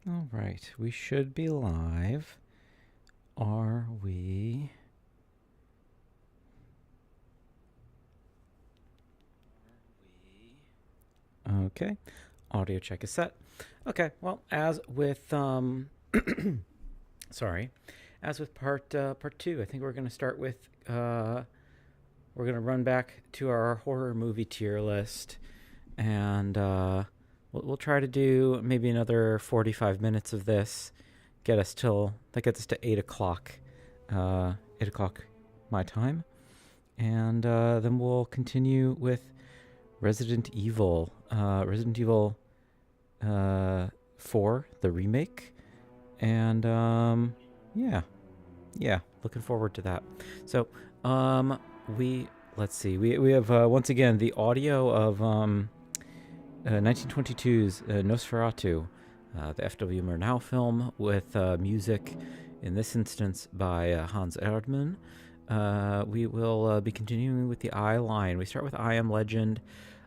All right, we should be live. Are we? Okay, audio check is set. Okay, well, as with sorry, as with part two, I think we're going to start with we're going to run back to our horror movie tier list, and we'll try to do maybe another 45 minutes of this. That gets us to 8 o'clock, 8 o'clock my time, and then we'll continue with Resident Evil 4, the remake, and yeah, looking forward to that. So we let's see, we have once again the audio of 1922's Nosferatu, the F.W. Murnau film with music, in this instance by Hans Erdmann. We will be continuing with the I line. We start with I Am Legend.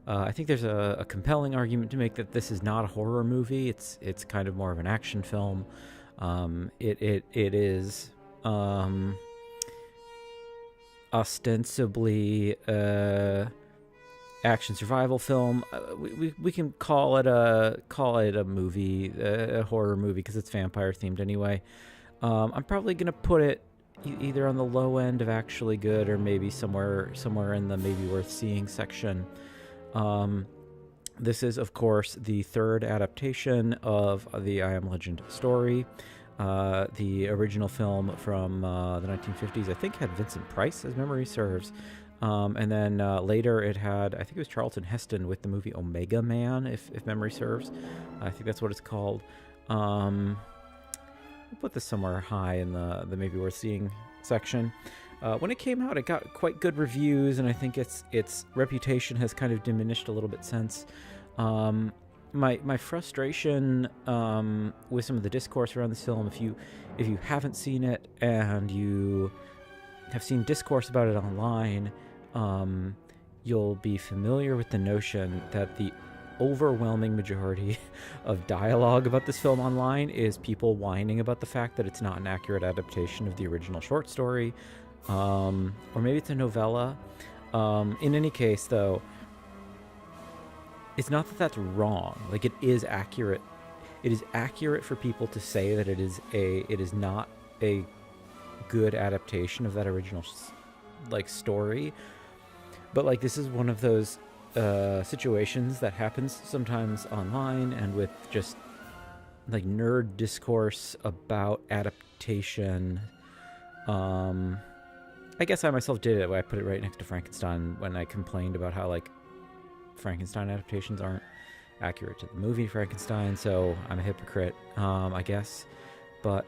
I think there's a compelling argument to make that this is not a horror movie. It's kind of more of an action film. It is ostensibly action survival film. We can call it a movie, a horror movie, because it's vampire themed anyway. I'm probably gonna put it either on the low end of actually good, or maybe somewhere in the maybe worth seeing section. This is, of course, the third adaptation of the I Am Legend story. The original film from the 1950s, I think, had Vincent Price, as memory serves. And then later it had, I think it was Charlton Heston with the movie Omega Man, if memory serves. I think that's what it's called. We'll put this somewhere high in the maybe worth seeing section. When it came out, it got quite good reviews, and I think its reputation has kind of diminished a little bit since. My frustration with some of the discourse around this film, if you haven't seen it and you have seen discourse about it online, you'll be familiar with the notion that the overwhelming majority of dialogue about this film online is people whining about the fact that it's not an accurate adaptation of the original short story, or maybe it's a novella. In any case, though, it's not that that's wrong. Like, it is accurate. It is accurate for people to say that it is not a good adaptation of that original story. But like, this is one of those situations that happens sometimes online, and with just like nerd discourse about adaptation. I guess I myself did it. I put it right next to Frankenstein when I complained about how like Frankenstein adaptations aren't accurate to the movie Frankenstein. So I'm a hypocrite, I guess. But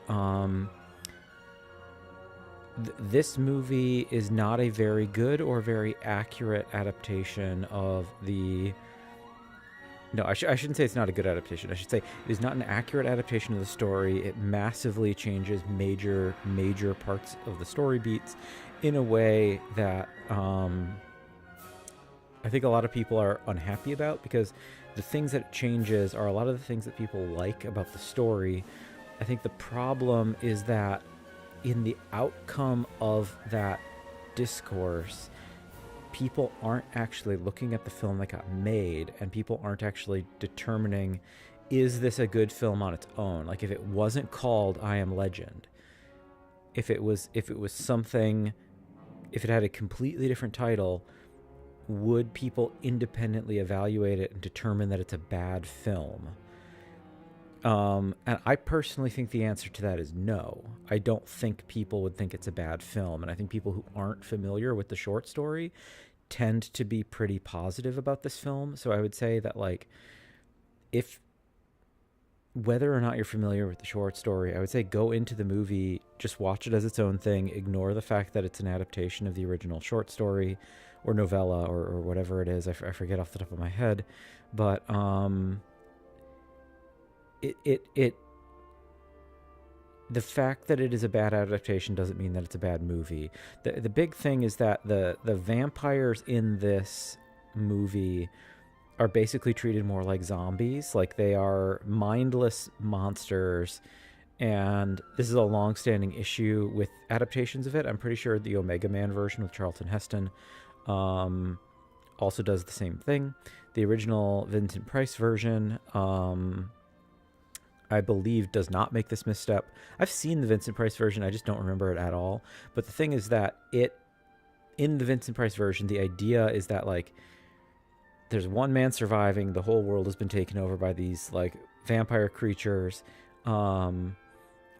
this movie is not a very good or very accurate adaptation of the... No, I shouldn't say it's not a good adaptation. I should say it is not an accurate adaptation of the story. It massively changes major parts of the story beats in a way that I think a lot of people are unhappy about, because the things that it changes are a lot of the things that people like about the story. I think the problem is that in the outcome of that discourse, people aren't actually looking at the film that got made, and people aren't actually determining, is this a good film on its own? Like, if it wasn't called I Am Legend, if it had a completely different title, would people independently evaluate it and determine that it's a bad film? And I personally think the answer to that is no. I don't think people would think it's a bad film. And I think people who aren't familiar with the short story tend to be pretty positive about this film. So I would say that, like, whether or not you're familiar with the short story, I would say go into the movie, just watch it as its own thing. Ignore the fact that it's an adaptation of the original short story or novella or whatever it is. I forget off the top of my head. But the fact that it is a bad adaptation doesn't mean that it's a bad movie. The big thing is that the vampires in this movie are basically treated more like zombies. Like, they are mindless monsters. And this is a long-standing issue with adaptations of it. I'm pretty sure the Omega Man version with Charlton Heston also does the same thing. The original Vincent Price version, I believe, does not make this misstep. I've seen the Vincent Price version, I just don't remember it at all. But the thing is that in the Vincent Price version, the idea is that, like, there's one man surviving, the whole world has been taken over by these, like, vampire creatures,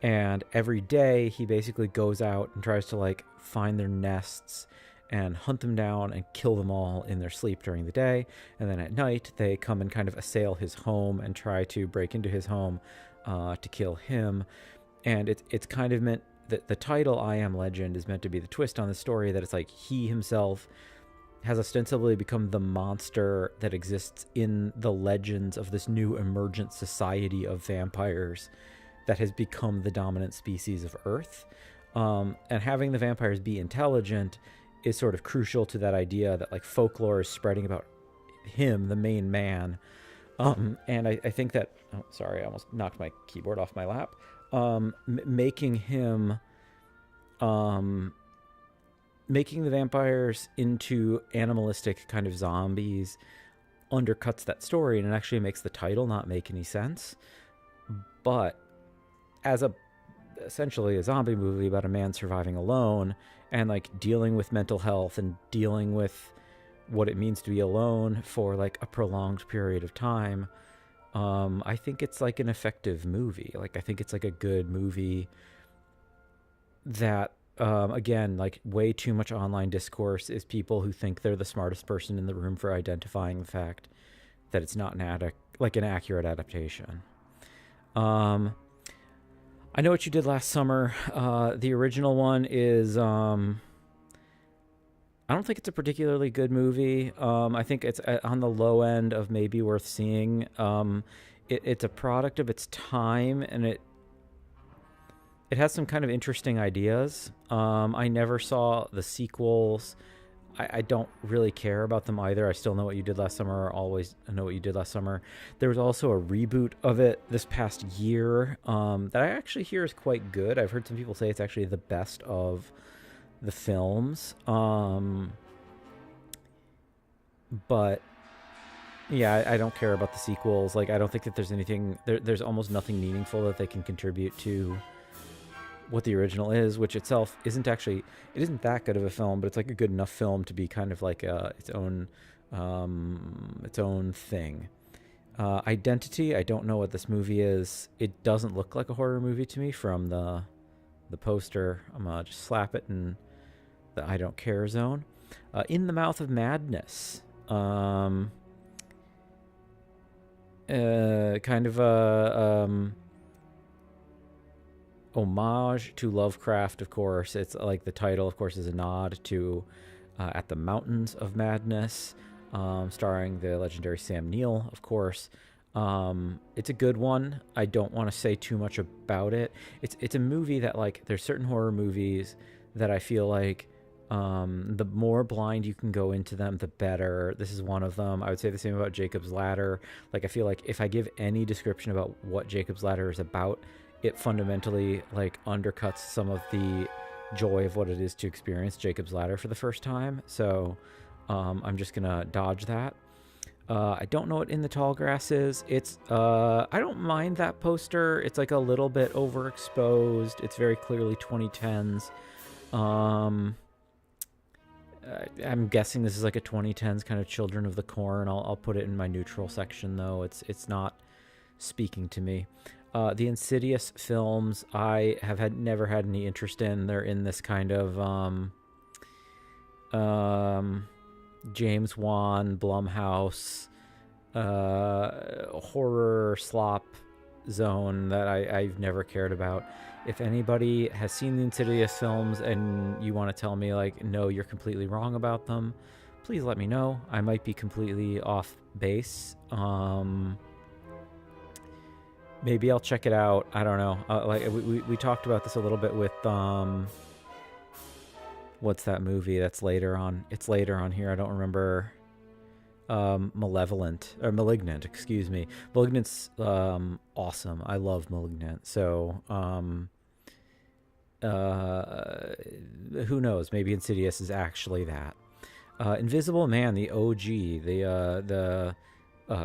and every day he basically goes out and tries to, like, find their nests and hunt them down and kill them all in their sleep during the day. And then at night, they come and kind of assail his home and try to break into his home to kill him. And it's kind of meant that the title, I Am Legend, is meant to be the twist on the story, that it's like he himself has ostensibly become the monster that exists in the legends of this new emergent society of vampires that has become the dominant species of Earth. And having the vampires be intelligent is sort of crucial to that idea that, like, folklore is spreading about him, the main man. And I think that, oh, sorry, I almost knocked my keyboard off my lap. Making the vampires into animalistic kind of zombies undercuts that story, and it actually makes the title not make any sense. But as essentially a zombie movie about a man surviving alone and, like, dealing with mental health and dealing with what it means to be alone for, like, a prolonged period of time, I think it's, like, an effective movie. Like, I think it's, like, a good movie that, again, like, way too much online discourse is people who think they're the smartest person in the room for identifying the fact that it's not an accurate adaptation. I Know What You Did Last Summer. The original one is, I don't think it's a particularly good movie. I think it's on the low end of maybe worth seeing. It's a product of its time, and it has some kind of interesting ideas. I never saw the sequels. I don't really care about them either. I still Know What You Did Last Summer, or always Know What You Did Last Summer. There was also a reboot of it this past year that I actually hear is quite good. I've heard some people say it's actually the best of the films. But yeah, I don't care about the sequels. Like, I don't think that there's anything, there's almost nothing meaningful that they can contribute to what the original is, which itself isn't that good of a film, but it's, like, a good enough film to be kind of like its own thing. Identity, I don't know what this movie is. It doesn't look like a horror movie to me from the poster. I'm gonna just slap it in the I don't care zone. In the Mouth of Madness, kind of a homage to Lovecraft, of course. It's like the title, of course, is a nod to At the Mountains of Madness, starring the legendary Sam Neill, of course. It's a good one. I don't want to say too much about it. It's a movie that, like, there's certain horror movies that I feel like the more blind you can go into them, the better. This is one of them. I would say the same about Jacob's Ladder. Like, I feel like if I give any description about what Jacob's Ladder is about, it fundamentally, like, undercuts some of the joy of what it is to experience Jacob's Ladder for the first time. So I'm just gonna dodge that. I don't know what In the Tall Grass is. It's I don't mind that poster. It's, like, a little bit overexposed. It's very clearly 2010s. I'm guessing this is like a 2010s kind of Children of the Corn. I'll put it in my neutral section, though. It's not speaking to me. The Insidious films, I have never had any interest in. They're in this kind of James Wan, Blumhouse, horror slop zone that I've never cared about. If anybody has seen the Insidious films and you want to tell me, like, no, you're completely wrong about them, please let me know. I might be completely off base. Maybe I'll check it out. I don't know. Like we talked about this a little bit with what's that movie that's later on? It's later on here. I don't remember. Malignant, excuse me. Malignant's awesome. I love Malignant. So who knows? Maybe Insidious is actually that. Invisible Man, the OG, the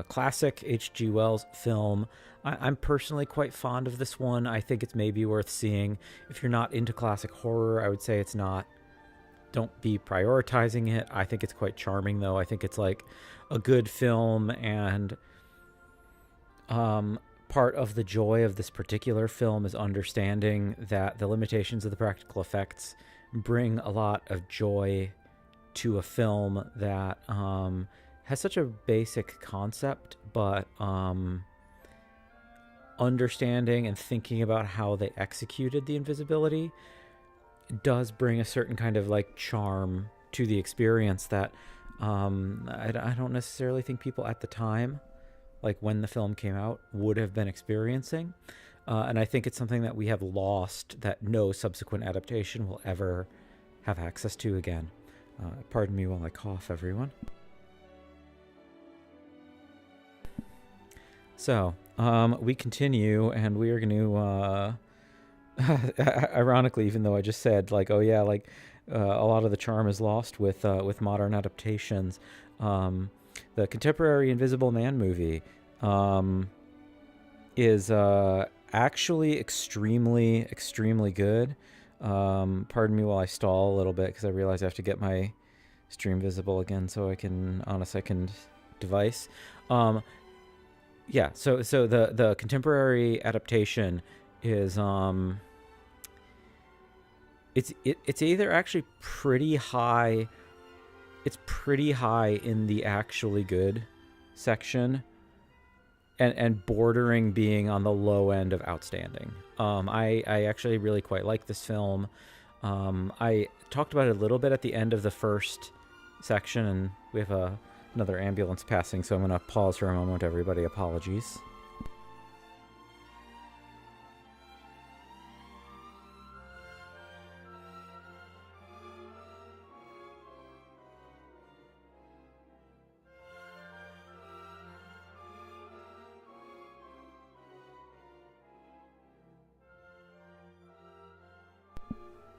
classic H.G. Wells film. I'm personally quite fond of this one. I think it's maybe worth seeing. If you're not into classic horror, I would say it's not. Don't be prioritizing it. I think it's quite charming, though. I think it's like a good film, and part of the joy of this particular film is understanding that the limitations of the practical effects bring a lot of joy to a film that has such a basic concept, but understanding and thinking about how they executed the invisibility does bring a certain kind of like charm to the experience that I don't necessarily think people at the time, like when the film came out, would have been experiencing. And I think it's something that we have lost that no subsequent adaptation will ever have access to again. Pardon me while I cough, everyone. So, we continue, and we are going to, ironically, even though I just said, like, oh yeah, like, a lot of the charm is lost with modern adaptations. The contemporary Invisible Man movie is actually extremely good. Pardon me while I stall a little bit, because I realize I have to get my stream visible again so I can on a second device. Yeah, so the contemporary adaptation is it's either actually pretty high. It's pretty high in the actually good section, and bordering being on the low end of outstanding. I actually really quite like this film. I talked about it a little bit at the end of the first section, and we have another ambulance passing, so I'm going to pause for a moment, everybody. Apologies.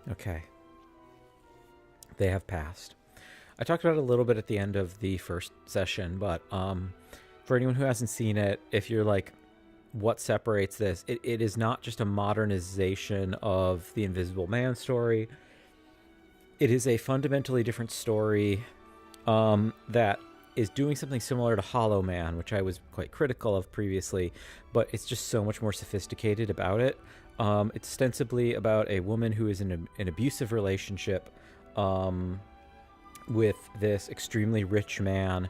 Okay. They have passed. I talked about it a little bit at the end of the first session, but for anyone who hasn't seen it, if you're like, what separates this? It is not just a modernization of the Invisible Man story. It is a fundamentally different story that is doing something similar to Hollow Man, which I was quite critical of previously, but it's just so much more sophisticated about it. It's ostensibly about a woman who is in an abusive relationship with this extremely rich man.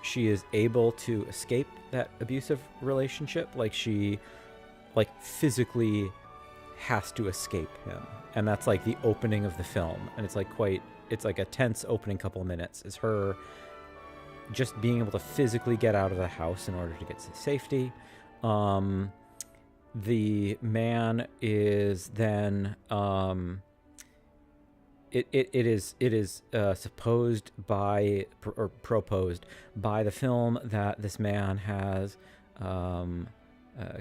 She is able to escape that abusive relationship. Like, she physically has to escape him. And that's like the opening of the film. And it's like a tense opening couple of minutes, is her just being able to physically get out of the house in order to get to safety. The man is then it is supposed by or proposed by the film that this man has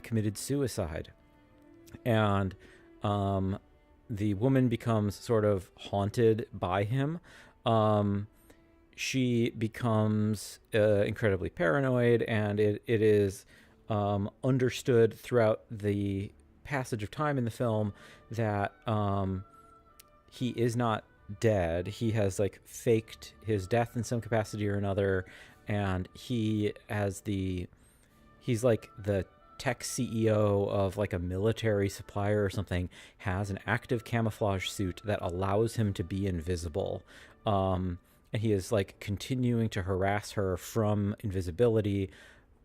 committed suicide, and the woman becomes sort of haunted by him. She becomes incredibly paranoid, and it is understood throughout the passage of time in the film that he is not dead. He has like faked his death in some capacity or another, and he's like the tech CEO of like a military supplier or something, has an active camouflage suit that allows him to be invisible. And he is like continuing to harass her from invisibility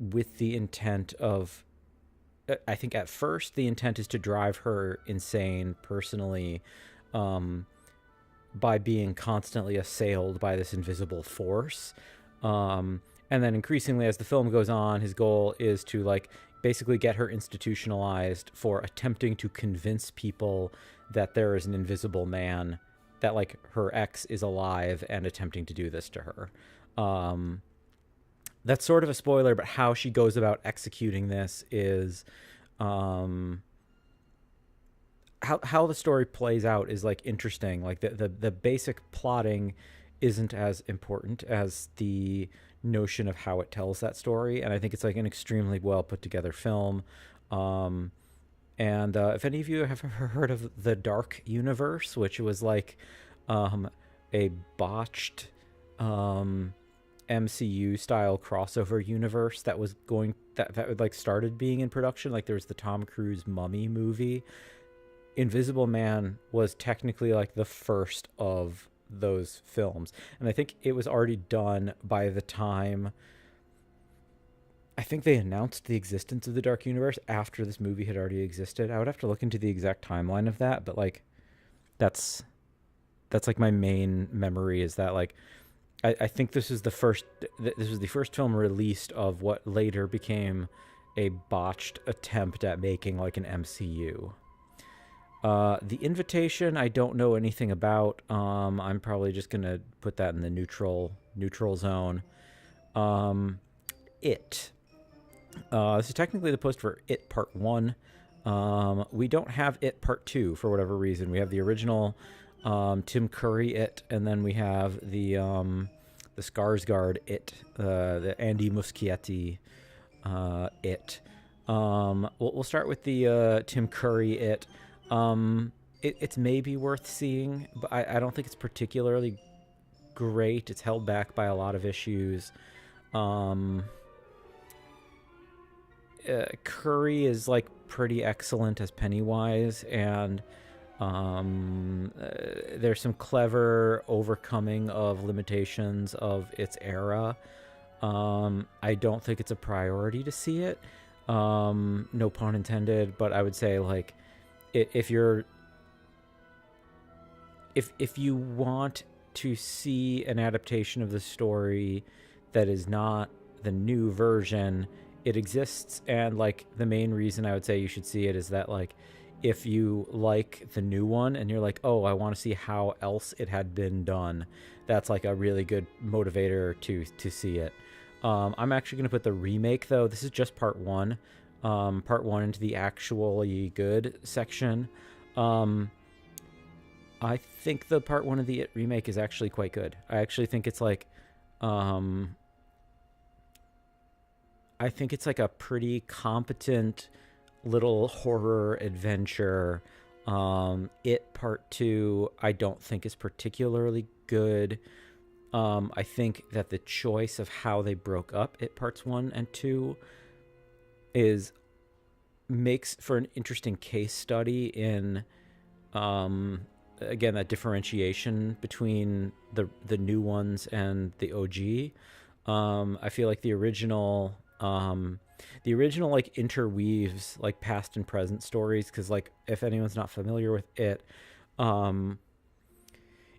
with the intent of, I think at first the intent is to drive her insane personally, by being constantly assailed by this invisible force. And then increasingly as the film goes on, his goal is to like basically get her institutionalized for attempting to convince people that there is an invisible man, that like her ex is alive, and attempting to do this to her. that's sort of a spoiler, but how she goes about executing this is, um, how the story plays out is like interesting. Like the basic plotting isn't as important as the notion of how it tells that story, and I think it's like an extremely well put together film. Um, and if any of you have ever heard of the Dark Universe, which was like um, a botched um, MCU style crossover universe that was going that like started being in production. Like there was the Tom Cruise Mummy movie. Invisible Man was technically like the first of those films, and I think it was already done by the time I think they announced the existence of the Dark Universe after this movie had already existed. I would have to look into the exact timeline of that, but like that's that's like my main memory is that like I think this was the first film released of what later became a botched attempt at making like an MCU. The Invitation, I don't know anything about. I'm probably just gonna put that in the neutral zone. Um, it. This is technically the post for It Part One. We don't have It Part Two for whatever reason. We have the original Tim Curry It, and then we have the Skarsgård It, the Andy Muschietti It. We'll start with the Tim Curry It. It's maybe worth seeing, but I don't think it's particularly great. It's held back by a lot of issues. Curry is like pretty excellent as Pennywise, and there's some clever overcoming of limitations of its era. I don't think it's a priority to see it. No pun intended, but I would say like if you want to see an adaptation of the story that is not the new version, it exists, and like the main reason I would say you should see it is that like if you like the new one and you're like, oh, I want to see how else it had been done, that's like a really good motivator to see it. I'm actually going to put the remake, though. This is just part one. Part one into the actually good section. I think the part one of the It remake is actually quite good. I actually think it's like, I think it's like a pretty competent little horror adventure. It Part Two, I don't think is particularly good. I think that the choice of how they broke up It Parts One and Two makes for an interesting case study in again that differentiation between the new ones and the OG. I feel like the original like interweaves like past and present stories, because like if anyone's not familiar with it, in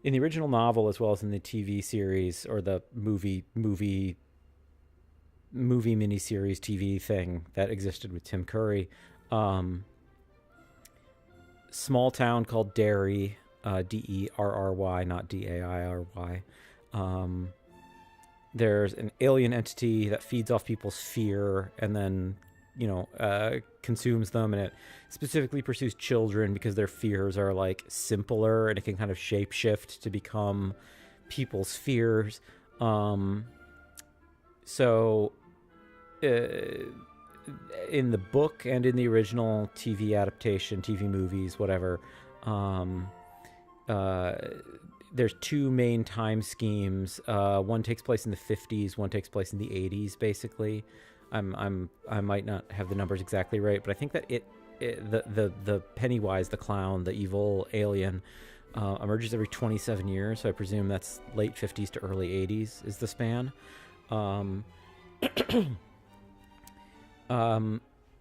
the original novel as well as in the TV series or the movie miniseries TV thing that existed with Tim Curry, small town called Derry, Derry, not Dairy. There's an alien entity that feeds off people's fear and then, consumes them, and it specifically pursues children because their fears are like simpler and it can kind of shapeshift to become people's fears. So in the book and in the original TV adaptation, TV movies, whatever, there's two main time schemes. One takes place in the 50s, one takes place in the 80s, basically. I might not have the numbers exactly right, but I think that the Pennywise, the clown, the evil alien, emerges every 27 years. So I presume that's late 50s to early 80s is the span.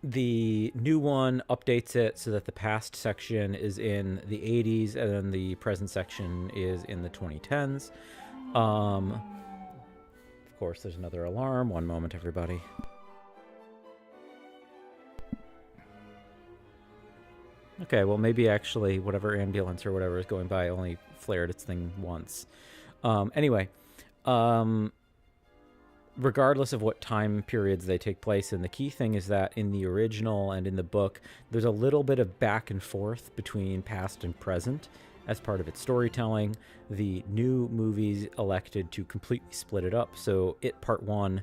The new one updates it so that the past section is in the 80s and then the present section is in the 2010s. Of course, there's another alarm. One moment, everybody. Okay, well, maybe actually whatever ambulance or whatever is going by only flared its thing once. Anyway, regardless of what time periods they take place in. The key thing is that in the original and in the book, there's a little bit of back and forth between past and present as part of its storytelling. The new movies elected to completely split it up. So It Part 1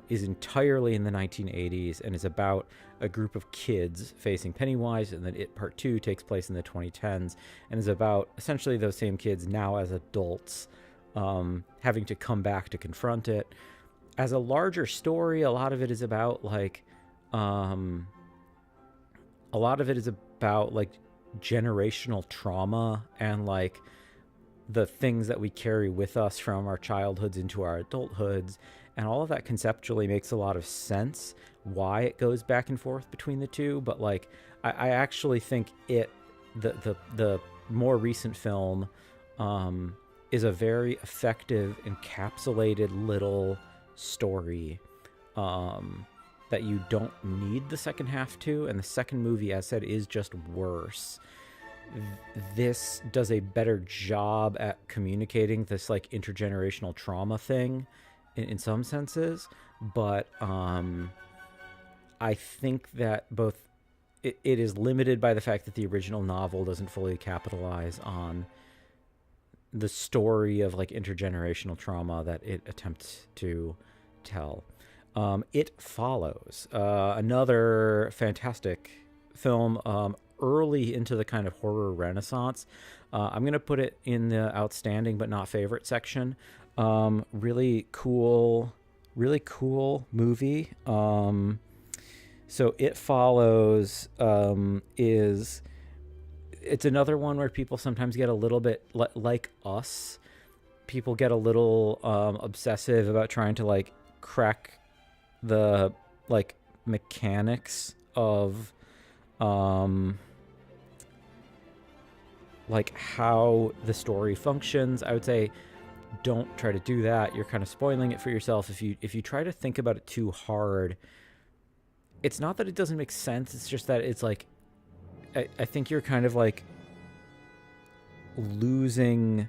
is entirely in the 1980s and is about a group of kids facing Pennywise, and then It Part 2 takes place in the 2010s and is about essentially those same kids now as adults, having to come back to confront it. As a larger story, a lot of it is about like generational trauma and like the things that we carry with us from our childhoods into our adulthoods, and all of that conceptually makes a lot of sense why it goes back and forth between the two. But like I actually think the more recent film is a very effective encapsulated little story that you don't need the second half to, and the second movie, as said, is just worse. This does a better job at communicating this like intergenerational trauma thing in some senses, but I think that both it is limited by the fact that the original novel doesn't fully capitalize on the story of like intergenerational trauma that it attempts to tell. It Follows, another fantastic film, early into the kind of horror renaissance. I'm going to put it in the outstanding but not favorite section. Really cool movie. So It Follows it's another one where people sometimes get a little bit like us. People get a little obsessive about trying to like crack the like mechanics of like how the story functions. I would say don't try to do that. You're kind of spoiling it for yourself if you try to think about it too hard. It's not that it doesn't make sense, it's just that it's like I think you're kind of like losing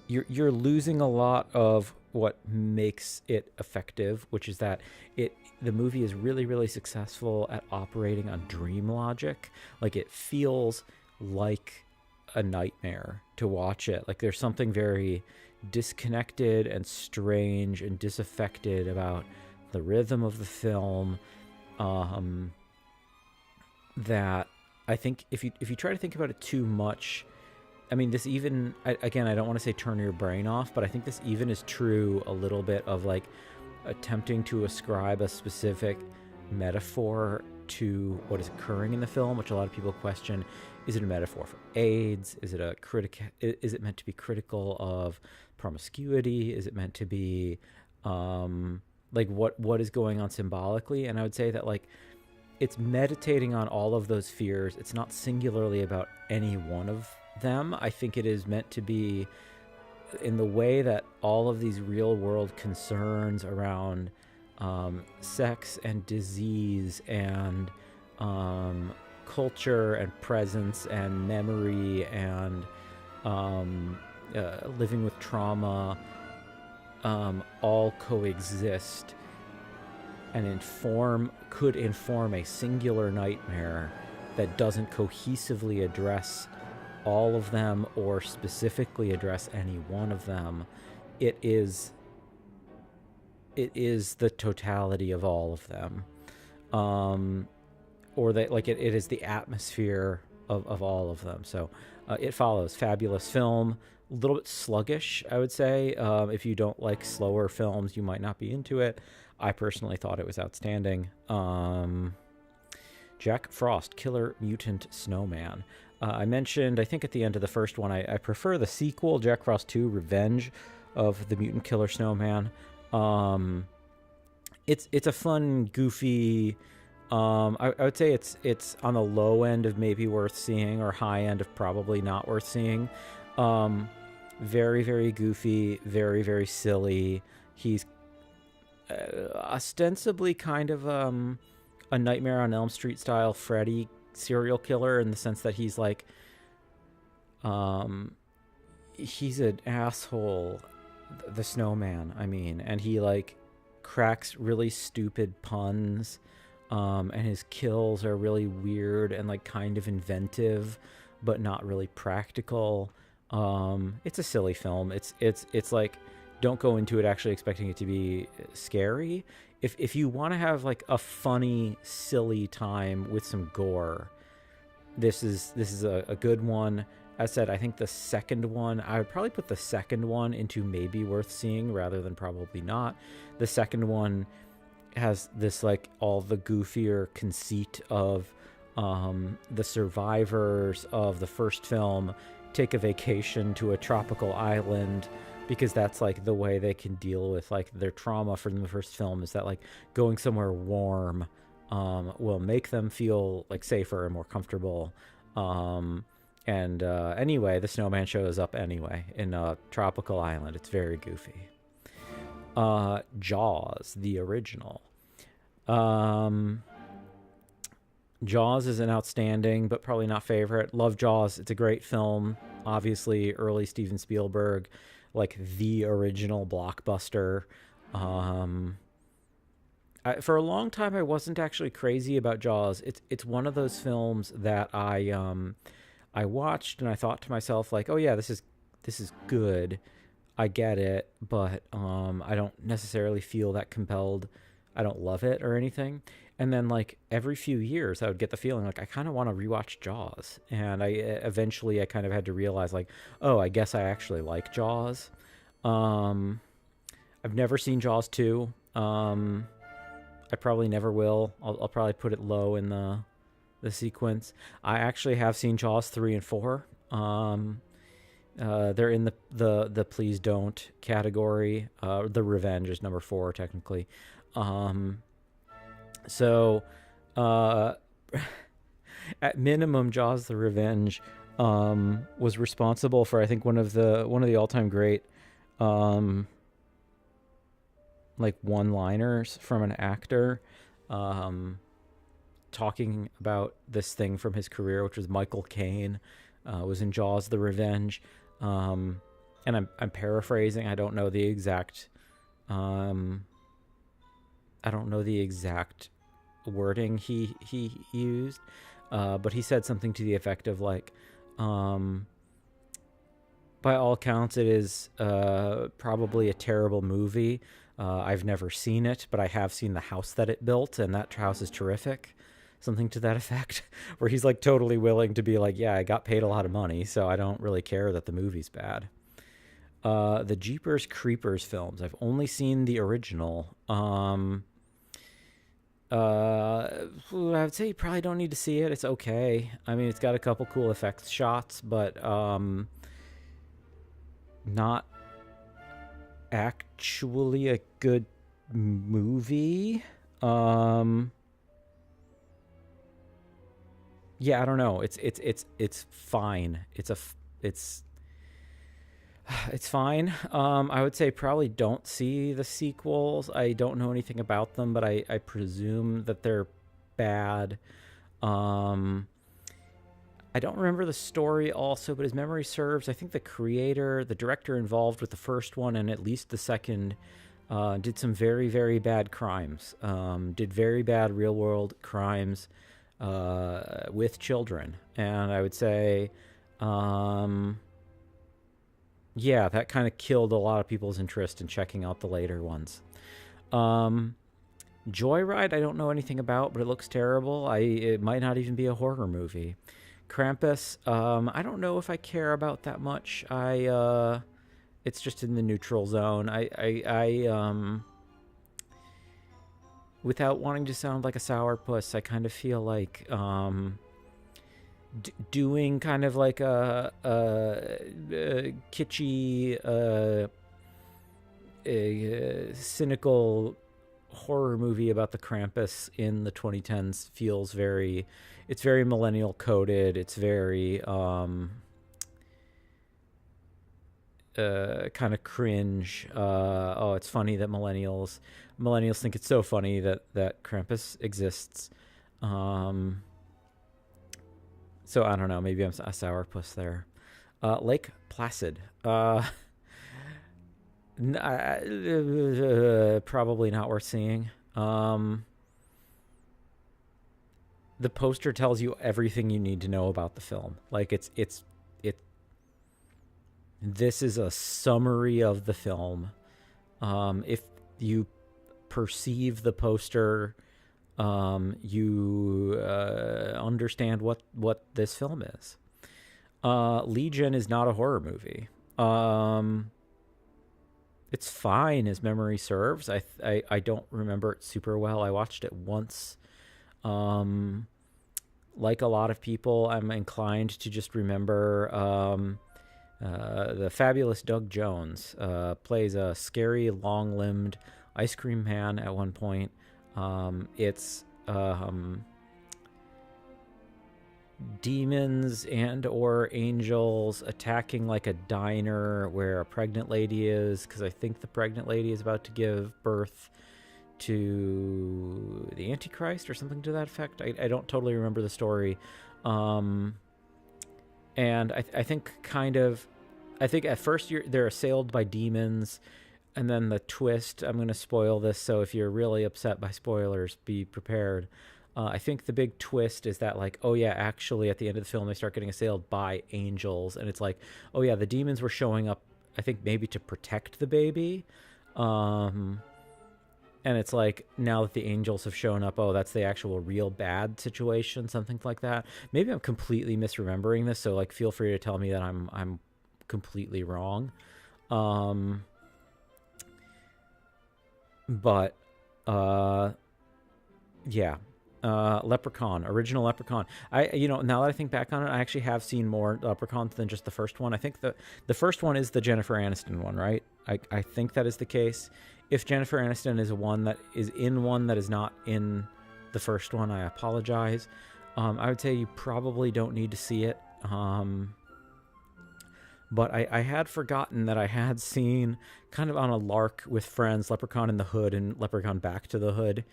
you're losing a lot of what makes it effective, which is that the movie is really, really successful at operating on dream logic. Like it feels like a nightmare to watch it. Like there's something very disconnected and strange and disaffected about the rhythm of the film, that I think if you try to think about it too much, I mean, this even, again, I don't want to say turn your brain off, but I think this even is true a little bit of like attempting to ascribe a specific metaphor to what is occurring in the film, which a lot of people question. Is it a metaphor for AIDS? Is it meant to be critical of promiscuity? Is it meant to be like what is going on symbolically? And I would say that like it's meditating on all of those fears. It's not singularly about any one of them. I think it is meant to be in the way that all of these real world concerns around sex and disease and culture and presence and memory and living with trauma all coexist and could inform a singular nightmare that doesn't cohesively address all of them or specifically address any one of them. It is the totality of all of them, or that like it is the atmosphere of all of them. So It Follows, fabulous film, a little bit sluggish, I would say. If you don't like slower films, you might not be into it. I personally thought it was outstanding. Jack Frost, Killer Mutant Snowman. I mentioned, I think at the end of the first one, I prefer the sequel, Jack Frost 2, Revenge of the Mutant Killer Snowman. It's a fun, goofy, I would say it's on the low end of maybe worth seeing or high end of probably not worth seeing. Very, very goofy, very, very silly. He's ostensibly kind of a Nightmare on Elm Street style Freddy serial killer in the sense that he's like he's an asshole, the snowman, I mean, and he like cracks really stupid puns, and his kills are really weird and like kind of inventive but not really practical. It's a silly film. It's like, don't go into it actually expecting it to be scary. If you want to have like a funny silly time with some gore, this is a good one. As I said, I think the second one, I would probably put the second one into maybe worth seeing rather than probably not. The second one has this like all the goofier conceit of the survivors of the first film take a vacation to a tropical island because that's like the way they can deal with like their trauma from the first film, is that like going somewhere warm will make them feel like safer and more comfortable. Anyway, the snowman shows up anyway in a tropical island. It's very goofy. Jaws, the original. Jaws is an outstanding, but probably not favorite. Love Jaws. It's a great film. Obviously, early Steven Spielberg, like the original blockbuster. For a long time, I wasn't actually crazy about Jaws. It's one of those films that I watched and I thought to myself like, oh yeah, this is good. I get it, but I don't necessarily feel that compelled. I don't love it or anything. And then like every few years I would get the feeling like I kind of want to rewatch Jaws. And I eventually I kind of had to realize like, oh, I guess I actually like Jaws. I've never seen Jaws 2. I probably never will. I'll probably put it low in the sequence. I actually have seen Jaws 3 and 4. They're in the please don't category. The Revenge is number 4 technically. So at minimum, Jaws the Revenge was responsible for I think one of the all-time great like one-liners from an actor talking about this thing from his career, which was Michael Caine was in Jaws the Revenge. And I'm paraphrasing. I don't know the exact wording he used, but he said something to the effect of like, by all accounts, it is probably a terrible movie. I've never seen it, but I have seen the house that it built, and that house is terrific. Something to that effect, where he's like totally willing to be like, yeah, I got paid a lot of money, so I don't really care that the movie's bad. The Jeepers Creepers films, I've only seen the original. I would say you probably don't need to see it. It's okay. I mean, it's got a couple cool effects shots, but not actually a good movie. Yeah, I don't know. It's fine. It's fine. I would say probably don't see the sequels. I don't know anything about them, but I presume that they're bad. I don't remember the story also, but as memory serves, I think the director involved with the first one and at least the second, did some very, very bad crimes. Did very bad real world crimes with children. And I would say, yeah, that kind of killed a lot of people's interest in checking out the later ones. Joyride, I don't know anything about, but it looks terrible. It might not even be a horror movie. Krampus, I don't know if I care about that much. It's just in the neutral zone. I without wanting to sound like a sourpuss, I kind of feel like doing kind of like a kitschy, cynical horror movie about the Krampus in the 2010s feels it's very millennial coded. It's very kind of cringe. Oh, it's funny that millennials think it's so funny that Krampus exists. So I don't know, maybe I'm a sourpuss there. Lake Placid. Probably not worth seeing. The poster tells you everything you need to know about the film. Like it. This is a summary of the film. If you perceive the poster, you understand what this film is. Legion is not a horror movie. It's fine as memory serves. I don't remember it super well. I watched it once. Like a lot of people, I'm inclined to just remember the fabulous Doug Jones plays a scary, long-limbed ice cream man at one point. It's demons and or angels attacking like a diner where a pregnant lady is, because I think the pregnant lady is about to give birth to the Antichrist or something to that effect. I don't totally remember the story. And I think at first they're assailed by demons, and then the twist, I'm going to spoil this, so if you're really upset by spoilers, be prepared. I think the big twist is that, like, oh yeah, actually at the end of the film they start getting assailed by angels, and it's like, oh yeah, the demons were showing up, I think maybe to protect the baby. And it's like, now that the angels have shown up, oh, that's the actual real bad situation, something like that. Maybe I'm completely misremembering this, so like feel free to tell me that I'm completely wrong. But yeah. Leprechaun, original Leprechaun. Now that I think back on it, I actually have seen more Leprechauns than just the first one. I think the first one is the Jennifer Aniston one, right? I think that is the case. If Jennifer Aniston is one that is not in the first one, I apologize. I would say you probably don't need to see it. But I had forgotten that I had seen, kind of on a lark with friends, Leprechaun in the Hood and Leprechaun Back to the Hood.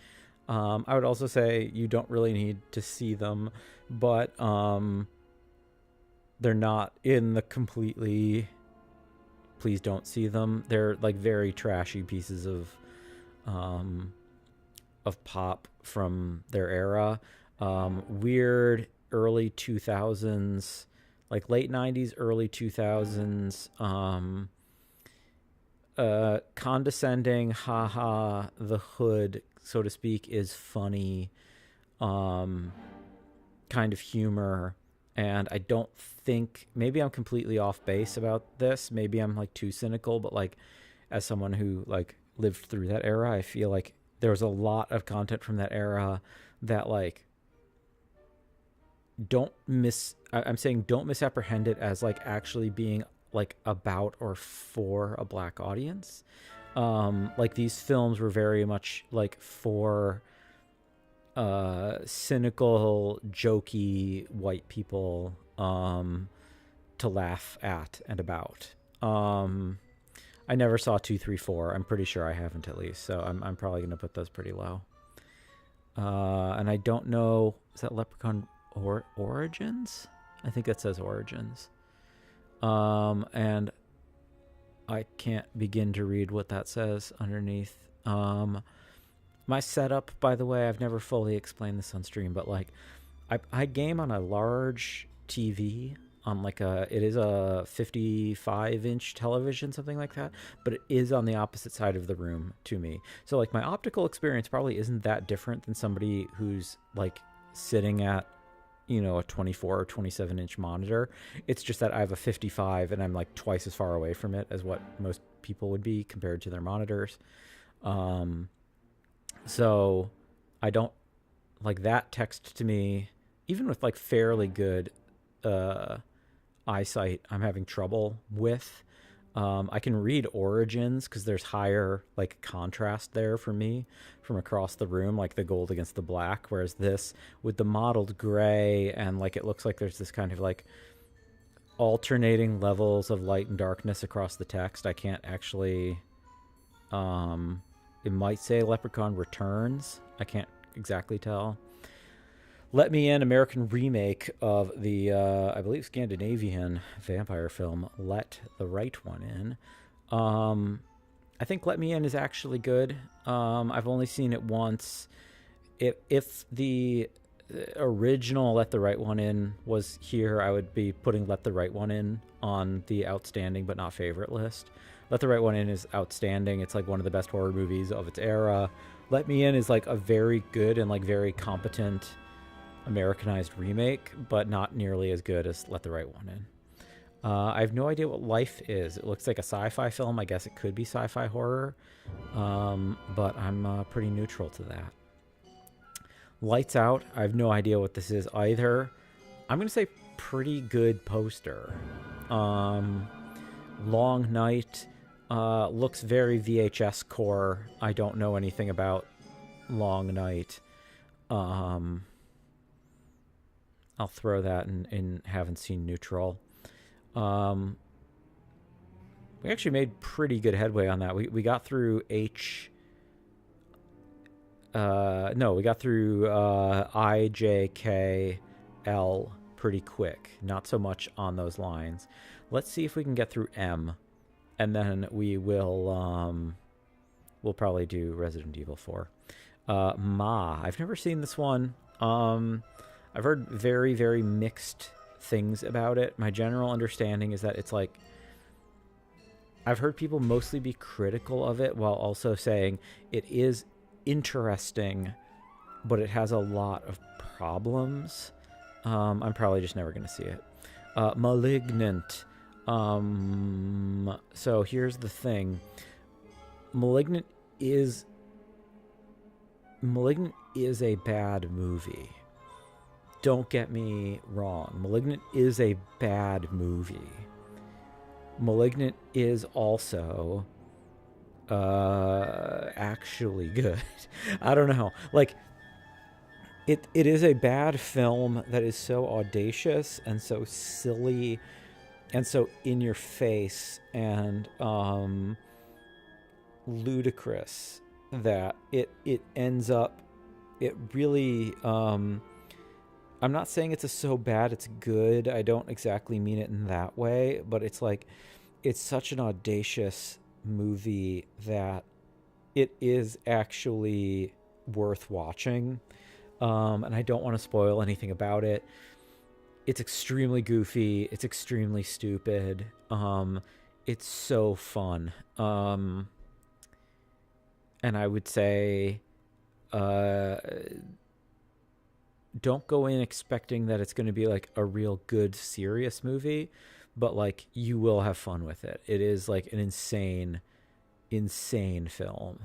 I would also say you don't really need to see them, but they're not in the completely please don't see them. They're like very trashy pieces of pop from their era. Weird early 2000s, like late 90s, early 2000s, condescending, haha, the Hood, so to speak, is funny kind of humor. And I don't think, maybe I'm completely off base about this, maybe I'm like too cynical, but like as someone who like lived through that era, I feel like there was a lot of content from that era that like I'm saying don't misapprehend it as like actually being like about or for a black audience. Like these films were very much like for cynical, jokey white people to laugh at and about. I never saw 2, 3, 4. I'm pretty sure I haven't, at least, so I'm probably gonna put those pretty low. And I don't know, is that Leprechaun Origins? I think that says Origins. And I can't begin to read what that says underneath. My setup, by the way, I've never fully explained this on stream, but like I game on a large TV on like it is a 55-inch television, something like that, but it is on the opposite side of the room to me. So like my optical experience probably isn't that different than somebody who's like sitting at, a 24 or 27-inch monitor. It's just that I have a 55 and I'm like twice as far away from it as what most people would be compared to their monitors. So I don't like that text to me, even with like fairly good eyesight, I'm having trouble with. I can read Origins because there's higher like contrast there for me from across the room, like the gold against the black, whereas this with the mottled gray and like it looks like there's this kind of like alternating levels of light and darkness across the text. I can't actually it might say Leprechaun Returns. I can't exactly tell. Let Me In, American remake of the, I believe, Scandinavian vampire film Let the Right One In. I think Let Me In is actually good. I've only seen it once. If the original Let the Right One In was here, I would be putting Let the Right One In on the outstanding but not favorite list. Let the Right One In is outstanding. It's like one of the best horror movies of its era. Let Me In is like a very good and like very competent Americanized remake, but not nearly as good as Let the Right One In. I have no idea what Life is. It looks like a sci-fi film. I guess it could be sci-fi horror, but I'm pretty neutral to that. Lights Out. I have no idea what this is either. I'm going to say pretty good poster. Long Night. Looks very VHS core. I don't know anything about Long Night. I'll throw that in haven't seen neutral. We actually made pretty good headway on that. We got through we got through I, J, K, L pretty quick. Not so much on those lines. Let's see if we can get through M, and then we'll probably do Resident Evil 4. Ma. I've never seen this one. I've heard very, very mixed things about it. My general understanding is that it's like, I've heard people mostly be critical of it while also saying it is interesting, but it has a lot of problems. I'm probably just never going to see it. Malignant. So here's the thing. Malignant is a bad movie. Don't get me wrong. Malignant is a bad movie. Malignant is also actually good. I don't know. Like, it is a bad film that is so audacious and so silly and so in your face and ludicrous that it ends up, it really I'm not saying it's so bad it's good. I don't exactly mean it in that way, but it's like, it's such an audacious movie that it is actually worth watching. And I don't want to spoil anything about it. It's extremely goofy. It's extremely stupid. It's so fun. And I would say, don't go in expecting that it's going to be like a real good, serious movie, but like you will have fun with it. It is like an insane film.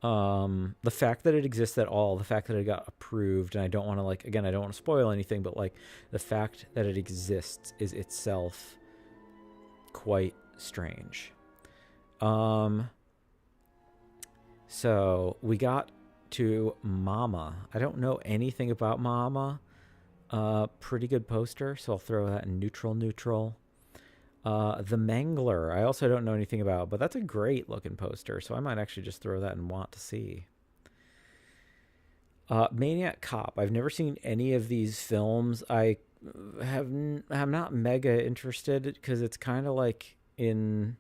The fact that it exists at all, the fact that it got approved, and I don't want to like, again, I don't want to spoil anything, but like the fact that it exists is itself quite strange. So we got to Mama. I don't know anything about Mama. Pretty good poster, so I'll throw that in neutral. The Mangler, I also don't know anything about, but that's a great looking poster, so I might actually just throw that and want to see. Maniac Cop. I've never seen any of these films. I'm not mega interested because it's kind of like I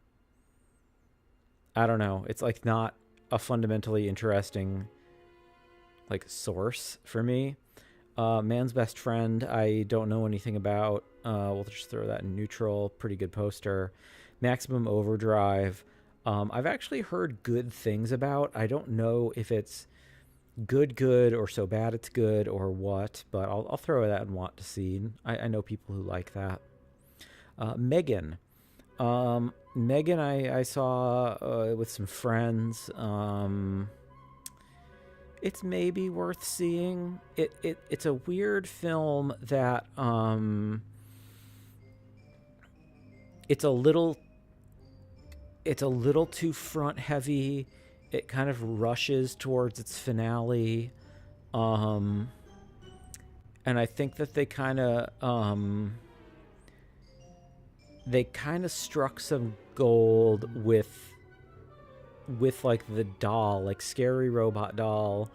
don't know, it's like not a fundamentally interesting like source for me. Man's Best Friend, I don't know anything about. We'll just throw that in neutral. Pretty good poster. Maximum Overdrive, I've actually heard good things about. I don't know if it's good or so bad it's good or what, but I'll throw that and want to see. I know people who like that. Megan. Megan I saw with some friends. It's maybe worth seeing. It's a weird film that it's a little too front heavy. It kind of rushes towards its finale. And I think that they kind of struck some gold with like the doll, like Scary Robot doll,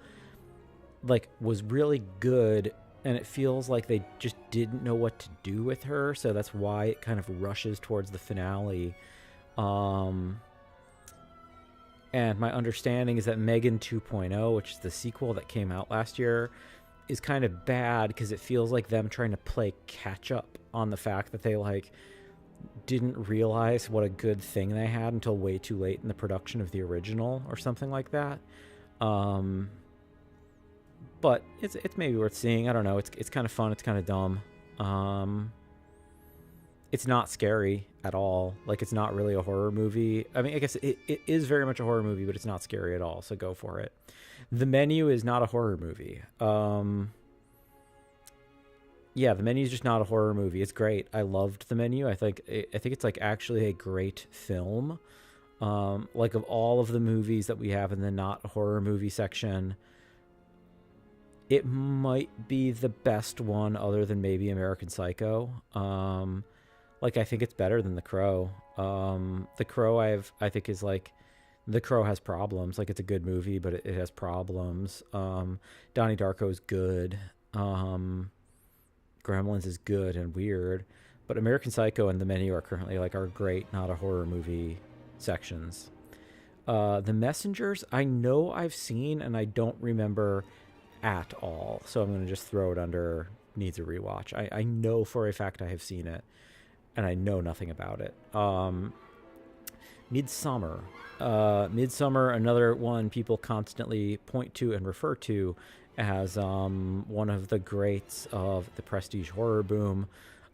like was really good, and it feels like they just didn't know what to do with her, so that's why it kind of rushes towards the finale. And my understanding is that Megan 2.0, which is the sequel that came out last year, is kind of bad because it feels like them trying to play catch up on the fact that they like didn't realize what a good thing they had until way too late in the production of the original or something like that. But it's maybe worth seeing. I don't know. It's kind of fun. It's kind of dumb. It's not scary at all. Like, it's not really a horror movie. I mean, I guess it is very much a horror movie, but it's not scary at all. So go for it. The Menu is not a horror movie. Yeah, The Menu is just not a horror movie. It's great. I loved The Menu. I think it's like actually a great film. Like, of all of the movies that we have in the not horror movie section, it might be the best one other than maybe American Psycho. Like, I think it's better than The Crow. The Crow I think is like, The Crow has problems. Like, it's a good movie, but it has problems. Donnie Darko is good. Gremlins is good and weird. But American Psycho and The Menu are currently like our great not a horror movie sections. The Messengers, I know I've seen and I don't remember at all. So I'm going to just throw it under needs a rewatch. I know for a fact I have seen it and I know nothing about it. Midsummer. Midsummer, another one people constantly point to and refer to as one of the greats of the prestige horror boom.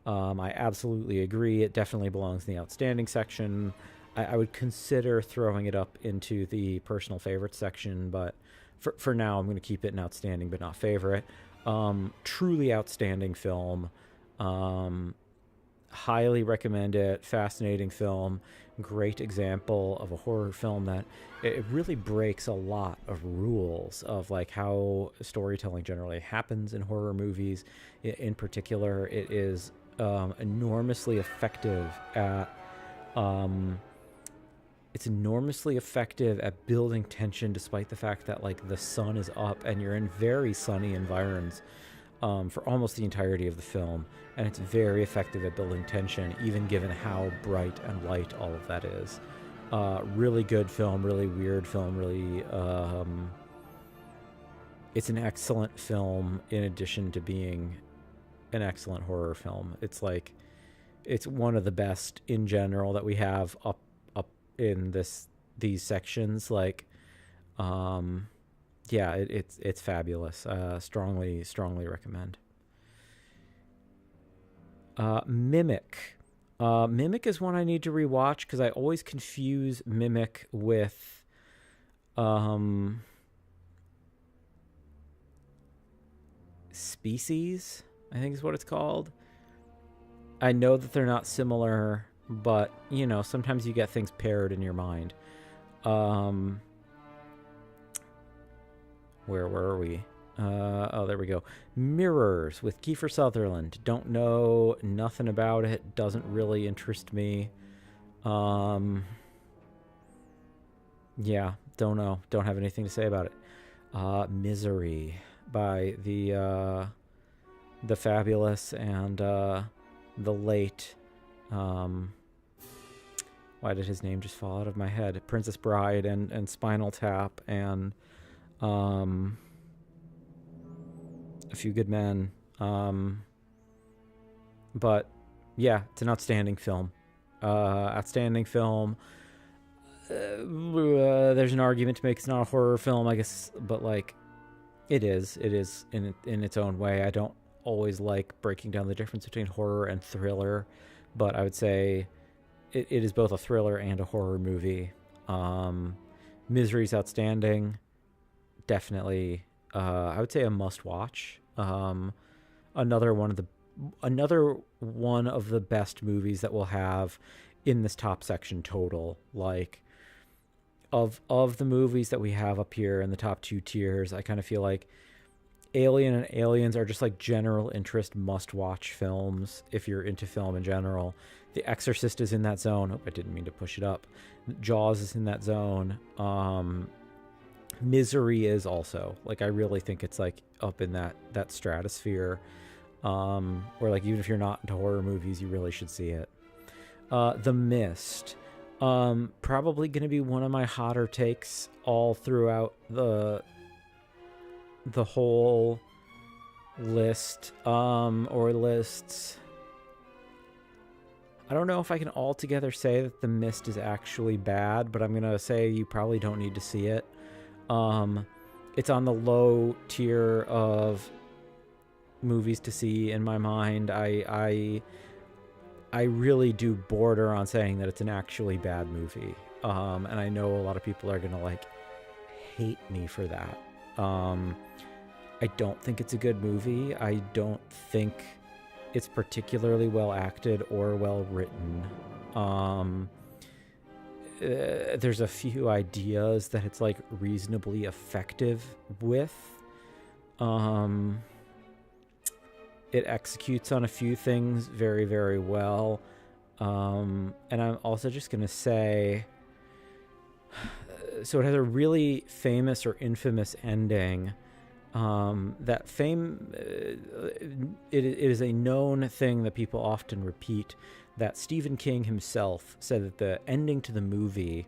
I absolutely agree. It definitely belongs in the outstanding section. I would consider throwing it up into the personal favorite section, but for now, I'm going to keep it an outstanding but not favorite. Truly outstanding film. Highly recommend it. Fascinating film. Great example of a horror film that it really breaks a lot of rules of like how storytelling generally happens in horror movies. In particular, it is enormously effective at building tension despite the fact that like the sun is up and you're in very sunny environs for almost the entirety of the film, and it's very effective at building tension even given how bright and light all of that is. Really good film, really weird film, really it's an excellent film in addition to being an excellent horror film. It's like it's one of the best in general that we have up in these sections. Like yeah, it's fabulous. Strongly recommend. Mimic. Mimic is one I need to rewatch because I always confuse Mimic with Species, I think is what it's called. I know that they're not similar, but you know, sometimes you get things paired in your mind. Where were we? Oh, there we go. Mirrors with Kiefer Sutherland. Don't know nothing about it. Doesn't really interest me. Yeah, don't know. Don't have anything to say about it. Misery by the fabulous and the late. Why did his name just fall out of my head? Princess Bride and Spinal Tap and A Few Good Men. But yeah, it's an outstanding film. Outstanding film. There's an argument to make it's not a horror film, I guess, but like it is in its own way. I don't always like breaking down the difference between horror and thriller, but I would say it is both a thriller and a horror movie. Misery's outstanding. Definitely, I would say a must watch. Another one of the best movies that we'll have in this top section total. Like of the movies that we have up here in the top two tiers, I kind of feel like Alien and Aliens are just like general interest must watch films if you're into film in general. The Exorcist is in that zone. Oh, I didn't mean to push it up. Jaws is in that zone. Misery is also. Like, I really think it's like up in that stratosphere, where like even if you're not into horror movies, you really should see it. The Mist, probably going to be one of my hotter takes all throughout the whole list, or lists. I don't know if I can altogether say that The Mist is actually bad, but I'm going to say you probably don't need to see it. It's on the low tier of movies to see in my mind. I really do border on saying that it's an actually bad movie. And I know a lot of people are going to like hate me for that. I don't think it's a good movie. I don't think it's particularly well acted or well written. There's a few ideas that it's like reasonably effective with. It executes on a few things very, very well. And I'm also just going to say, so it has a really famous or infamous ending. That fame, it is a known thing that people often repeat, that Stephen King himself said that the ending to the movie,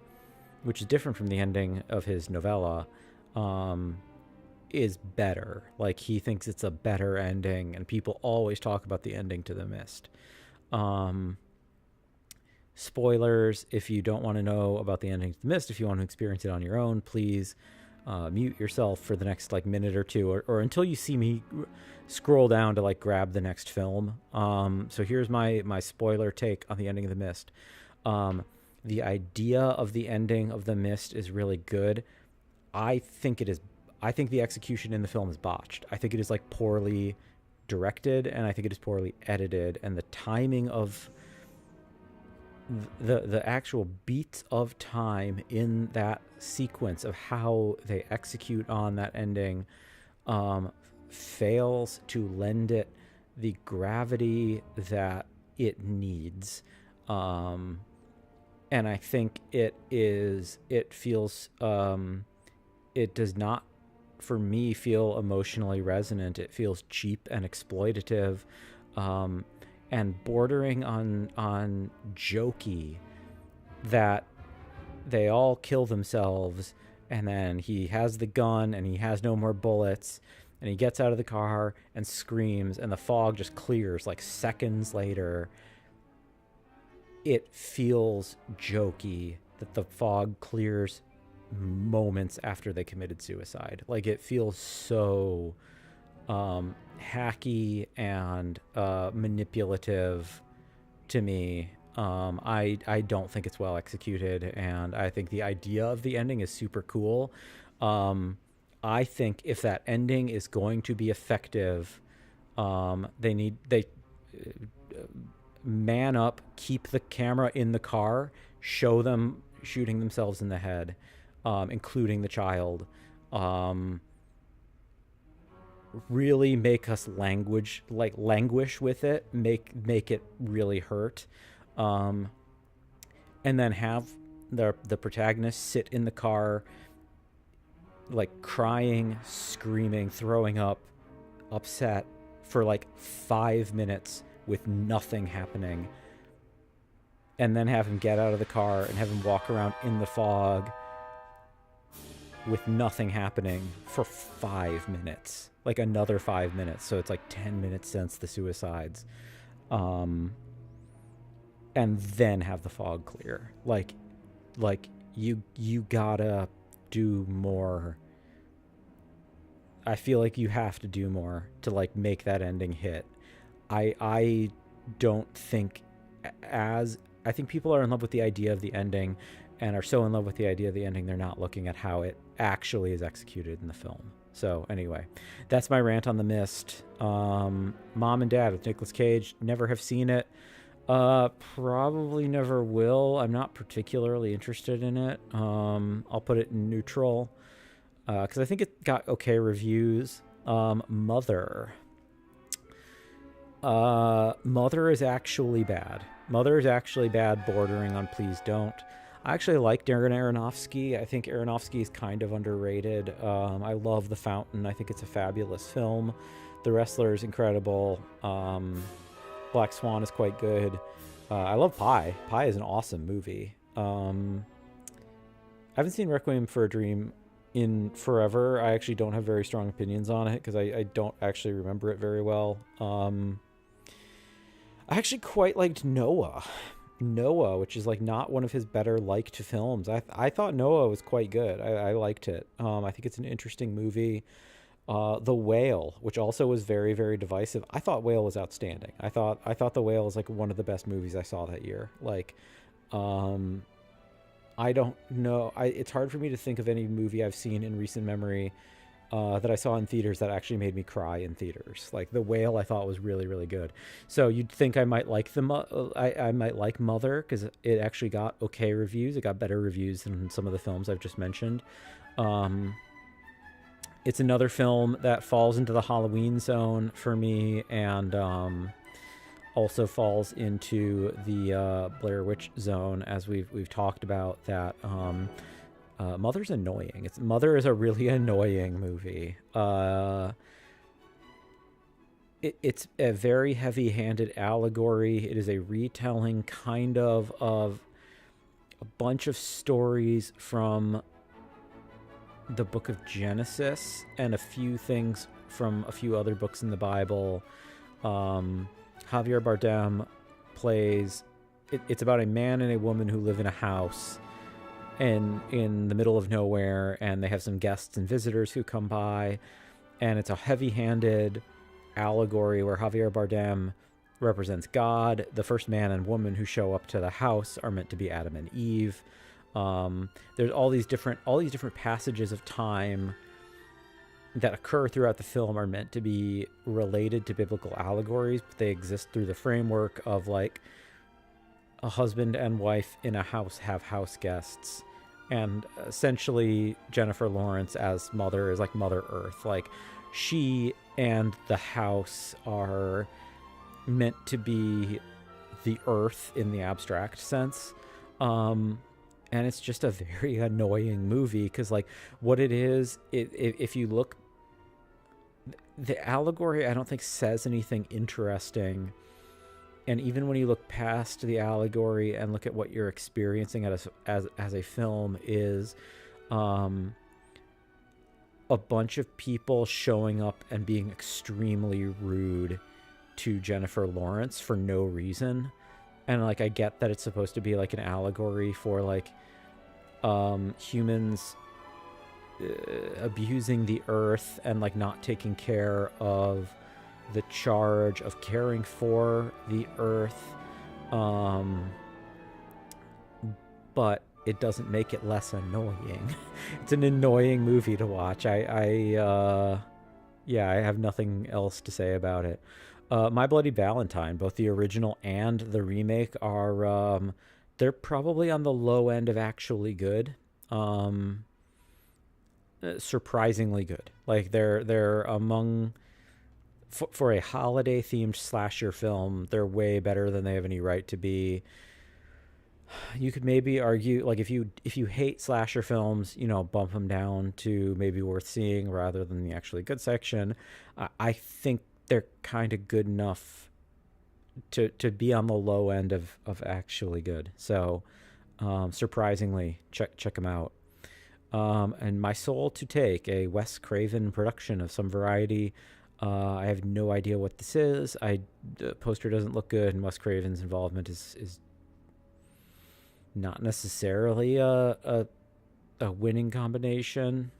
which is different from the ending of his novella, is better. Like, he thinks it's a better ending, and people always talk about the ending to The Mist. Spoilers, if you don't want to know about the ending to The Mist, if you want to experience it on your own, please mute yourself for the next like minute or two, or until you see me scroll down to like grab the next film. So here's my spoiler take on the ending of The Mist. The idea of the ending of The Mist is really good. I think the execution in the film is botched. I think it is like poorly directed, and I think it is poorly edited, and the timing of the actual beats of time in that sequence of how they execute on that ending fails to lend it the gravity that it needs. And I think it feels, it does not, for me, feel emotionally resonant. It feels cheap and exploitative, and bordering on jokey, that they all kill themselves, and then he has the gun and he has no more bullets, and he gets out of the car and screams, and the fog just clears like seconds later. It feels jokey that the fog clears moments after they committed suicide. Like, it feels so hacky and manipulative to me. I don't think it's well executed, and I think the idea of the ending is super cool. I think if that ending is going to be effective, they man up, keep the camera in the car, show them shooting themselves in the head, including the child. Really make us languish with it, make it really hurt, and then have the protagonist sit in the car, like crying, screaming, throwing up, upset for like 5 minutes with nothing happening, and then have him get out of the car and have him walk around in the fog with nothing happening for 5 minutes, like another 5 minutes. So it's like 10 minutes since the suicides. And then have the fog clear. Like you gotta do more. I feel like you have to do more to like make that ending hit. I don't think, I think people are in love with the idea of the ending, and are so in love with the idea of the ending, they're not looking at how it actually is executed in the film. So anyway, that's my rant on The Mist. Mom and Dad with Nicolas Cage, never have seen it. Probably never will. I'm not particularly interested in it. I'll put it in neutral, because I think it got okay reviews. Mother is actually bad. Mother is actually bad, bordering on please don't. I actually like Darren Aronofsky. I think Aronofsky is kind of underrated. I love The Fountain. I think it's a fabulous film. The Wrestler is incredible. Black Swan is quite good. I love Pi. Pi is an awesome movie. I haven't seen Requiem for a Dream in forever. I actually don't have very strong opinions on it because I don't actually remember it very well. I actually quite liked Noah, which is like not one of his better liked films. I thought Noah was quite good. I liked it. I think it's an interesting movie. The Whale, which also was very, very divisive. I thought Whale was outstanding. I thought The Whale was like one of the best movies I saw that year. Like, I don't know. It's hard for me to think of any movie I've seen in recent memory that I saw in theaters that actually made me cry in theaters. Like The Whale, I thought was really, really good. So you'd think I might like I might like Mother because it actually got okay reviews. It got better reviews than some of the films I've just mentioned. It's another film that falls into the Halloween zone for me, and also falls into the Blair Witch zone, as we've talked about. That Mother's annoying. Mother is a really annoying movie. It's a very heavy-handed allegory. It is a retelling kind of a bunch of stories from the book of Genesis and a few things from a few other books in the Bible. Javier Bardem plays... It's about a man and a woman who live in a house and in the middle of nowhere, and they have some guests and visitors who come by, and it's a heavy-handed allegory where Javier Bardem represents God. The first man and woman who show up to the house are meant to be Adam and Eve. There's all these different passages of time that occur throughout the film are meant to be related to biblical allegories, but they exist through the framework of like a husband and wife in a house have house guests, and essentially Jennifer Lawrence as Mother is like Mother Earth. Like, she and the house are meant to be the earth in the abstract sense. And it's just a very annoying movie because, like, what it is, if you look, the allegory I don't think says anything interesting. And even when you look past the allegory and look at what you're experiencing as a film is a bunch of people showing up and being extremely rude to Jennifer Lawrence for no reason. And like, I get that it's supposed to be like an allegory for like humans abusing the earth and like not taking care of the charge of caring for the earth, but it doesn't make it less annoying. It's an annoying movie to watch. I have nothing else to say about it. My Bloody Valentine, both the original and the remake, are they're probably on the low end of actually good. Surprisingly good. Like, they're among, for a holiday themed slasher film, they're way better than they have any right to be. You could maybe argue, like, if you hate slasher films, you know, bump them down to maybe worth seeing rather than the actually good section. I think they're kind of good enough to be on the low end of actually good. So surprisingly, check them out. And My Soul to Take, a Wes Craven production of some variety. I have no idea what this is. The poster doesn't look good, and Wes Craven's involvement is not necessarily a winning combination.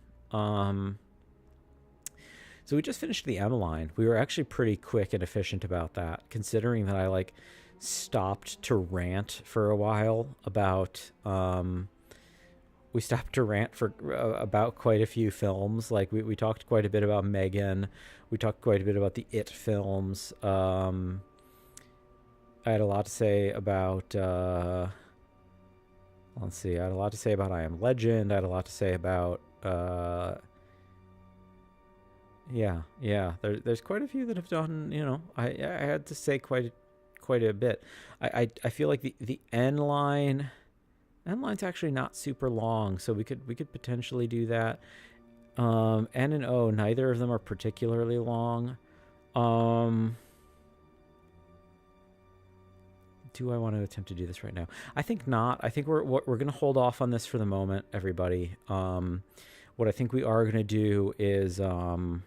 So we just finished The M-Line. We were actually pretty quick and efficient about that, considering that I like stopped to rant for a while about we stopped to rant for about quite a few films. Like, we talked quite a bit about Megan. We talked quite a bit about the It films. I had a lot to say about I had a lot to say about I Am Legend. I had a lot to say about there's quite a few that have done, you know, I had to say quite a bit. I feel like the N Line End line's actually not super long, so we could potentially do that. N and O, neither of them are particularly long. Do I want to attempt to do this right now? I think not. I think we're going to hold off on this for the moment, everybody. What I think we are going to do is we're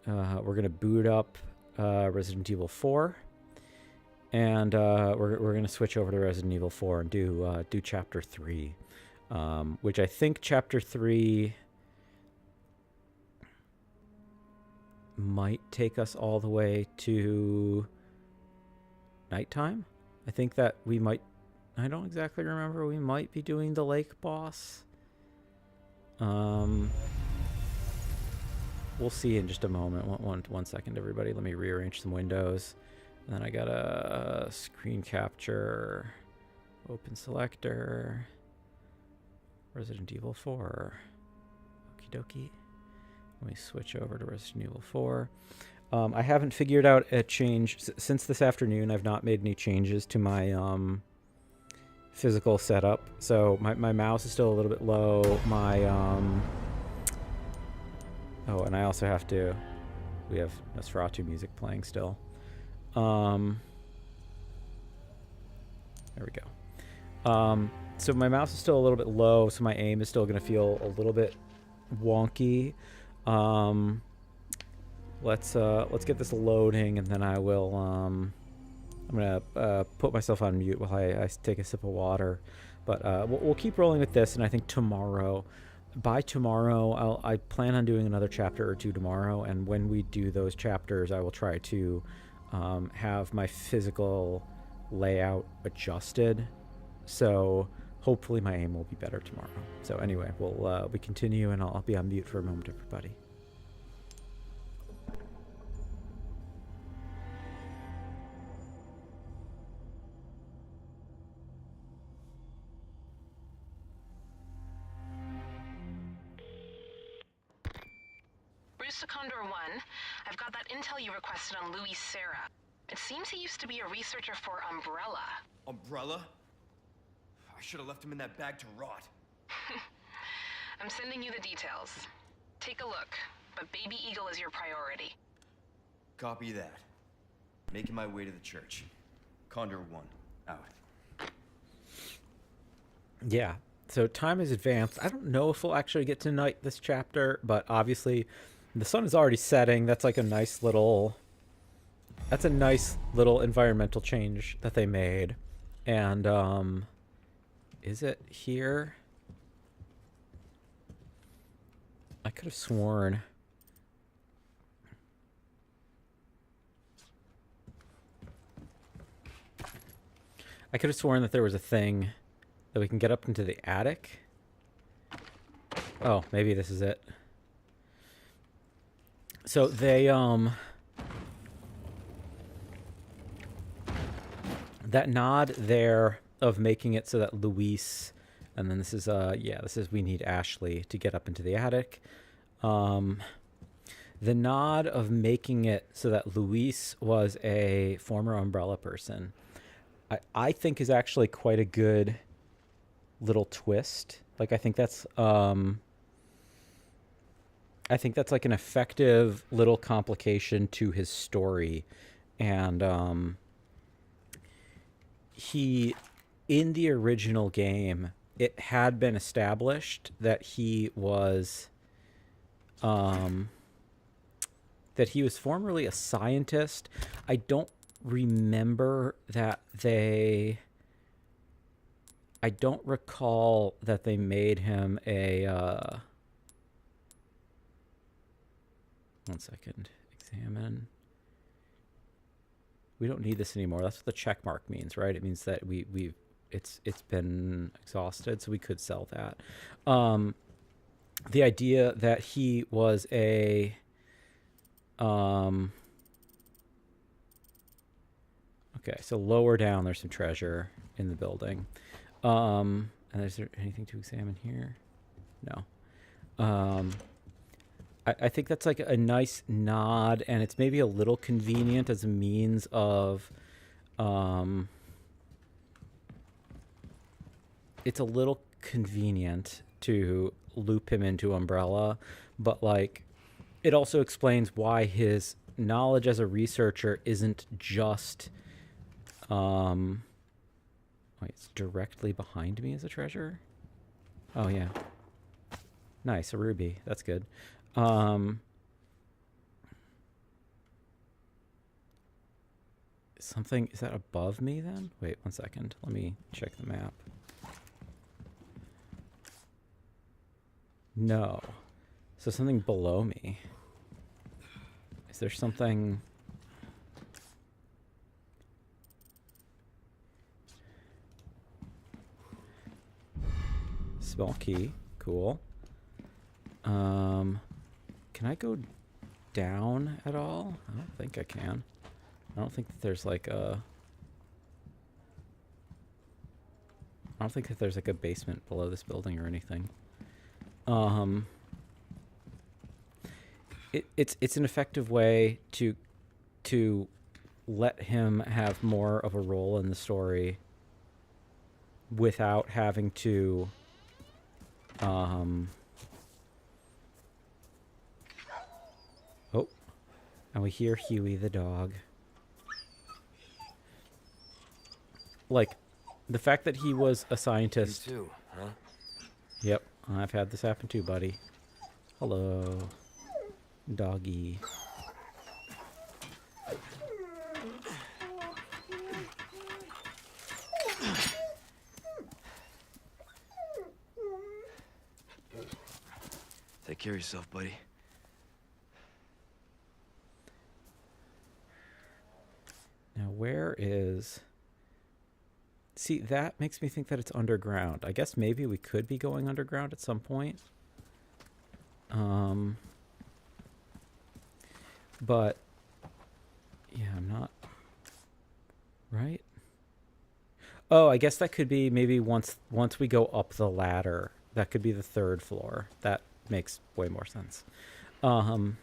going to boot up Resident Evil 4, and we're going to switch over to Resident Evil 4 and do Chapter 3, which I think Chapter 3 might take us all the way to nighttime. I think that we might, I don't exactly remember, we might be doing the lake boss. We'll see in just a moment. One second, everybody. Let me rearrange some windows. And then I got a screen capture, open selector, Resident Evil 4. Okie dokie. Let me switch over to Resident Evil 4. I haven't figured out a change since this afternoon. I've not made any changes to my physical setup. So my mouse is still a little bit low. My oh, and I also have to. We have Nosferatu music playing still. There we go. So my mouse is still a little bit low, so my aim is still going to feel a little bit wonky. Let's get this loading, and then I will. I'm gonna put myself on mute while I take a sip of water. But we'll keep rolling with this, and I think by tomorrow, I plan on doing another chapter or two tomorrow. And when we do those chapters, I will try to have my physical layout adjusted. So hopefully my aim will be better tomorrow. So anyway, we continue, and I'll be on mute for a moment, everybody. Condor 1, I've got that intel you requested on Louis Serra. It seems he used to be a researcher for Umbrella. Umbrella? I should have left him in that bag to rot. I'm sending you the details. Take a look, but Baby Eagle is your priority. Copy that. Making my way to the church. Condor 1, out. Yeah, so time is advanced. I don't know if we'll actually get to night this chapter, but obviously the sun is already setting. That's like a nice little environmental change that they made. And is it here? I could have sworn. That there was a thing that we can get up into the attic. Oh, maybe this is it. So they that nod there of making it so that Luis, and then this is we need Ashley to get up into the attic. The nod of making it so that Luis was a former Umbrella person, I think is actually quite a good little twist. Like I think that's like an effective little complication to his story. And he, in the original game, it had been established that he was formerly a scientist. I don't remember that I don't recall that they made him a one second. Examine. We don't need this anymore. That's what the check mark means, right? It means that it's been exhausted, so we could sell that. The idea that he was a okay, so lower down there's some treasure in the building. And is there anything to examine here? No. I think that's like a nice nod, and it's maybe a little convenient as a means of it's a little convenient to loop him into Umbrella, but like it also explains why his knowledge as a researcher isn't just wait, it's directly behind me as a treasure. Oh yeah, nice, a ruby, that's good. Something, is that above me then? Wait 1 second, let me check the map. No, so something below me. Is there something? Small key, cool. Can I go down at all? I don't think I can. I don't think that there's like a... I don't think that there's like a basement below this building or anything. It's an effective way to let him have more of a role in the story without having to oh, and we hear Huey the dog. Like, the fact that he was a scientist. You too, huh? Yep, I've had this happen too, buddy. Hello, doggy. Take care of yourself, buddy. Now, where is... See, that makes me think that it's underground. I guess maybe we could be going underground at some point. But yeah, I'm not... Right? Oh, I guess that could be maybe once we go up the ladder. That could be the 3rd floor. That makes way more sense. You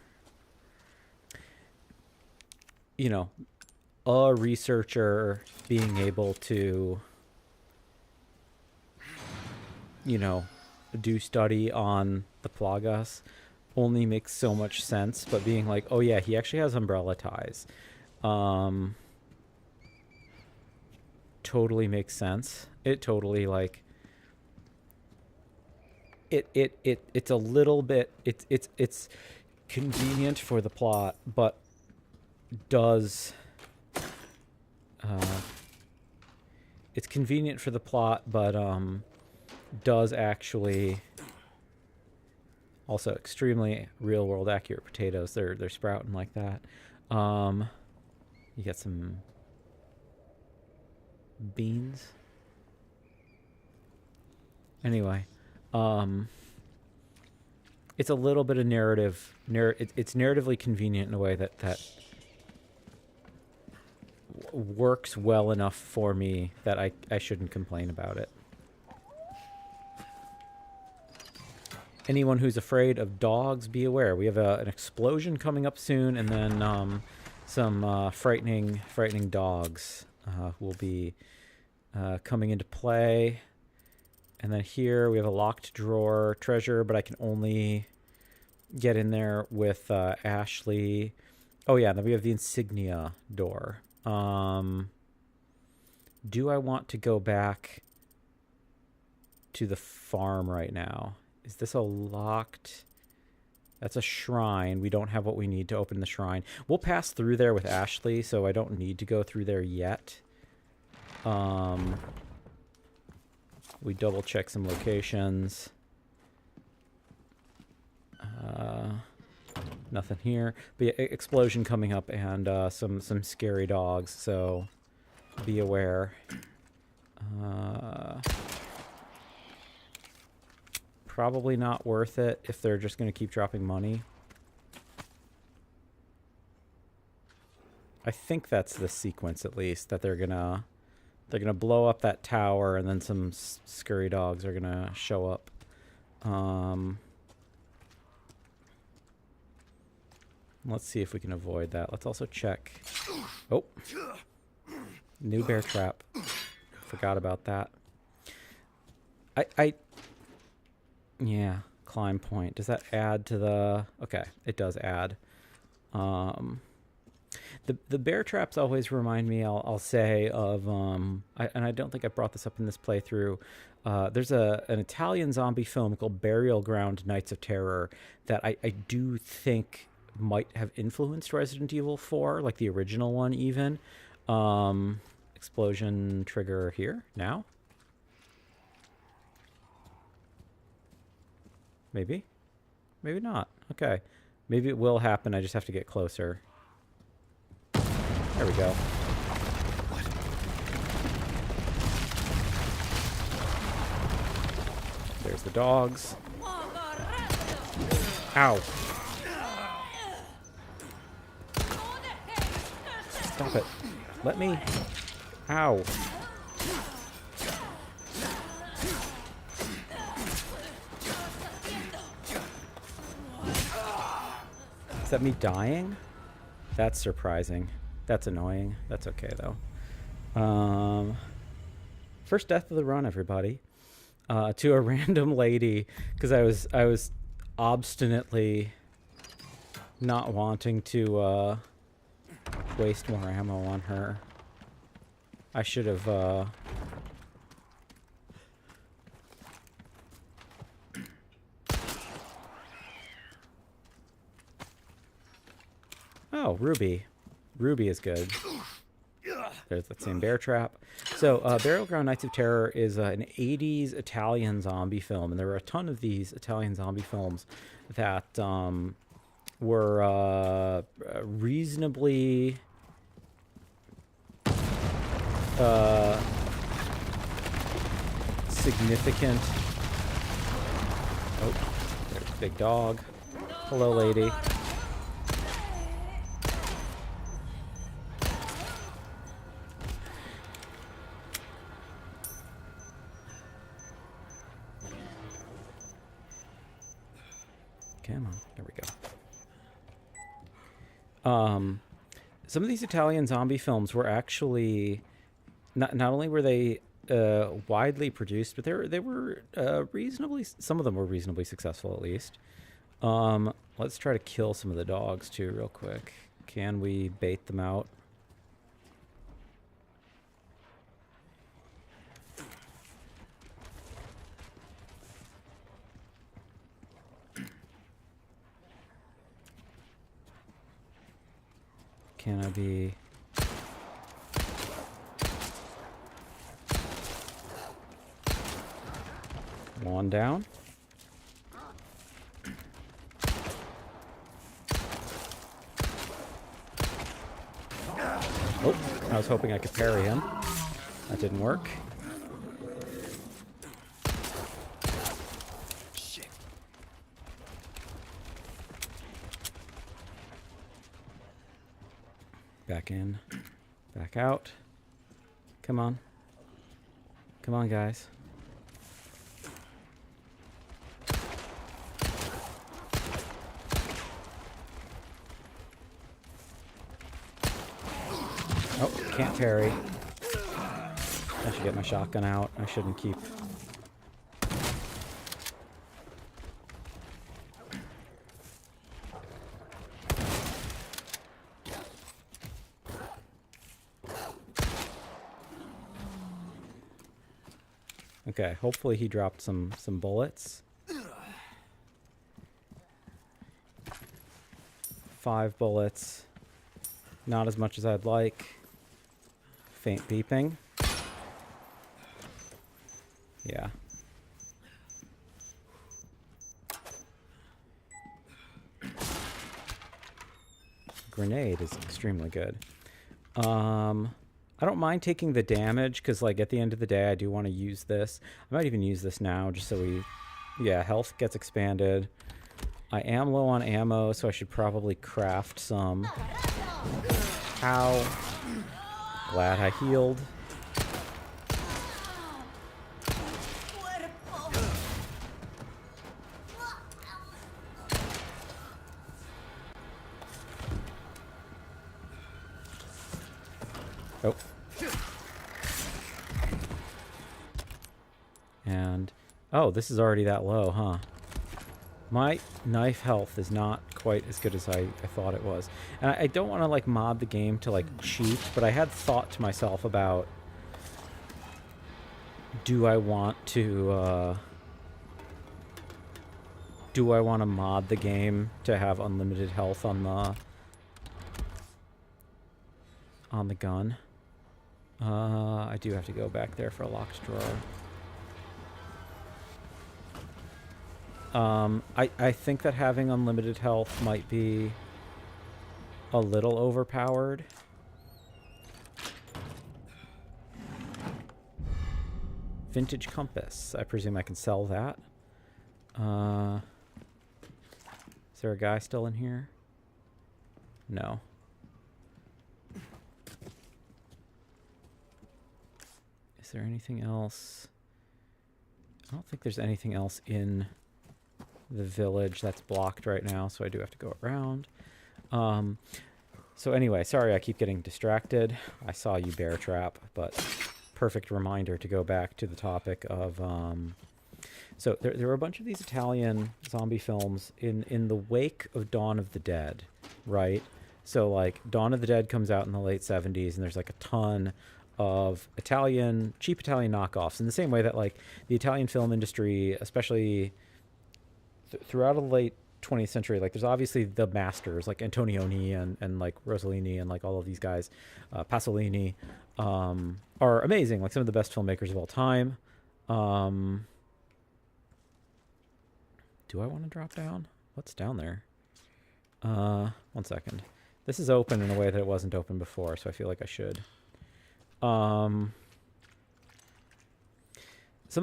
know, a researcher being able to, you know, do study on the Plagas only makes so much sense, but being like, oh yeah, he actually has umbrella ties, totally makes sense. It totally, like, it's a little bit, it's convenient for the plot, but does it's convenient for the plot, but does actually also extremely real world accurate potatoes. They're sprouting like that. You got some beans. Anyway, it's a little bit of narrative. It's narratively convenient in a way that works well enough for me that I shouldn't complain about it. Anyone who's afraid of dogs, be aware. We have an explosion coming up soon, and then some frightening dogs will be coming into play. And then here we have a locked drawer treasure, but I can only get in there with Ashley. Oh yeah, then we have the insignia door. Do I want to go back to the farm right now? Is this a locked... That's a shrine. We don't have what we need to open the shrine. We'll pass through there with Ashley, so I don't need to go through there yet. We double check some locations. Nothing here. But yeah, explosion coming up and some scary dogs, so be aware. Probably not worth it if they're just going to keep dropping money. I think that's the sequence, at least, that they're gonna blow up that tower and then some scurry dogs are gonna show up. Let's see if we can avoid that. Let's also check. Oh, new bear trap. Forgot about that. Yeah, climb point. Does that add to the... Okay, it does add. The bear traps always remind me, I'll say, of... and I don't think I brought this up in this playthrough. There's an Italian zombie film called Burial Ground Nights of Terror that I do think might have influenced Resident Evil 4, like the original one even. Explosion trigger here, now? Maybe? Maybe not. Okay. Maybe it will happen, I just have to get closer. There we go. There's the dogs. Ow. Stop it. Let me. Ow. Is that me dying? That's surprising. That's annoying. That's okay, though. First death of the run, everybody. To a random lady, because I was obstinately not wanting to waste more ammo on her. I should have Oh, Ruby. Ruby is good. There's that same bear trap. So, Burial Ground Nights of Terror is an 80s Italian zombie film, and there were a ton of these Italian zombie films that were reasonably significant. Oh, there's a big dog. Hello, lady. Come on, there we go. Some of these Italian zombie films were actually not only were they widely produced, but they were reasonably. Some of them were reasonably successful, at least. Let's try to kill some of the dogs too, real quick. Can we bait them out? Can I be... One down. Oh, I was hoping I could parry him. That didn't work. Back in. Back out. Come on. Come on, guys. Oh, can't parry. I should get my shotgun out. I shouldn't keep... Okay, hopefully he dropped some bullets. 5 bullets. Not as much as I'd like. Faint beeping. Yeah. Grenade is extremely good. I don't mind taking the damage, because, like, at the end of the day, I do want to use this. I might even use this now, just so we... Yeah, health gets expanded. I am low on ammo, so I should probably craft some. Ow. Glad I healed. Oh. And Oh, this is already that low, huh? My knife health is not quite as good as I thought it was. And I don't want to, like, mod the game to, like, cheat, but I had thought to myself about, do I want to mod the game to have unlimited health on the gun? I do have to go back there for a locked drawer. I think that having unlimited health might be a little overpowered. Vintage compass. I presume I can sell that. Is there a guy still in here? No. Is there anything else? I don't think there's anything else in the village that's blocked right now, so I do have to go around. So anyway, sorry I keep getting distracted. I saw you, bear trap, but perfect reminder to go back to the topic of so there were a bunch of these Italian zombie films in the wake of Dawn of the Dead, right? So like Dawn of the Dead comes out in the late 70s, and there's like a ton of cheap Italian knockoffs, in the same way that like the Italian film industry, especially throughout the late 20th century, like there's obviously the masters like Antonioni and like Rossellini and like all of these guys, Pasolini, are amazing, like some of the best filmmakers of all time. Do I want to drop down? What's down there? 1 second. This is open in a way that it wasn't open before, so I feel like I should. Some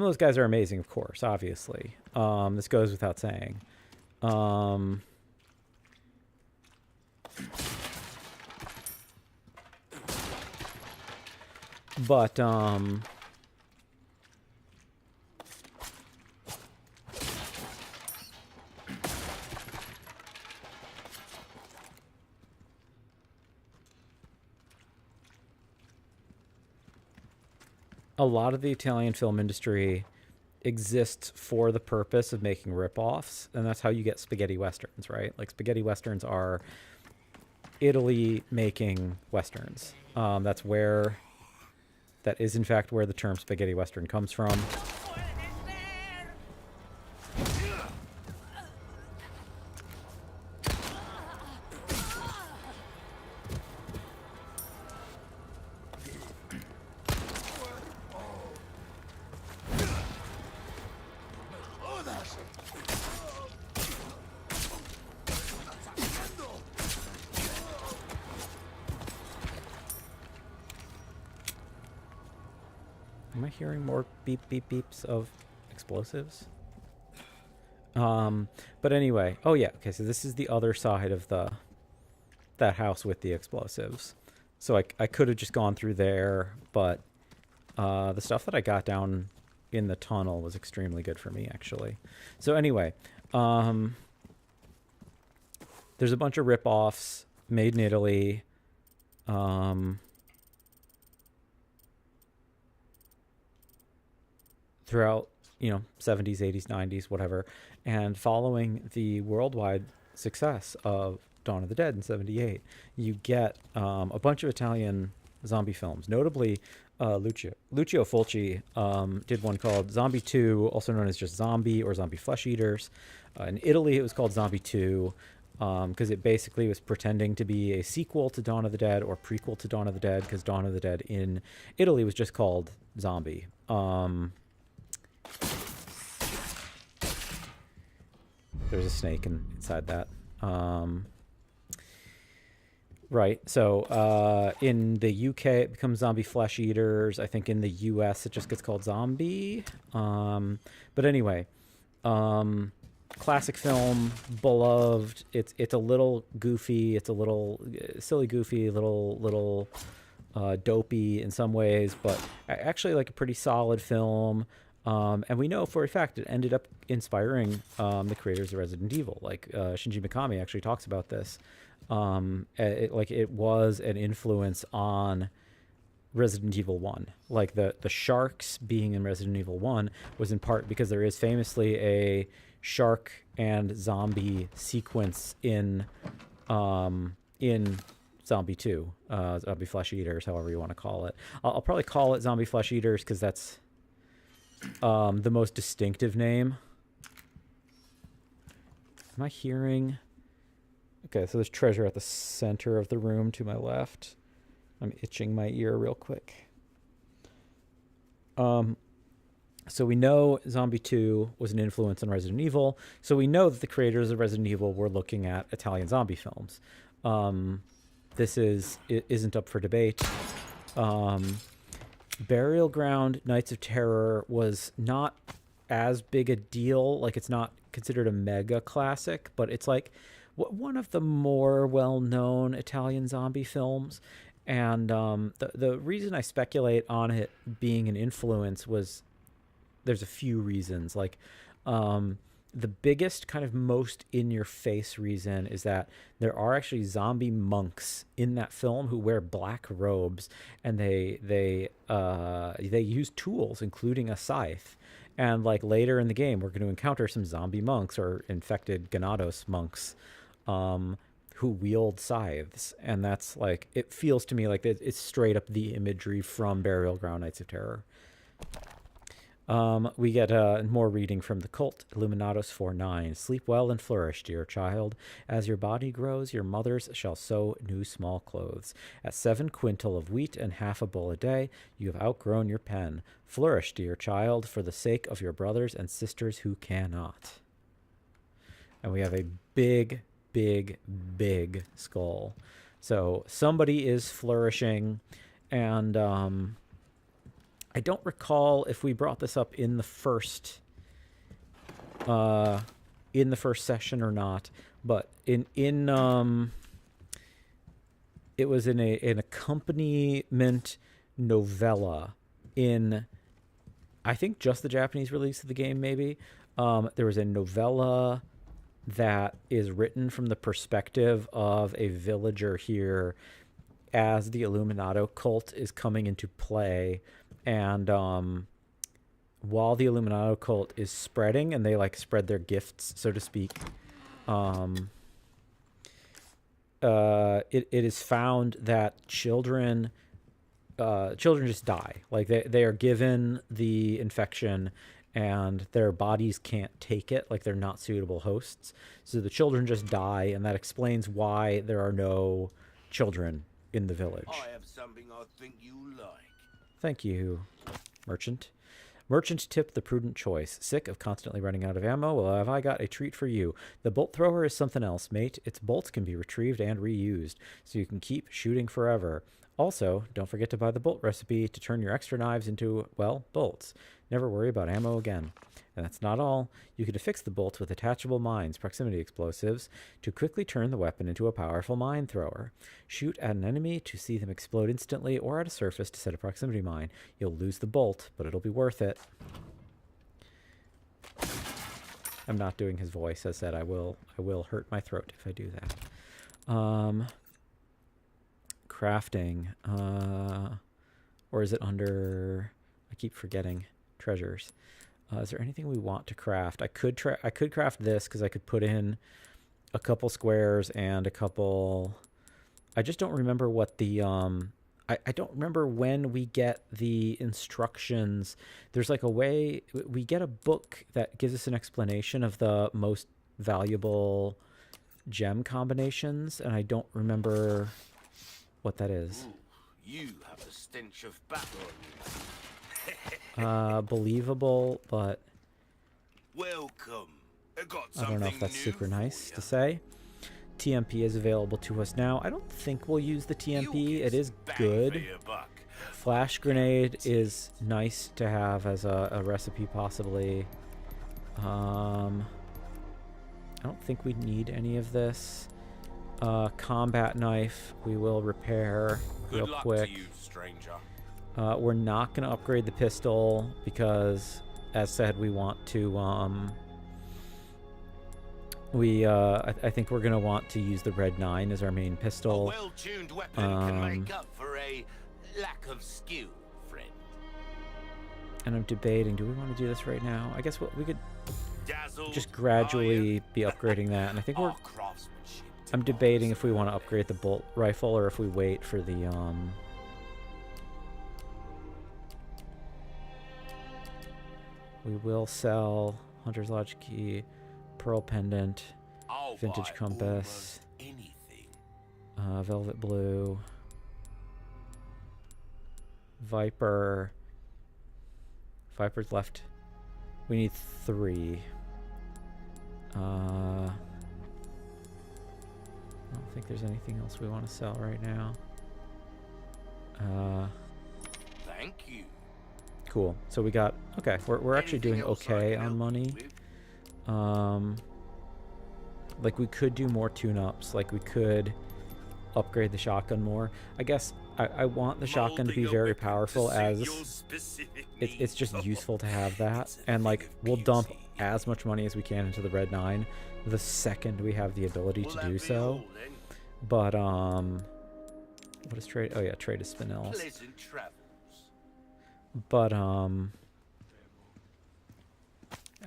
of those guys are amazing, of course, obviously. This goes without saying. But a lot of the Italian film industry exists for the purpose of making rip-offs, and that's how you get spaghetti westerns, right? Like spaghetti westerns are Italy making westerns. That is in fact where the term spaghetti western comes from. Am I hearing more beep beep beeps of explosives? But anyway, oh yeah, okay, so this is the other side of that house with the explosives. So I could have just gone through there, but the stuff that I got down in the tunnel was extremely good for me, actually. So anyway, there's a bunch of rip-offs made in Italy. Throughout, 70s, 80s, 90s, whatever. And following the worldwide success of Dawn of the Dead in 78, you get a bunch of Italian zombie films. Notably, Lucio Fulci did one called Zombie 2, also known as just Zombie or Zombie Flesh Eaters. In Italy, it was called Zombie 2 because it basically was pretending to be a sequel to Dawn of the Dead or prequel to Dawn of the Dead, because Dawn of the Dead in Italy was just called Zombie. There's a snake inside that. Right. So in the UK, it becomes Zombie Flesh Eaters. I think in the US, it just gets called Zombie. But anyway, classic film, beloved. It's a little goofy. It's a little silly, goofy, little dopey in some ways, but actually like a pretty solid film. And we know for a fact it ended up inspiring the creators of Resident Evil. Like Shinji Mikami actually talks about this. It was an influence on Resident Evil 1. Like the sharks being in Resident Evil 1 was in part because there is famously a shark and zombie sequence in Zombie 2, Zombie Flesh Eaters, however you want to call it. I'll probably call it Zombie Flesh Eaters because that's the most distinctive name. Am I hearing? Okay, so there's treasure at the center of the room to my left. I'm itching my ear real quick. So we know Zombie 2 was an influence on Resident Evil. So we know that the creators of Resident Evil were looking at Italian zombie films. This isn't up for debate. Burial Ground Nights of Terror was not as big a deal. Like, it's not considered a mega classic, but it's like one of the more well-known Italian zombie films. And the reason I speculate on it being an influence was there's a few reasons. Like, the biggest, kind of most in-your-face reason is that there are actually zombie monks in that film who wear black robes, and they use tools, including a scythe. And like later in the game, we're going to encounter some zombie monks or infected Ganados monks who wield scythes. And that's like, it feels to me like it's straight up the imagery from Burial Ground Nights of Terror. We get more reading from the cult. Illuminatus 4:9. Sleep well and flourish, dear child. As your body grows, your mothers shall sew new small clothes. At 7 quintal of wheat and half a bull a day, you have outgrown your pen. Flourish, dear child, for the sake of your brothers and sisters who cannot. And we have a big, big, big skull. So somebody is flourishing, and I don't recall if we brought this up in the first session or not, but it was in an accompaniment novella in, I think, just the Japanese release of the game. Maybe there was a novella that is written from the perspective of a villager here as the Illuminato cult is coming into play. And while the Illuminato cult is spreading, and they like spread their gifts, so to speak, it is found that children just die. Like they are given the infection, and their bodies can't take it. Like, they're not suitable hosts. So the children just die, and that explains why there are no children in the village. I have something I think you like. Thank you, Merchant. Merchant tip the prudent choice. Sick of constantly running out of ammo? Well, have I got a treat for you. The bolt thrower is something else, mate. Its bolts can be retrieved and reused, so you can keep shooting forever. Also, don't forget to buy the bolt recipe to turn your extra knives into, well, bolts. Never worry about ammo again. And that's not all. You can affix the bolts with attachable mines, proximity explosives, to quickly turn the weapon into a powerful mine thrower. Shoot at an enemy to see them explode instantly, or at a surface to set a proximity mine. You'll lose the bolt, but it'll be worth it. I'm not doing his voice. As said, I will hurt my throat if I do that. Crafting. Or is it under... I keep forgetting. Treasures. Is there anything we want to craft? I could craft this because I could put in a couple squares and a couple... I just don't remember what the... I don't remember when we get the instructions. There's like a way... We get a book that gives us an explanation of the most valuable gem combinations, and I don't remember what that is. Ooh, you have a stench of battle on you. Believable, but Welcome. I don't know if that's super nice to say. TMP is available to us now. I don't think we'll use the TMP. It is good. Flash grenade is nice to have as a recipe, possibly. I don't think we need any of this. Combat knife we will repair real quick. To you, stranger. We're not going to upgrade the pistol because, as said, we want to... I think we're going to want to use the Red 9 as our main pistol. A well-tuned weapon can make up for a lack of skill, friend. And I'm debating, do we want to do this right now? I guess we could Dazzled, just gradually be upgrading that. And I think our craftsmanship I'm debating if we want to upgrade the bolt rifle or if we wait for the we will sell Hunter's Lodge key, pearl pendant, I'll vintage buy compass, almost anything. velvet blue, Viper. Viper's left. We need 3. I don't think there's anything else we want to sell right now. Thank you. Cool. So we got, okay, we're actually Anything doing else I okay can on help money. you with? Like we could do more tune-ups. Like we could upgrade the shotgun more. I guess I want the shotgun to be Molding a very weapon to powerful, suit as your specific it's needs. just useful to have that. It's a And like thing of we'll dump beauty. as much money as we can into the Red 9 the second we have the ability Will to that do be so. all, then? But what is trade? Oh yeah, trade is Spinels. Pleasant travels. But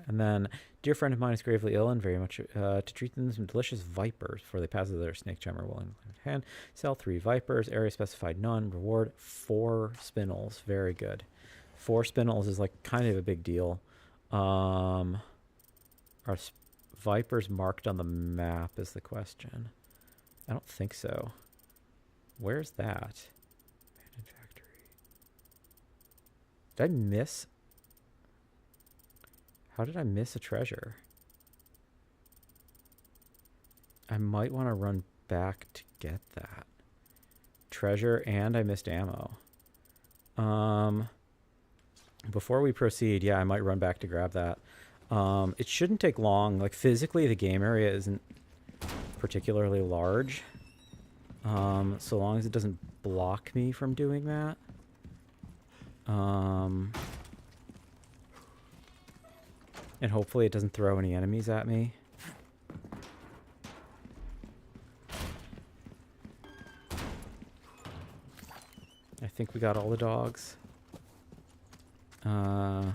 and then, dear friend of mine is gravely ill and very much to treat them some delicious vipers before they pass their snake charmer will in hand. Sell 3 vipers. Area specified none. Reward 4 spinels. Very good. 4 spinels is like kind of a big deal. Are vipers marked on the map is the question. I don't think so. Where's that? Abandoned factory. Did I miss? How did I miss a treasure? I might want to run back to get that. Treasure, and I missed ammo. Before we proceed, yeah, I might run back to grab that. It shouldn't take long. Like, physically, the game area isn't particularly large. So long as it doesn't block me from doing that. And hopefully it doesn't throw any enemies at me. I think we got all the dogs. But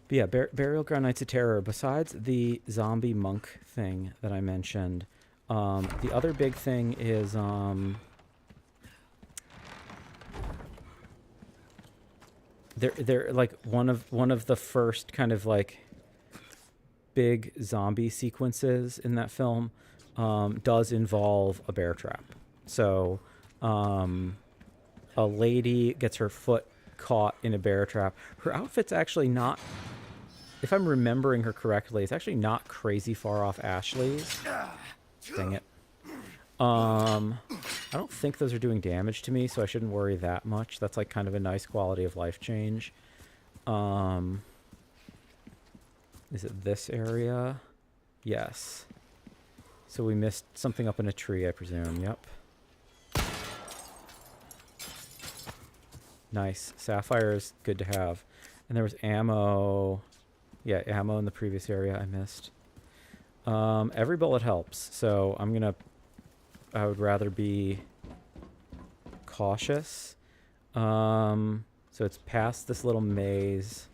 yeah, Burial Ground Knights of Terror. Besides the zombie monk thing that I mentioned, the other big thing is they're like one of the first kind of like big zombie sequences in that film does involve a bear trap. So a lady gets her foot caught in a bear trap. Her outfit's actually not, if I'm remembering her correctly, it's actually not crazy far off Ashley's. Dang it. I don't think those are doing damage to me, so I shouldn't worry that much. That's like kind of a nice quality of life change. Is it this area? Yes. So we missed something up in a tree, I presume. Yep. Nice. Sapphire is good to have. And there was ammo. Yeah, ammo in the previous area I missed. Every bullet helps, so I would rather be cautious. So it's past this little maze.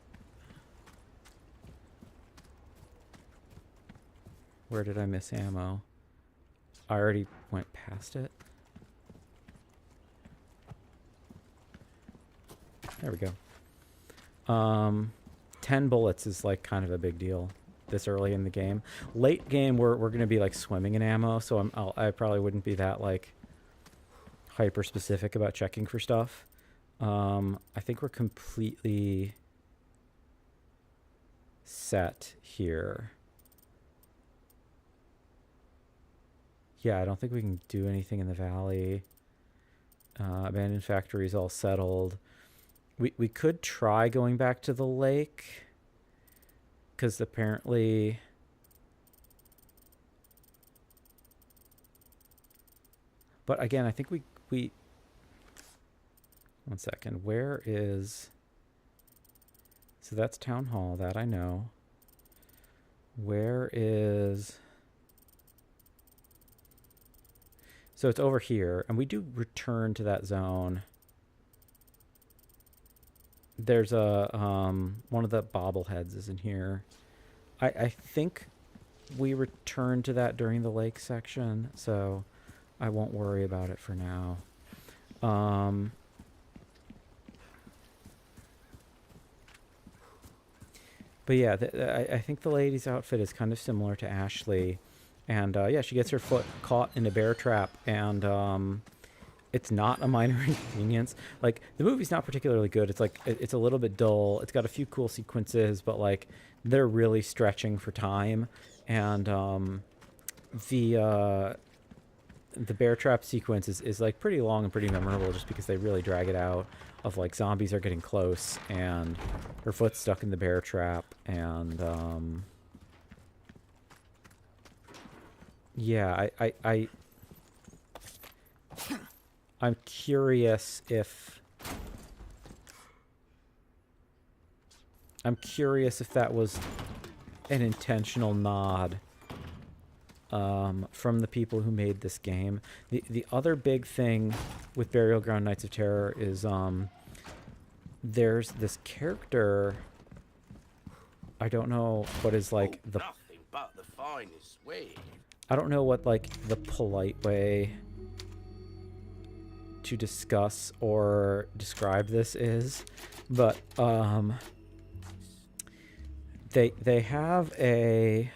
Where did I miss ammo? I already went past it. There we go. 10 bullets is like kind of a big deal this early in the game. Late game, we're going to be like swimming in ammo, so I probably wouldn't be that like hyper specific about checking for stuff. I think we're completely set here. Yeah, I don't think we can do anything in the valley. Abandoned factory is all settled. We could try going back to the lake, because apparently but again, I think we one second, where is, so that's town hall, that I know. Where is, So it's over here, and we do return to that zone. There's a one of the bobbleheads is in here. I think we returned to that during the lake section, so I won't worry about it for now. But yeah, I think the lady's outfit is kind of similar to Ashley. And yeah, she gets her foot caught in a bear trap, and it's not a minor inconvenience. Like, the movie's not particularly good. It's like, it's a little bit dull. It's got a few cool sequences, but like, they're really stretching for time. And the bear trap sequence is like pretty long and pretty memorable, just because they really drag it out. Of like, zombies are getting close, and her foot's stuck in the bear trap, and yeah, I'm curious if that was an intentional nod from the people who made this game. The other big thing with Burial Ground Nights of Terror is there's this character, I don't know what is like the nothing but the finest way. I don't know what like the polite way to discuss or describe this is, but they have a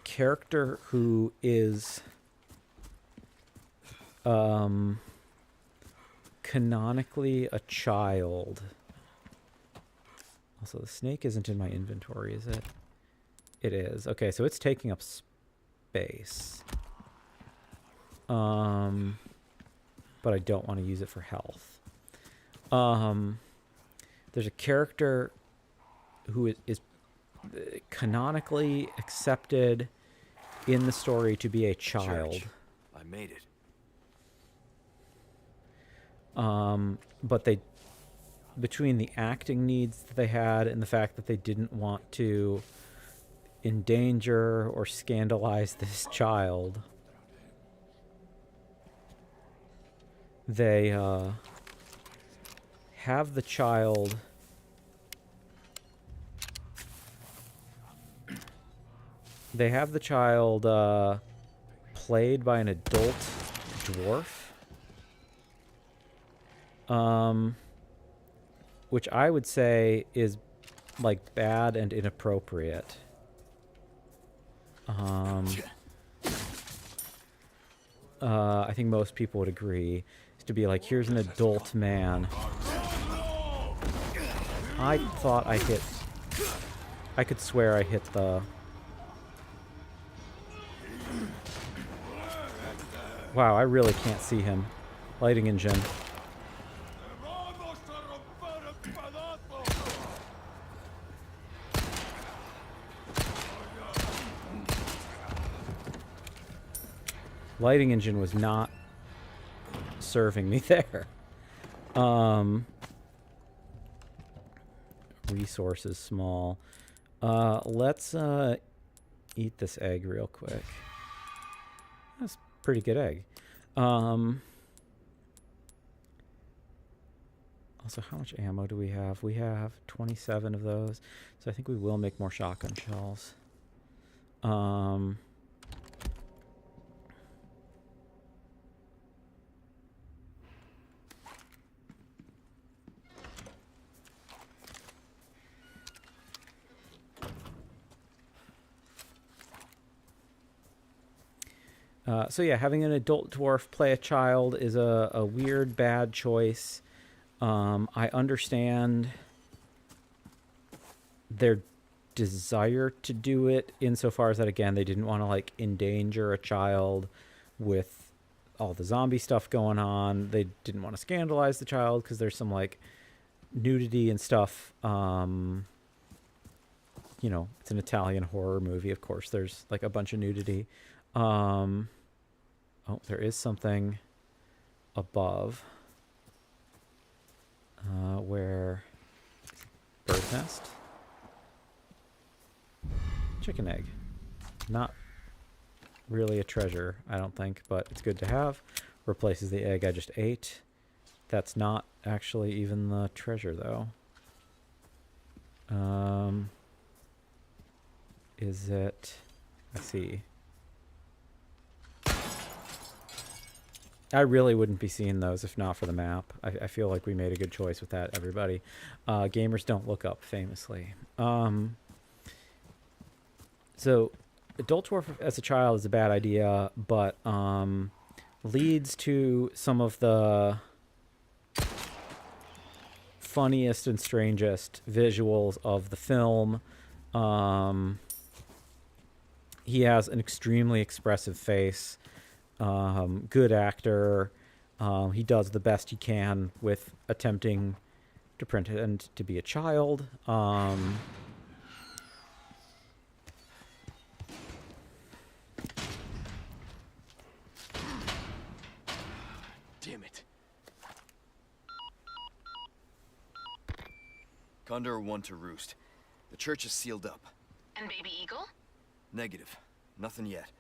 character who is canonically a child. Also, the snake isn't in my inventory, is it? It is. Okay, so it's taking up space. But I don't want to use it for health. There's a character who is canonically accepted in the story to be a child. Church. I made it. But they, between the acting needs that they had and the fact that they didn't want to endanger or scandalize this child, they have the child played by an adult dwarf, which I would say is like bad and inappropriate. I think most people would agree, is to be like, here's an adult man. I thought I could swear I hit the... Wow, I really can't see him. Lighting engine. Lighting engine was not serving me there. Resources small. Let's eat this egg real quick. That's a pretty good egg. Also, how much ammo do we have? We have 27 of those. So I think we will make more shotgun shells. So yeah, having an adult dwarf play a child is a weird, bad choice. I understand their desire to do it insofar as that, again, they didn't want to like endanger a child with all the zombie stuff going on. They didn't want to scandalize the child because there's some like nudity and stuff. You know, it's an Italian horror movie, of course. There's like a bunch of nudity. Oh, there is something above. Where... Bird nest? Chicken egg. Not really a treasure, I don't think, but it's good to have. Replaces the egg I just ate. That's not actually even the treasure, though. Is it... I see. I really wouldn't be seeing those if not for the map. I feel like we made a good choice with that, everybody. Gamers don't look up, famously. So, adult tour as a child is a bad idea, but leads to some of the funniest and strangest visuals of the film. He has an extremely expressive face. Good actor. He does the best he can with attempting to pretend to be a child. Damn it. Condor 1 to Roost. The church is sealed up. And Baby Eagle? Negative. Nothing yet.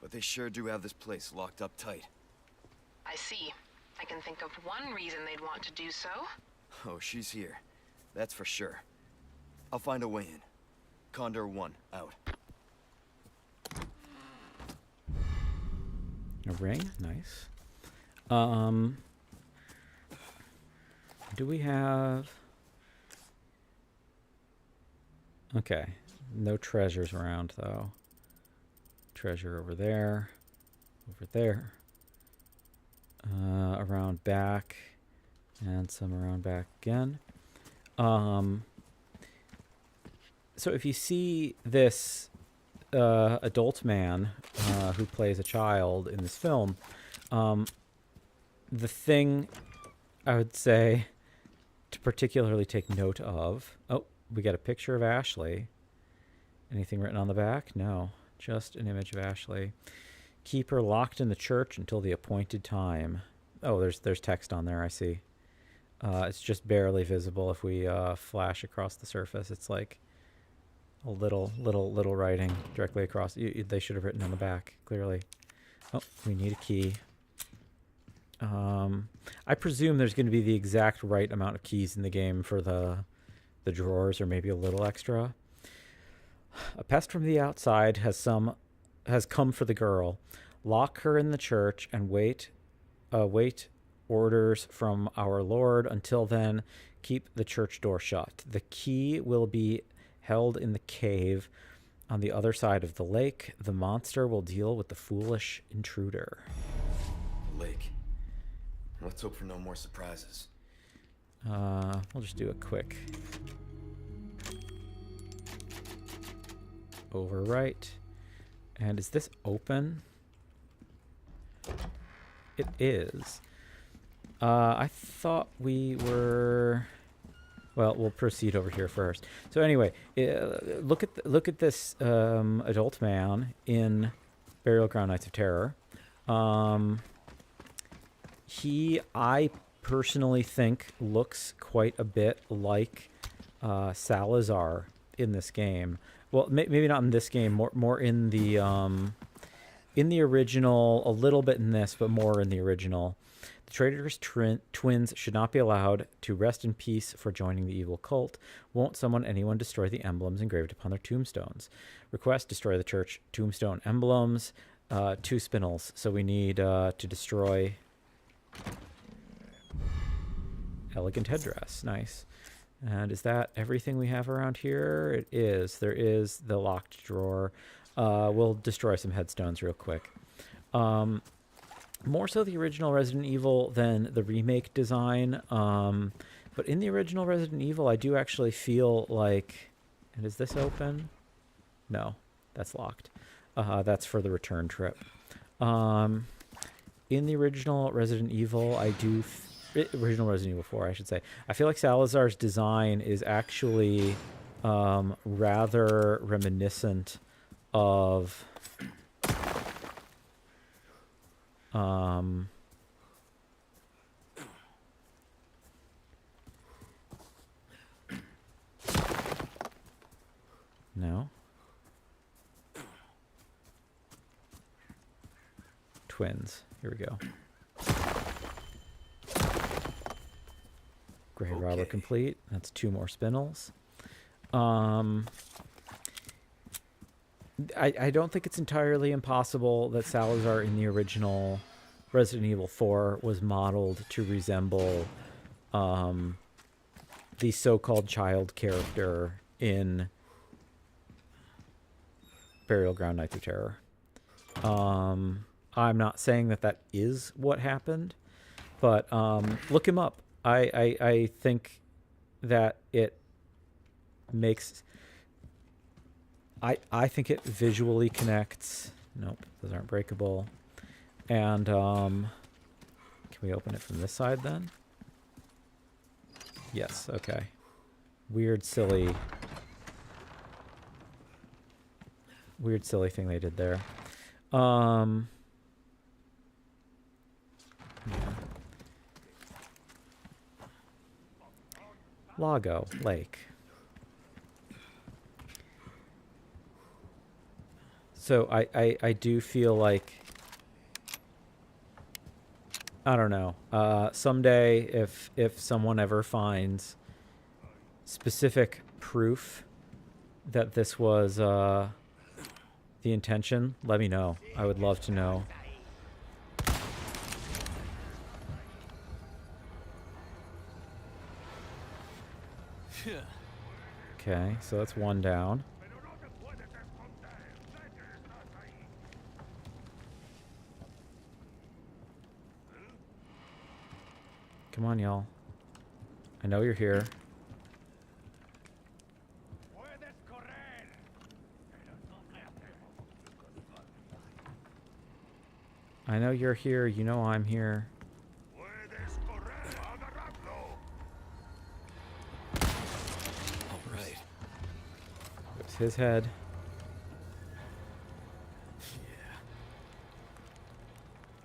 But they sure do have this place locked up tight. I see. I can think of one reason they'd want to do so. Oh, she's here. That's for sure. I'll find a way in. Condor 1, out. A ring? Nice. Do we have... Okay. No treasures around, though. Treasure over there. Over there. Around back. And some around back again. So if you see this adult man who plays a child in this film, the thing I would say to particularly take note of... Oh, we got a picture of Ashley. Anything written on the back? No, just an image of Ashley. Keep her locked in the church until the appointed time. Oh, there's text on there, I see. It's just barely visible if we flash across the surface. It's like a little writing directly across. They should have written on the back, clearly. Oh, we need a key. I presume there's going to be the exact right amount of keys in the game for the drawers, or maybe a little extra. A pest from the outside has come for the girl. Lock her in the church and wait orders from our Lord. Until then, keep the church door shut. The key will be held in the cave on the other side of the lake. The monster will deal with the foolish intruder. Lake. Let's hope for no more surprises. We'll just do a quick overwrite. And is this open? It is. I thought we were... Well, we'll proceed over here first. So anyway, look at this adult man in Burial Ground Nights of Terror. I personally think looks quite a bit like Salazar in this game. Well, maybe not in this game. More in the original. A little bit in this, but more in the original. The traitorous twins should not be allowed to rest in peace for joining the evil cult. Won't anyone destroy the emblems engraved upon their tombstones? Request destroy the church tombstone emblems. 2 spinels. So we need to destroy elegant headdress. Nice. And is that everything we have around here? It is. There is the locked drawer. We'll destroy some headstones real quick. More so the original Resident Evil than the remake design. But in the original Resident Evil, I do actually feel like... And is this open? No, that's locked. That's for the return trip. In the original Resident Evil, original Resident Evil 4, I should say. I feel like Salazar's design is actually rather reminiscent of... No. twins. Here we go. Grave Robber complete. That's 2 more spinels. I don't think it's entirely impossible that Salazar in the original Resident Evil 4 was modeled to resemble the so-called child character in Burial Ground Nights of Terror. I'm not saying that is what happened, but look him up. I think that it makes... I think it visually connects. Nope, those aren't breakable. And can we open it from this side then? Yes, okay. Weird, silly thing they did there. Yeah. Lago, lake. So I do feel like, I don't know, someday if someone ever finds specific proof that this was the intention, let me know. I would love to know. Okay, so that's 1 down. Come on, y'all. I know you're here. I know you're here. You know I'm here. All right. It's his head.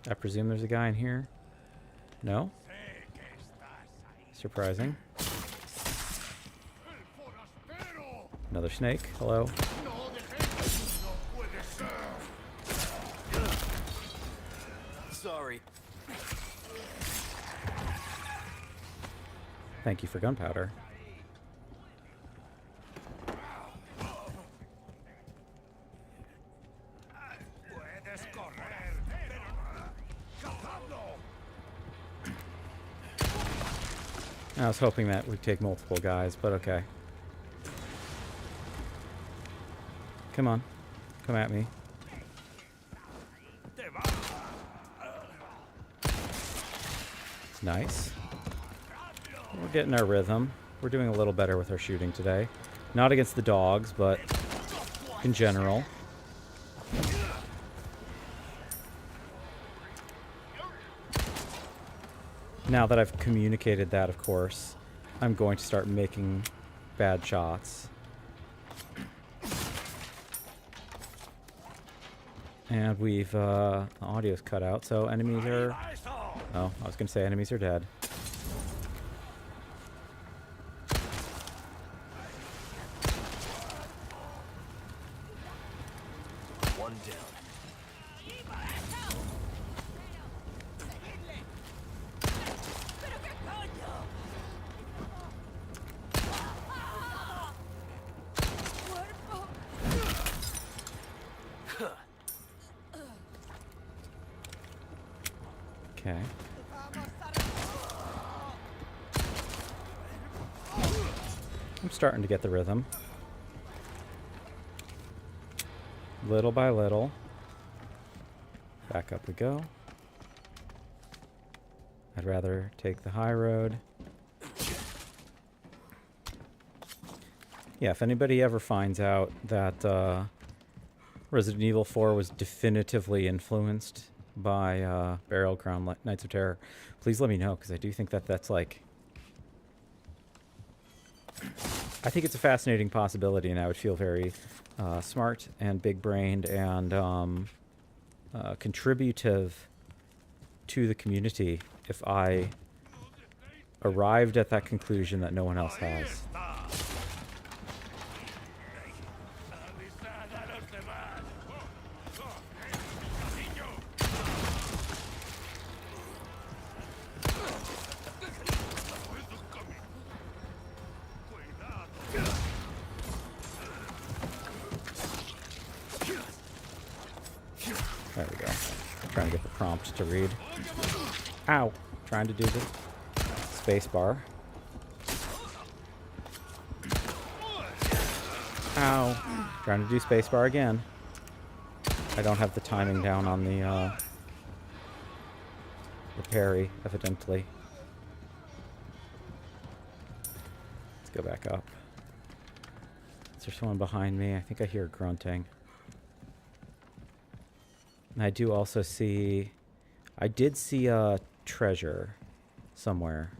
I presume there's a guy in here. No? Surprising. Another snake. Hello. Sorry. Thank you for gunpowder. I was hoping that would take multiple guys, but okay. Come on. Come at me. Nice. We're getting our rhythm. We're doing a little better with our shooting today. Not against the dogs, but in general. Now that I've communicated that, of course, I'm going to start making bad shots. And we've, the audio's cut out, so enemies are... Oh, I was going to say enemies are dead. One down. Okay. I'm starting to get the rhythm. Little by little. Back up we go. I'd rather take the high road. Yeah, if anybody ever finds out that Resident Evil 4 was definitively influenced by Burial Ground Nights of Terror, please let me know, because I do think that that's like... I think it's a fascinating possibility, and I would feel very smart and big-brained and contributive to the community if I arrived at that conclusion that no one else has. There we go. Trying to get the prompt to read. Ow! Trying to do the space bar. Ow! Trying to do space bar again. I don't have the timing down on the parry, evidently. Let's go back up. Is there someone behind me? I think I hear grunting. And I do also see... I did see a treasure somewhere.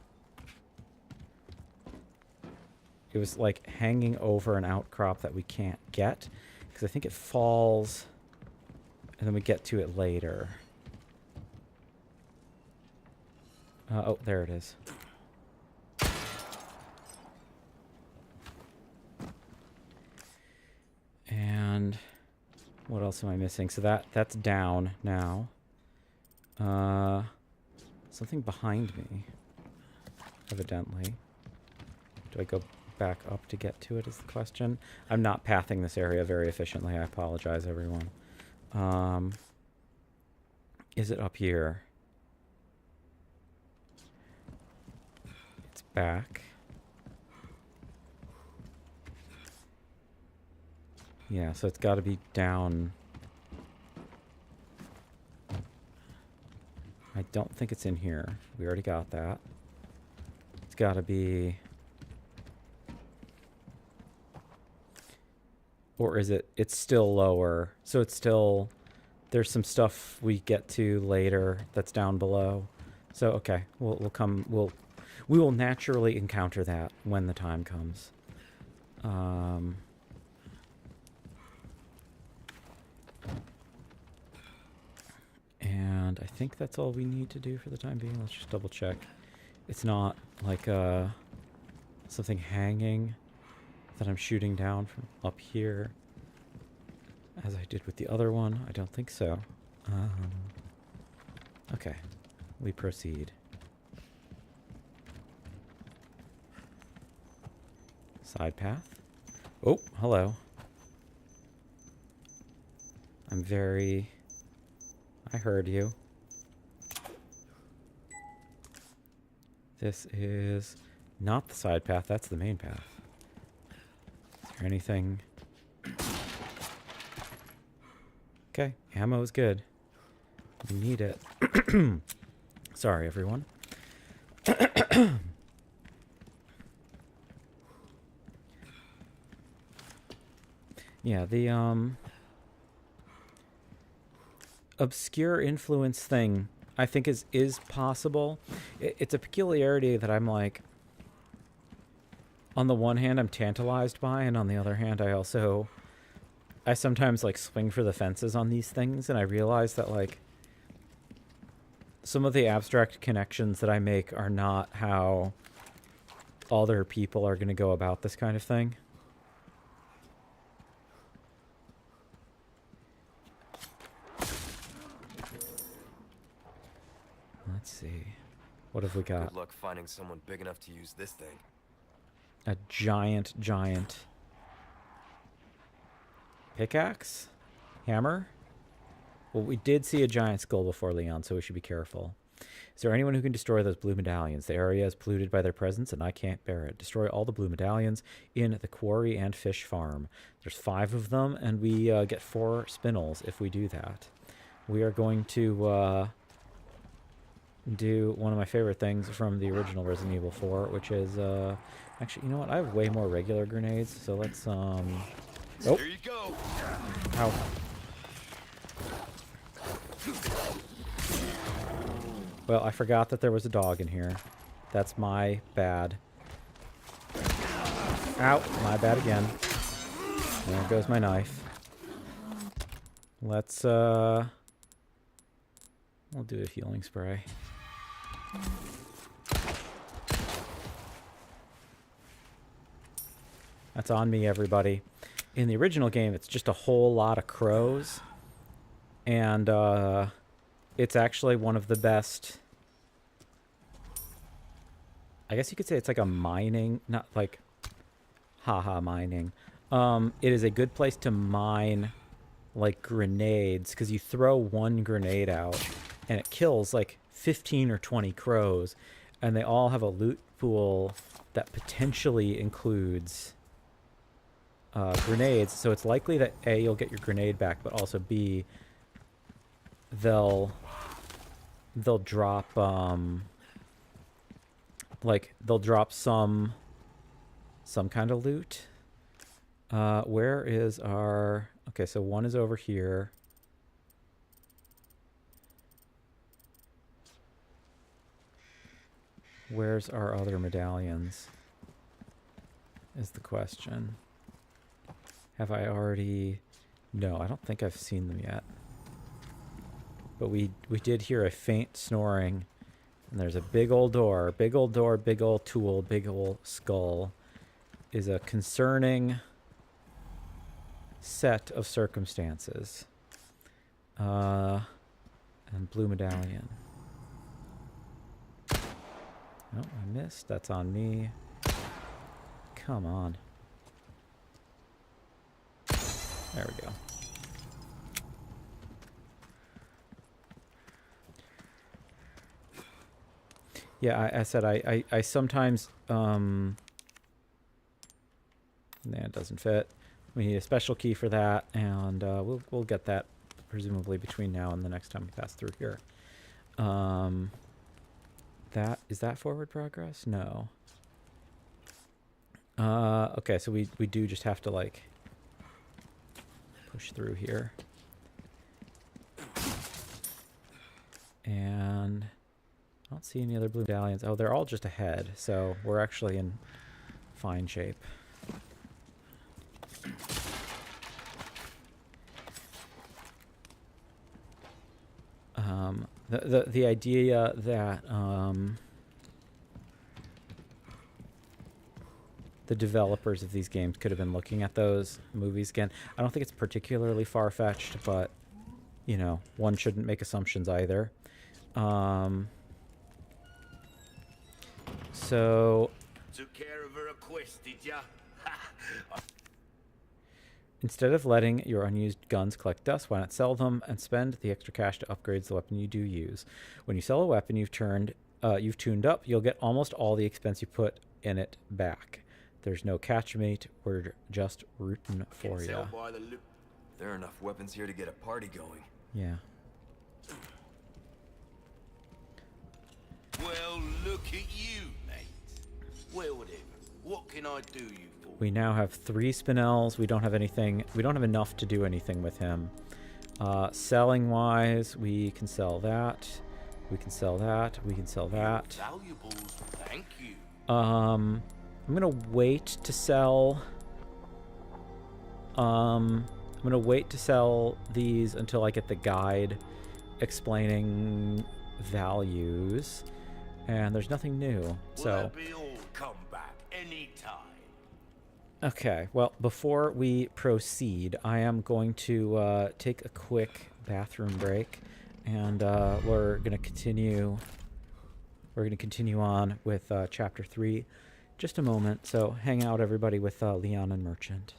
It was like hanging over an outcrop that we can't get. Because I think it falls... and then we get to it later. Oh, there it is. And what else am I missing? So that's down now. Something behind me, evidently. Do I go back up to get to it is the question. I'm not pathing this area very efficiently. I apologize, everyone. Is it up here? It's back. Yeah, so it's got to be down. I don't think it's in here. We already got that. It's got to be... or is it... it's still lower. So it's still... there's some stuff we get to later that's down below. So, okay. We'll come... we will naturally encounter that when the time comes. And I think that's all we need to do for the time being. Let's just double check. It's not like something hanging that I'm shooting down from up here, as I did with the other one. I don't think so. Okay, we proceed. Side path. Oh, hello. I'm very... I heard you. This is not the side path, that's the main path. Is there anything? Okay, ammo is good. We need it. Sorry, everyone. Yeah, the obscure influence thing I think is possible. It's a peculiarity that I'm like, on the one hand I'm tantalized by, and on the other hand I sometimes like swing for the fences on these things, and I realize that like some of the abstract connections that I make are not how other people are going to go about this kind of thing. Let's see. What have we got? Good luck finding someone big enough to use this thing. A giant pickaxe? Hammer? Well, we did see a giant skull before, Leon, so we should be careful. Is there anyone who can destroy those blue medallions? The area is polluted by their presence, and I can't bear it. Destroy all the blue medallions in the quarry and fish farm. There's 5 of them, and we get 4 spinels if we do that. We are going to... do one of my favorite things from the original Resident Evil 4, which is, actually, you know what? I have way more regular grenades, so let's, oh. Here you go. Ow. Well, I forgot that there was a dog in here. That's my bad. Ow, my bad again. There goes my knife. Let's, we'll do a healing spray. That's on me, everybody. In the original game, it's just a whole lot of crows. And it's actually one of the best... I guess you could say it's like a mining... not like... haha, mining. It is a good place to mine like grenades, because you throw one grenade out and it kills like 15 or 20 crows, and they all have a loot pool that potentially includes grenades. So it's likely that A, you'll get your grenade back, but also B, they'll drop they'll drop some kind of loot. Where is our... Okay, so one is over here. Where's our other medallions? Is the question. Have I already... No, I don't think I've seen them yet. But we did hear a faint snoring. And there's a big old door. Big old door, big old tool, big old skull. Is a concerning set of circumstances. And blue medallion. Oh, I missed. That's on me. Come on. There we go. Yeah, I said I sometimes... Nah, it doesn't fit. We need a special key for that, and we'll get that presumably between now and the next time we pass through here. Is that forward progress? No. Okay, so we do just have to like push through here. And I don't see any other blue medallions. Oh, they're all just ahead, so we're actually in fine shape. The idea that the developers of these games could have been looking at those movies again, I don't think it's particularly far-fetched, but you know, one shouldn't make assumptions either. So Took care of her request, did ya? instead of letting your unused guns collect dust, why not sell them and spend the extra cash to upgrade the weapon you do use? When you sell a weapon you've tuned up, you'll get almost all the expense you put in it back. There's no catch, mate. We're just rooting for you. There are enough weapons here to get a party going. Yeah. Well, look at you, mate. Well then, what can I do you for? We now have 3 spinels. We don't have anything. We don't have enough to do anything with him. Selling wise, we can sell that. We can sell that. We can sell that. Valuables, thank you. I'm gonna wait to sell. I'm gonna wait to sell these until I get the guide explaining values. And there's nothing new, so. Will be all come back anytime. Okay, well, before we proceed, I am going to take a quick bathroom break, and we're gonna continue. We're gonna continue on with chapter 3. Just a moment, so hang out, everybody, with Leon and Merchant.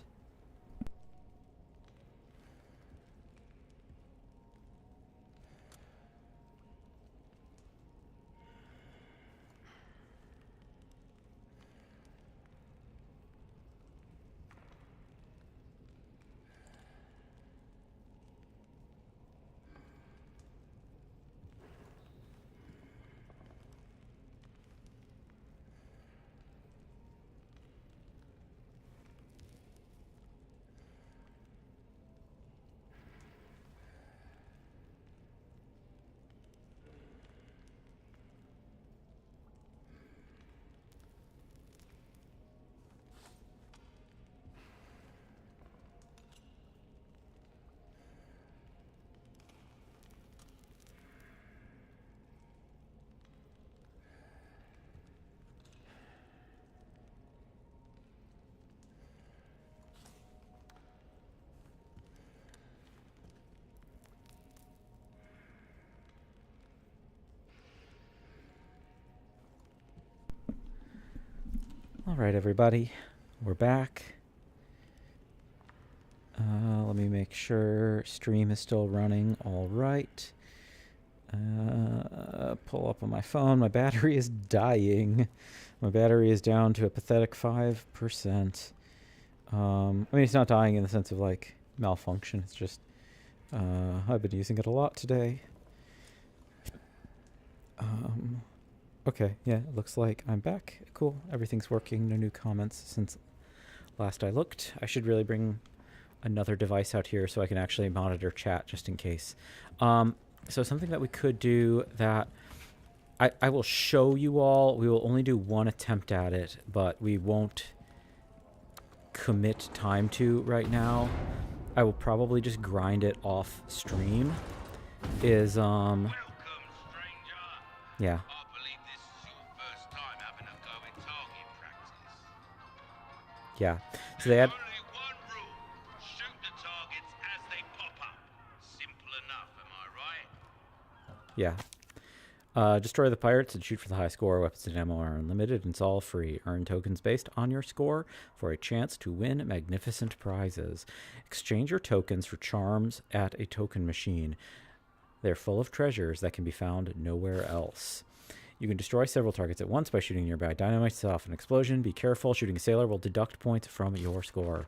All right, everybody, we're back. Let me make sure stream is still running. All right. Pull up on my phone. My battery is dying. My battery is down to a pathetic 5%. I mean, it's not dying in the sense of like malfunction. It's just I've been using it a lot today. Okay, yeah, it looks like I'm back. Cool, everything's working. No new comments since last I looked. I should really bring another device out here so I can actually monitor chat just in case. So something that we could do that I will show you all. We will only do one attempt at it, but we won't commit time to right now. I will probably just grind it off stream. Is Welcome, stranger. yeah. I believe this is your first time having a go at target practice. Yeah. So they had Only one rule. Shoot the targets as they pop up. Simple enough, am I right? yeah. Destroy the pirates and shoot for the high score. Weapons and ammo are unlimited and it's all free. Earn tokens based on your score for a chance to win magnificent prizes. Exchange your tokens for charms at a token machine. They're full of treasures that can be found nowhere else. You can destroy several targets at once by shooting nearby dynamite to set off an explosion. Be careful, shooting a sailor will deduct points from your score.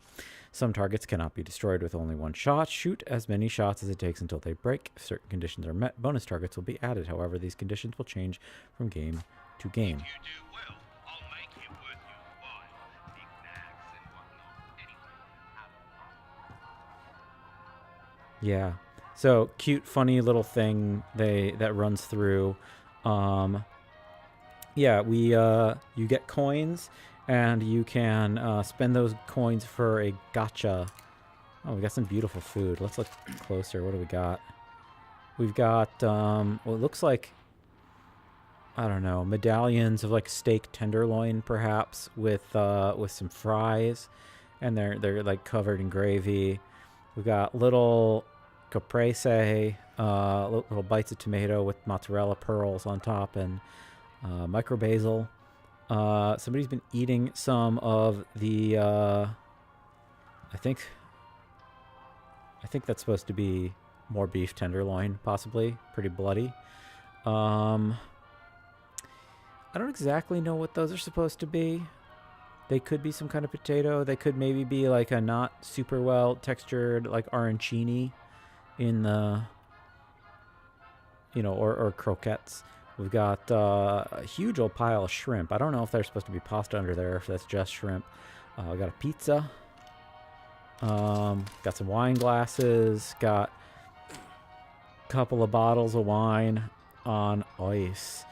Some targets cannot be destroyed with only one shot. Shoot as many shots as it takes until they break. If certain conditions are met, bonus targets will be added. However, these conditions will change from game to game. If you do well, I'll make it worth your while. Knickknacks and whatnot. Anyway, Yeah. So cute, funny little thing that runs through. Yeah, you get coins, and you can spend those coins for a gacha. Oh, we got some beautiful food. Let's look closer. What do we got? We've got well, it looks like, I don't know, medallions of like steak tenderloin, perhaps, with some fries, and they're like covered in gravy. We've got little caprese, little bites of tomato with mozzarella pearls on top, and micro basil. Somebody's been eating some of the I think that's supposed to be more beef tenderloin, possibly. Pretty bloody. I don't exactly know what those are supposed to be. They could be some kind of potato. They could maybe be like a not super well textured like arancini in the, or croquettes. We've got a huge old pile of shrimp. I don't know if there's supposed to be pasta under there, if that's just shrimp. We got a pizza. Got some wine glasses. Got a couple of bottles of wine on ice.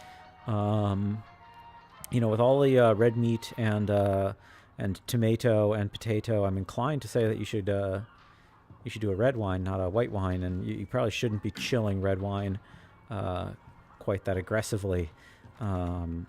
With all the red meat and tomato and potato, I'm inclined to say that you should do a red wine, not a white wine, and you probably shouldn't be chilling red wine quite that aggressively. But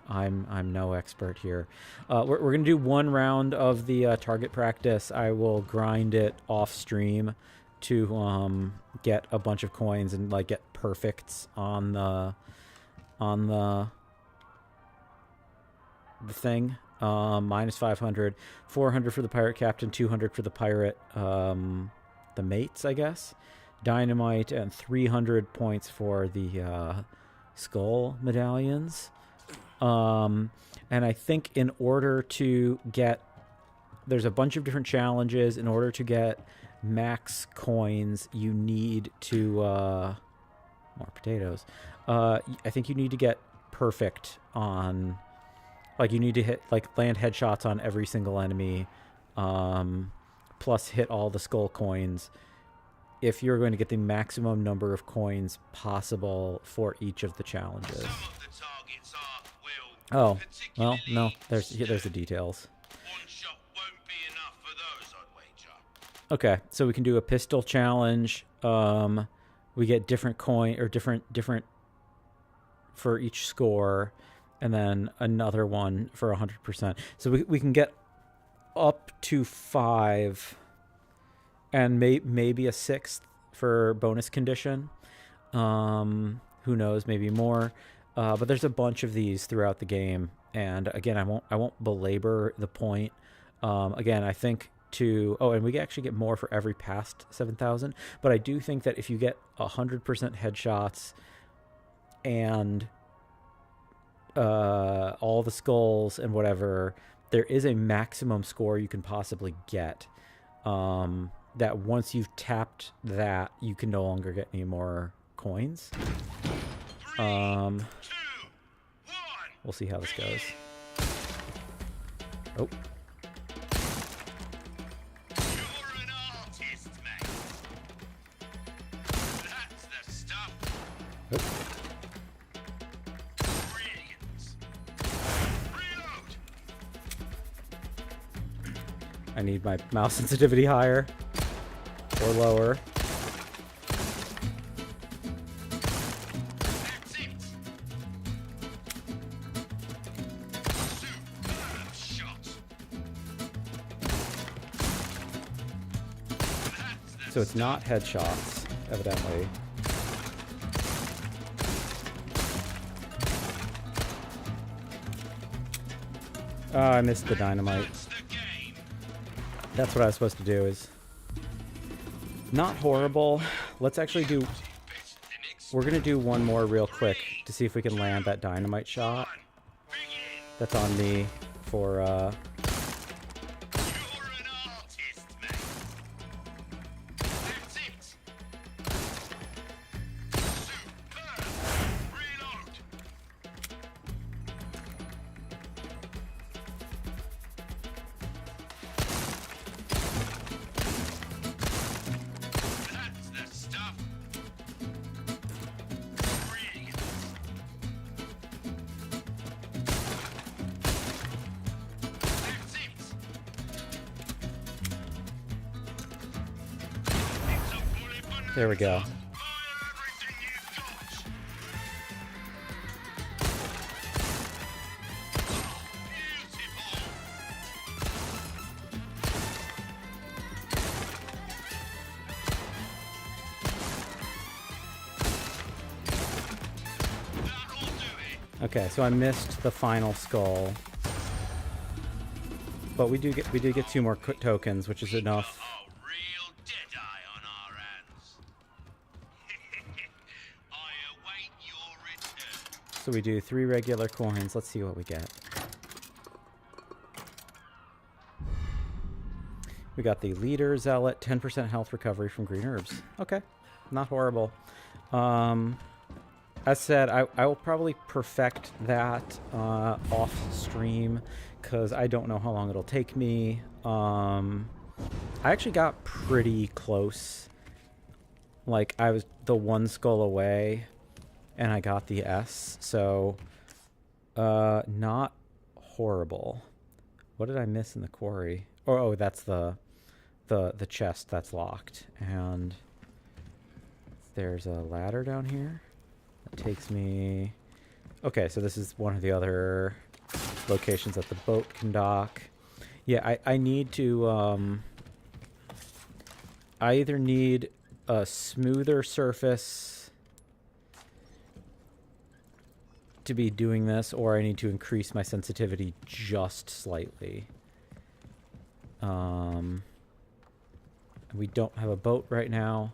I'm no expert here. We're gonna do one round of the target practice. I will grind it off stream to get a bunch of coins and like get perfects on the thing. Minus 500, 400 for the pirate captain, 200 for the pirate, the mates, I guess, dynamite, and 300 points for the skull medallions. And I think in order to get, there's a bunch of different challenges. In order to get max coins, you need to more potatoes. I think you need to get perfect on, like, you need to hit, like, land headshots on every single enemy, plus hit all the skull coins if you're going to get the maximum number of coins possible for each of the challenges. some of the targets are, Oh, well, particularly no, there's the details. one shot won't be enough for those, I'd wager. Okay, so we can do a pistol challenge. We get different coin, or different for each score, and then another one for 100%. So we can get up to 5, and maybe a 6th for bonus condition. Who knows? Maybe more. But there's a bunch of these throughout the game, and again, I won't belabor the point. Again, I think to... Oh, and we actually get more for every past 7,000. But I do think that if you get 100% headshots and all the skulls and whatever, there is a maximum score you can possibly get. That once you've tapped that, you can no longer get any more coins. We'll see how this goes. Oh. You're an artist, mate. That's the stuff. Oh. Brilliant. Reload. I need my mouse sensitivity higher or lower. That's it. Superb shot. That's the So it's not headshots, evidently. Oh, I missed the dynamite. That's the game. That's what I was supposed to do. Is not horrible. Let's actually do... Better than We're going to do one more real quick to see if we can land that dynamite shot. begin. That's on me for... You're an artist, mate. That's it. Superb. Reload. That's the stuff. Brilliant. That's it. It's a bullet bonanza. There we go. Fire everything you've got. Beautiful. That'll do it. Okay, so I missed the final skull. But we did get 2 more tokens, which is enough. A real deadeye on our hands. I await your return. So we do 3 regular coins. Let's see what we get. We got the Leader Zealot, 10% health recovery from green herbs. Okay, not horrible. As said, I will probably perfect that off stream because I don't know how long it'll take me. I actually got pretty close. Like, I was the 1 skull away and I got the S, so not horrible. What did I miss in the quarry? Oh, that's the chest that's locked, and there's a ladder down here that takes me... Okay, so this is one of the other locations that the boat can dock. Yeah, I need to... I either need a smoother surface to be doing this, or I need to increase my sensitivity just slightly. We don't have a boat right now.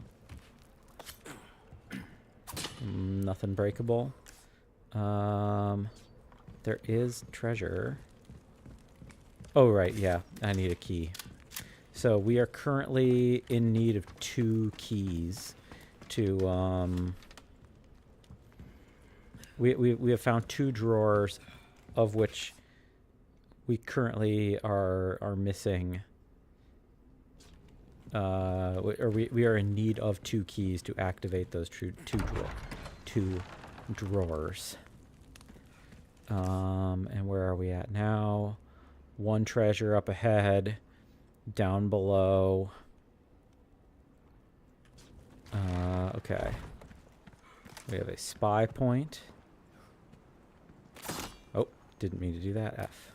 Nothing breakable. There is treasure. Oh, right, yeah. I need a key. So we are currently in need of 2 keys to... We have found 2 drawers, of which we currently are missing... we are in need of 2 keys to activate those two drawers. And where are we at now? 1 treasure up ahead, down below. Okay. We have a spy point. Oh, didn't mean to do that. F.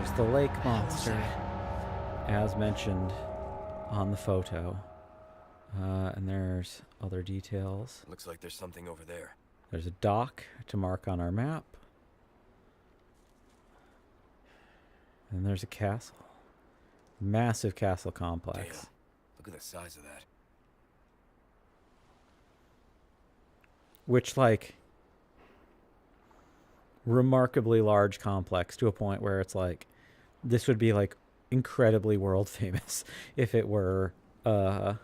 There's the lake monster, as mentioned on the photo. And there's other details. Looks like there's something over there. There's a dock to mark on our map. And there's a castle. Massive castle complex. Damn. Look at the size of that. Which, like, remarkably large complex to a point where it's like, this would be, like, incredibly world famous if it were a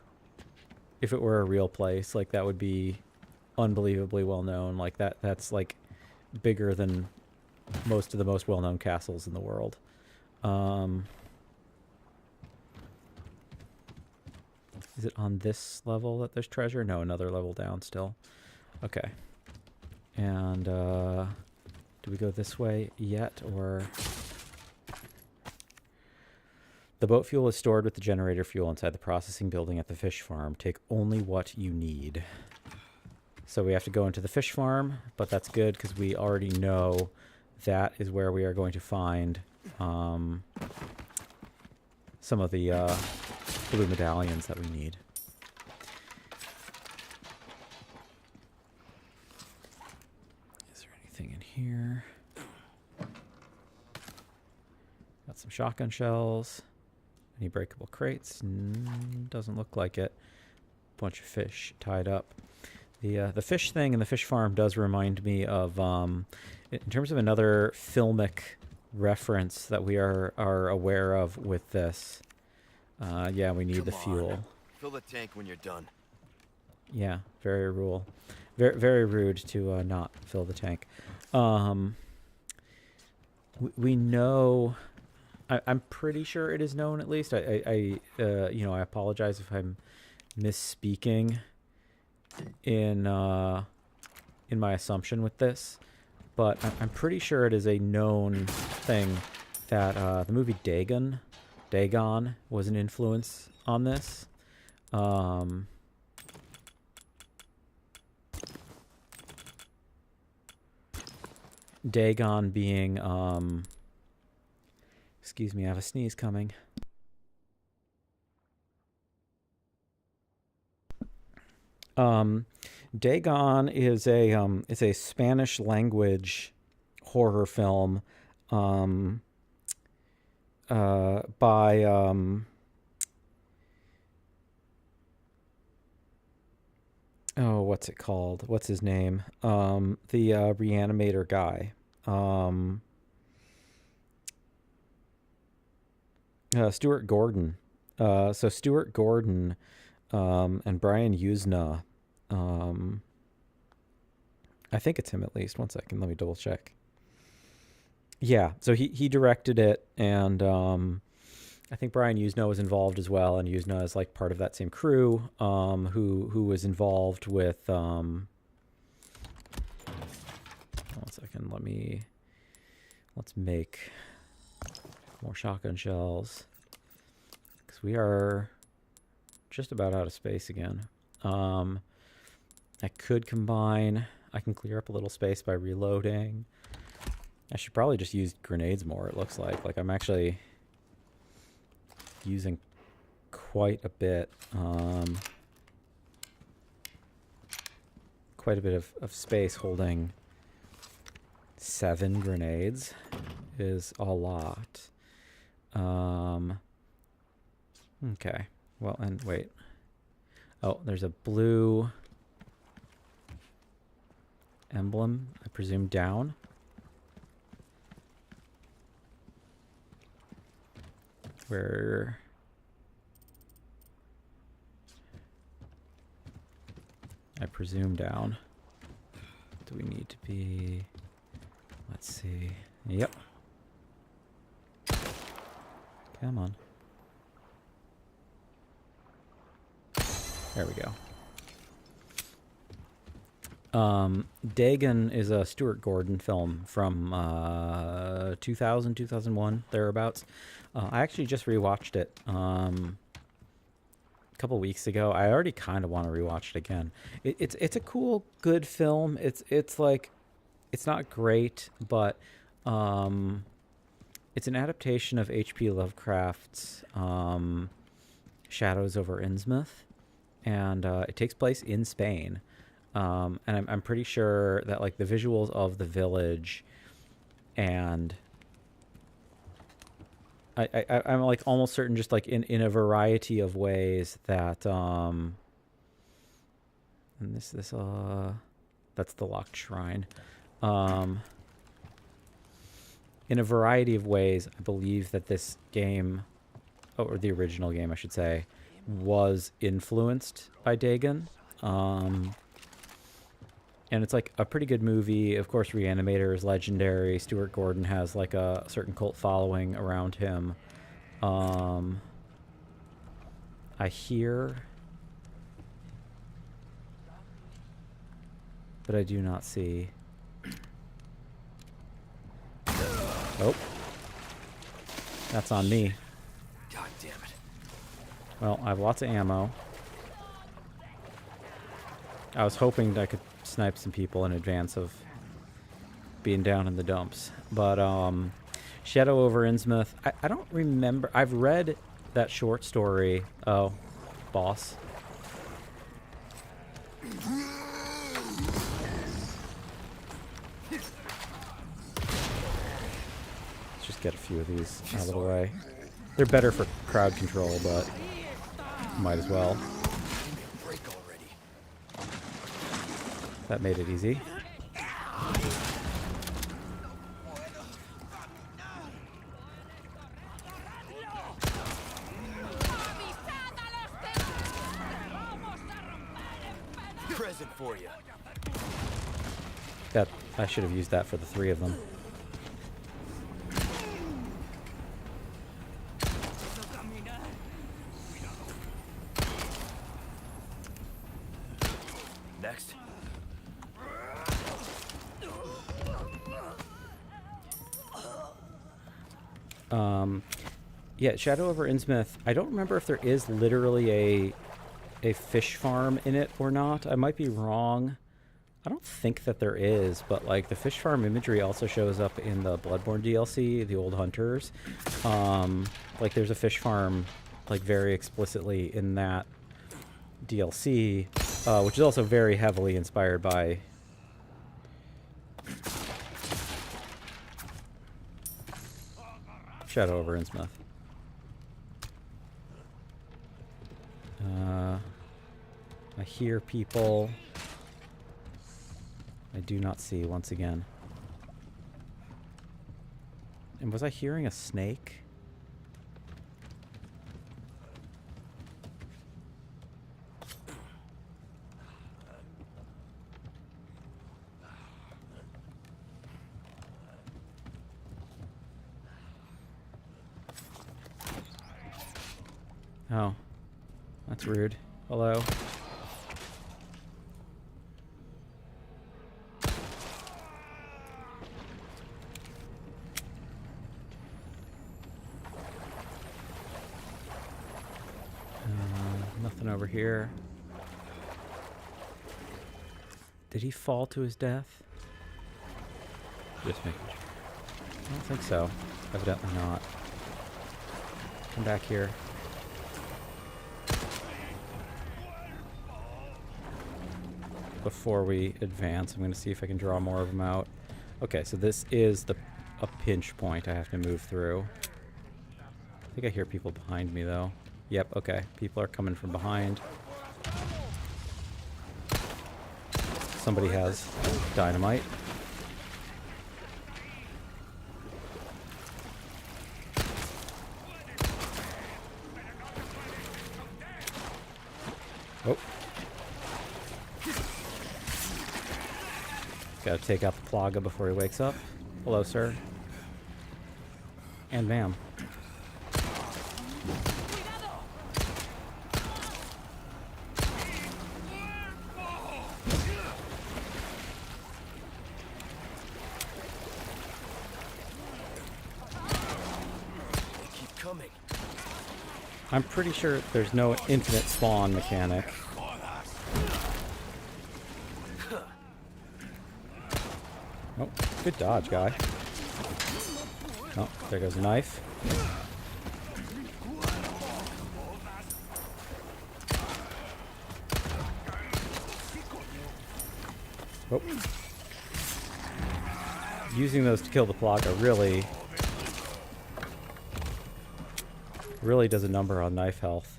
real place. Like, that would be unbelievably well known. Like, that's like bigger than most of the most well known castles in the world. Is it on this level that there's treasure? No, another level down still. Okay. And do we go this way yet, or? The boat fuel is stored with the generator fuel inside the processing building at the fish farm. Take only what you need. So we have to go into the fish farm, but that's good because we already know that is where we are going to find some of the blue medallions that we need. Is there anything in here? Got some shotgun shells. Any breakable crates? Doesn't look like it. Bunch of fish tied up. The fish thing in the fish farm does remind me of, in terms of another filmic reference that we are aware of with this. Yeah, we need the fuel. Fill the tank when you're done. Yeah, very rude. Very rude to not fill the tank. We know. I'm pretty sure it is known, at least. I apologize if I'm misspeaking in my assumption with this, but I'm pretty sure it is a known thing that the movie Dagon was an influence on this. Dagon being excuse me, I have a sneeze coming. Dagon is a Spanish language horror film by what's it called? What's his name? The Reanimator guy. Stuart Gordon. So Stuart Gordon and Brian Usna. I think it's him at least. One second, let me double check. Yeah, so he directed it, and I think Brian Usna was involved as well, and Usna is like part of that same crew who was involved with one second, let's make more shotgun shells, because we are just about out of space again. I could combine. I can clear up a little space by reloading. I should probably just use grenades more, it looks like. Like, I'm actually using quite a bit. Quite a bit of space. Holding 7 grenades is a lot. Okay. Well, and wait. Oh, there's a blue emblem, I presume, down. Where... I presume down. Do we need to be... Let's see. Yep. Come on. There we go. Dagon is a Stuart Gordon film from 2000, 2001, thereabouts. I actually just rewatched it a couple weeks ago. I already kind of want to rewatch it again. It's a cool, good film. It's like, it's not great, but It's an adaptation of H.P. Lovecraft's Shadows over Innsmouth, and it takes place in Spain. And I'm pretty sure that like the visuals of the village, and I'm like almost certain, just like in a variety of ways, that and this that's the locked shrine. In a variety of ways, I believe that this game, or the original game, I should say, was influenced by Dagon. And it's like a pretty good movie. Of course, Reanimator is legendary. Stuart Gordon has like a certain cult following around him. I hear, but I do not see. Oh. That's on me. God damn it. Well, I have lots of ammo. I was hoping I could snipe some people in advance of being down in the dumps. But, Shadow over Innsmouth, I don't remember. I've read that short story. Oh, boss. Let's just get a few of these out of the way. They're better for crowd control, but might as well. Break already. That made it easy. Present for you. That I should have used that for the three of them. Next. Yeah, Shadow over Innsmouth. I don't remember if there is literally a fish farm in it or not. I might be wrong. I don't think that there is, but like the fish farm imagery also shows up in the Bloodborne DLC, the Old Hunters. Like there's a fish farm like very explicitly in that DLC, which is also very heavily inspired by Shadow over Innsmouth. I hear people. I do not see, once again. And was I hearing a snake? Oh. That's rude. Hello. Nothing over here. Did he fall to his death? Just making sure. I don't think so. Evidently not. Come back here. Before we advance, I'm going to see if I can draw more of them out. Okay, so this is a pinch point I have to move through. I think I hear people behind me, though. Yep, okay. People are coming from behind. Somebody has dynamite. Oh. Gotta take out the Plaga before he wakes up. Hello, sir. And ma'am. I'm pretty sure there's no infinite spawn mechanic. Oh, good dodge, guy. Oh, there goes a knife. Oh. Using those to kill the Plaga really does a number on knife health.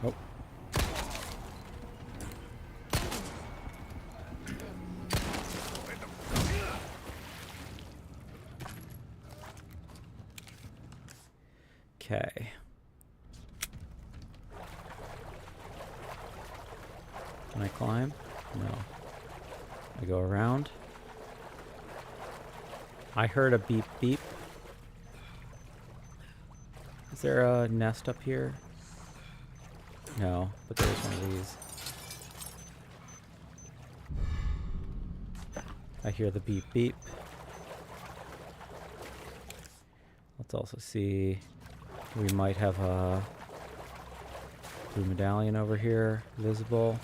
Oh. Okay. Can I climb? No. I go around. I heard a beep beep. Is there a nest up here? No, but there's one of these. I hear the beep beep. Let's also see. We might have a blue medallion over here, visible.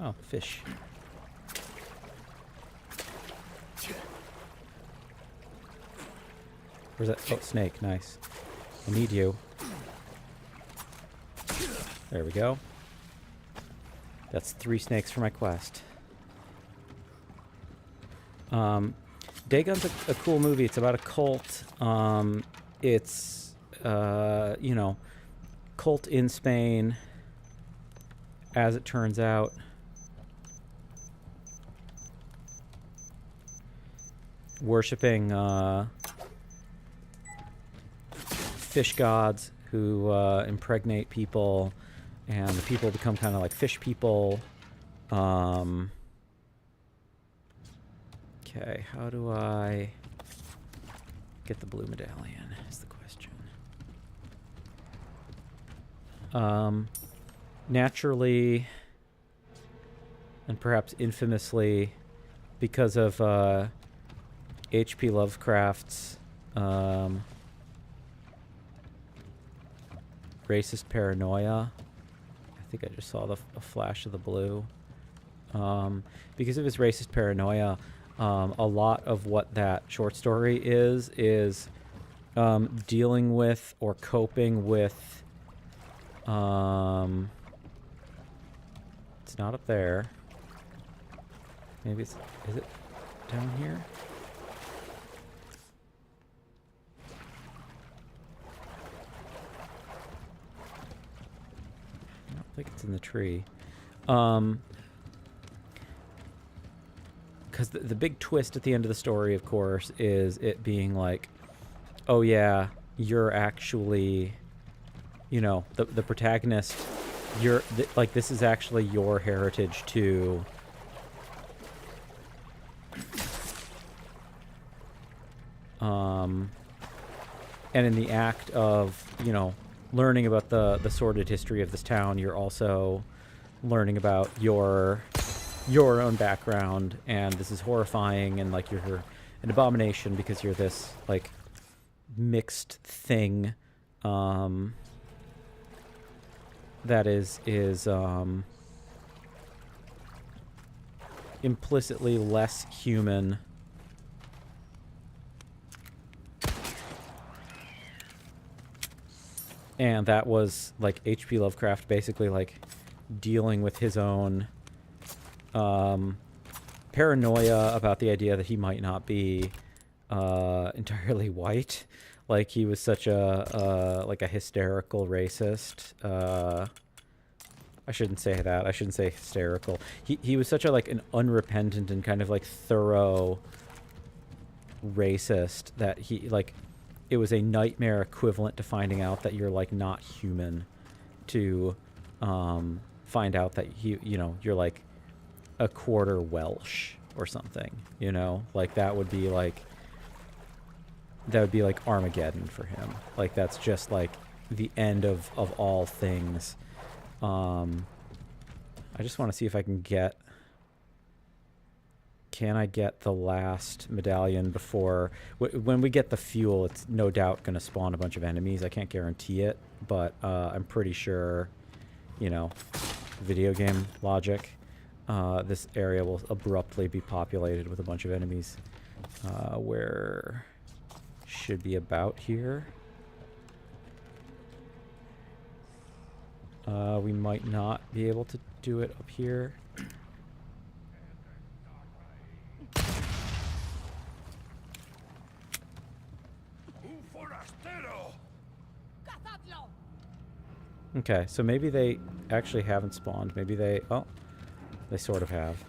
Oh, fish. Where's that? Oh, snake. Nice. I need you. There we go. That's 3 snakes for my quest. Dagon's a cool movie. It's about a cult. It's, you know, cult in Spain, as it turns out. Worshipping fish gods who impregnate people, and the people become kind of like fish people. Okay, how do I get the blue medallion is the question. Naturally, and perhaps infamously, because of H.P. Lovecraft's racist paranoia. I think I just saw a flash of the blue. Because of his racist paranoia, a lot of what that short story is dealing with or coping with. It's not up there. Maybe is it down here? I don't think it's in the tree. Because the big twist at the end of the story, of course, is it being like, oh yeah, you're actually, you know, the protagonist, you're, like, this is actually your heritage too. And in the act of, you know, learning about the sordid history of this town, you're also learning about your own background, and this is horrifying, and like you're an abomination because you're this like mixed thing that is implicitly less human. And that was like H.P. Lovecraft basically like dealing with his own paranoia about the idea that he might not be entirely white. Like he was such a like a hysterical racist. I shouldn't say that. I shouldn't say hysterical. He was such a like an unrepentant and kind of like thorough racist that he like it was a nightmare equivalent to finding out that you're like not human, to find out that you know you're like a quarter Welsh or something, you know, like that would be like Armageddon for him. Like that's just like the end of all things. I just want to see if I can I get the last medallion before when we get the fuel. It's no doubt going to spawn a bunch of enemies. I can't guarantee it, but I'm pretty sure, you know, video game logic. this area will abruptly be populated with a bunch of enemies. Where should be about here. We might not be able to do it up here. Okay, so maybe they actually haven't spawned. Maybe they... Oh, they sort of have.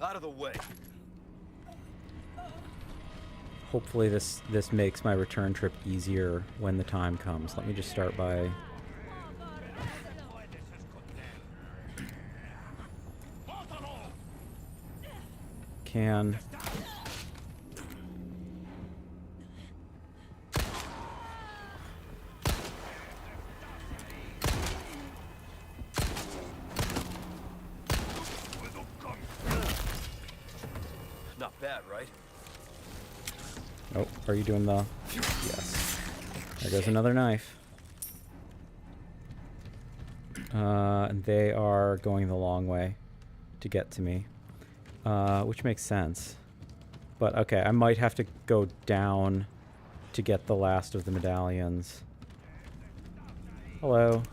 Out of the way. Hopefully this makes my return trip easier when the time comes. Let me just start by... Can... Not bad, right? Oh, are you doing the... Yes. There goes another knife. And they are going the long way to get to me. Which makes sense. But okay, I might have to go down to get the last of the medallions. Hello.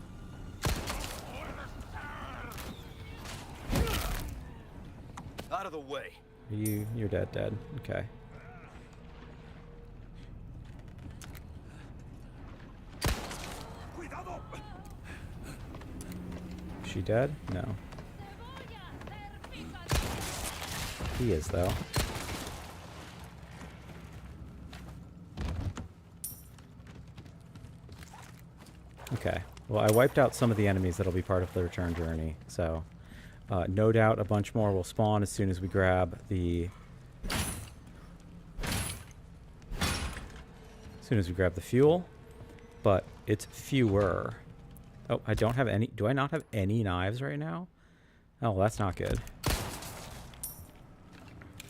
Out of the way. You're dead. Okay. She dead? No. He is, though. Okay. Well, I wiped out some of the enemies that'll be part of the return journey, so... no doubt a bunch more will spawn as soon as we grab the... fuel. But it's fewer. Oh, I don't have any... Do I not have any knives right now? Oh, that's not good.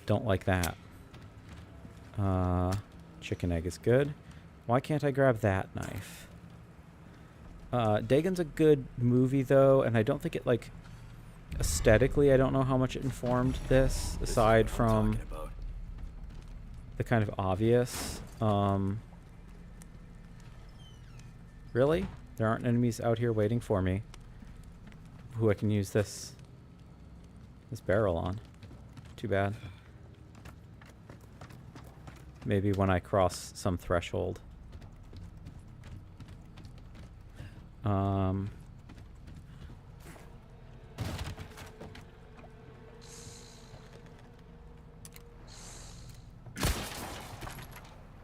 Don't like that. Chicken egg is good. Why can't I grab that knife? Dagon's a good movie, though, and I don't think it, like... Aesthetically, I don't know how much it informed this, aside from the kind of obvious. Really? There aren't enemies out here waiting for me who I can use this barrel on. Too bad. Maybe when I cross some threshold.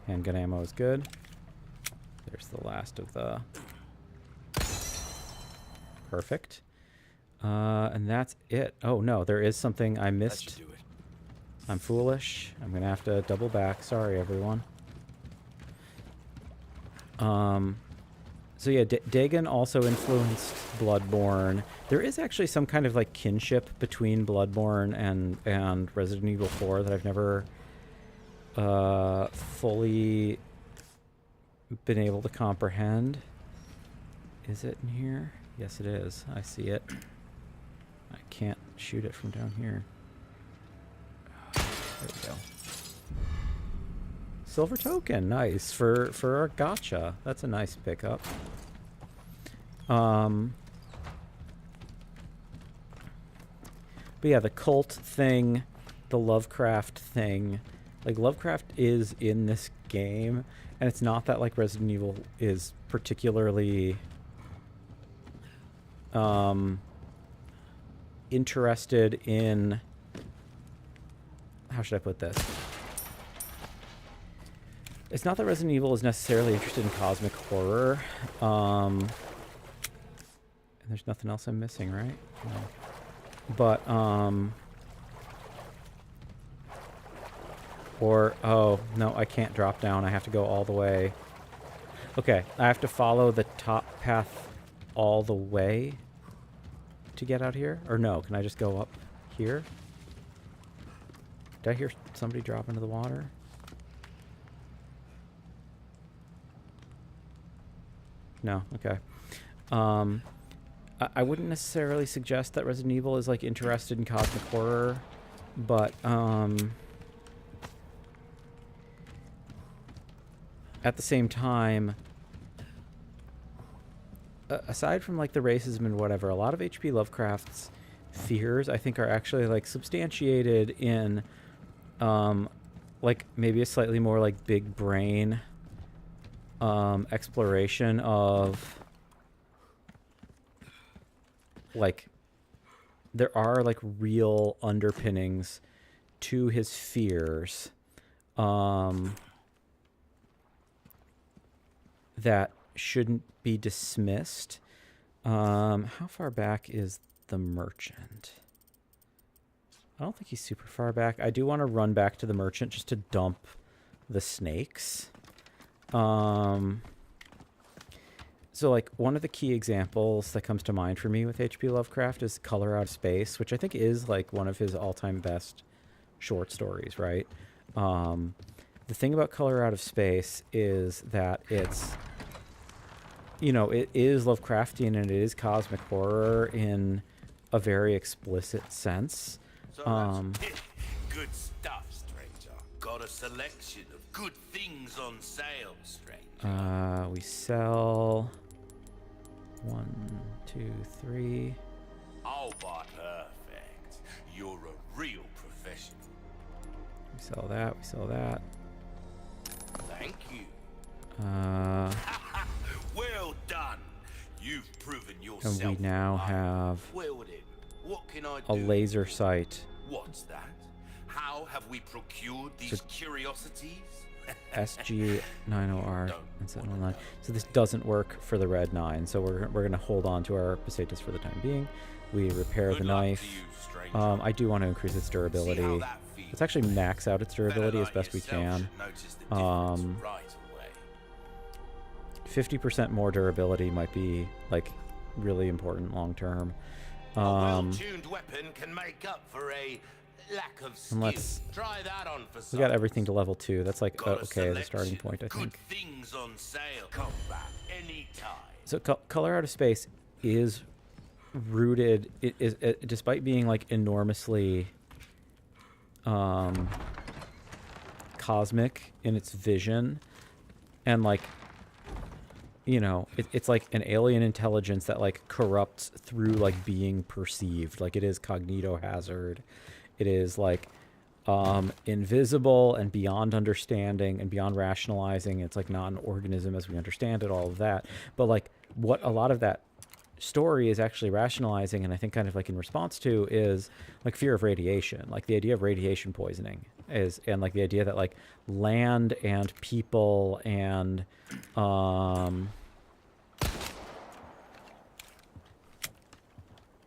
Handgun ammo is good. There's the last of the... Perfect. And that's it. Oh, no, there is something I missed. That should do it. I'm foolish. I'm going to have to double back. Sorry, everyone. So yeah, Dagon also influenced Bloodborne. There is actually some kind of like kinship between Bloodborne and Resident Evil 4 that I've never fully been able to comprehend. Is it in here? Yes, it is. I see it. I can't shoot it from down here. There we go. Silver token, nice for our gacha. That's a nice pickup. But yeah, the cult thing, the Lovecraft thing, like Lovecraft is in this game, and it's not that like Resident Evil is particularly interested in, how should I put this? It's not that Resident Evil is necessarily interested in cosmic horror. And there's nothing else I'm missing, right? No. But, or, oh, no, I can't drop down. I have to go all the way. Okay, I have to follow the top path all the way to get out here? Or no, can I just go up here? Did I hear somebody drop into the water? No, okay. I wouldn't necessarily suggest that Resident Evil is like interested in cosmic horror, but at the same time, aside from like the racism and whatever, a lot of H.P. Lovecraft's fears I think are actually like substantiated in like maybe a slightly more like big brain exploration of like there are like real underpinnings to his fears that shouldn't be dismissed. How far back is the Merchant? I don't think he's super far back. I do want to run back to the Merchant just to dump the snakes. So, like, one of the key examples that comes to mind for me with H.P. Lovecraft is Color Out of Space, which I think is, like, one of his all-time best short stories, right? The thing about Color Out of Space is that it's, you know, it is Lovecraftian and it is cosmic horror in a very explicit sense. So that's good stuff, stranger. Got a selection of good things on sale, stranger. We sell 1, 2, 3. Oh, but perfect. You're a real professional. We sell that. We sell that. Thank you. And Well done. You've proven yourself. we now right. have Well then, what can I a do? laser sight. What's that? How have we procured these curiosities? SG90R and 719. So this doesn't work for the Red 9, so we're going to hold on to our pesetas for the time being. We repair Good the luck knife. to you, stranger. I do want to increase its See how durability. that feels. Let's actually max out its durability Fella as like best we yourself can. should notice the difference right away. 50% more durability might be like really important long term. A well-tuned weapon can make up for a lack of skill. let's- Try that on for We got size. everything to level 2. That's like Got a okay as a starting selection point, I of think. Good things on sale. Come back anytime. So Color Out of Space is rooted, despite being like enormously cosmic in its vision, and like, you know, it's like an alien intelligence that like corrupts through like being perceived. Like it is cognito hazard. It is like invisible and beyond understanding and beyond rationalizing. It's like not an organism as we understand it, all of that. But like what a lot of that story is actually rationalizing, and I think kind of like in response to, is like fear of radiation. Like the idea of radiation poisoning is, and like the idea that like land and people and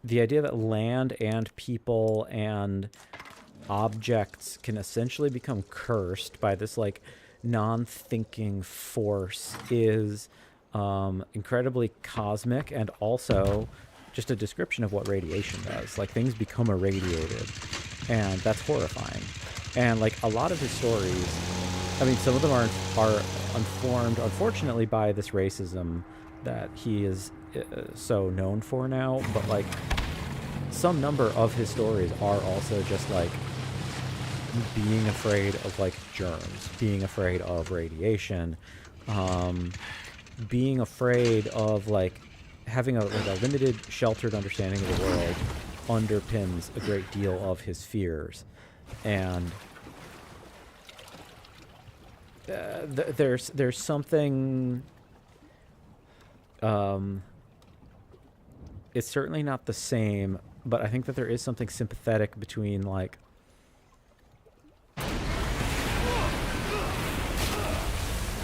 the idea that land and people and objects can essentially become cursed by this like non-thinking force is incredibly cosmic, and also just a description of what radiation does. Like things become irradiated, and that's horrifying. And like a lot of his stories, I mean, some of them are informed, unfortunately, by this racism that he is so known for now, but like some number of his stories are also just like being afraid of like germs, being afraid of radiation, being afraid of like having a limited sheltered understanding of the world underpins a great deal of his fears. And there's something, it's certainly not the same, but I think that there is something sympathetic between like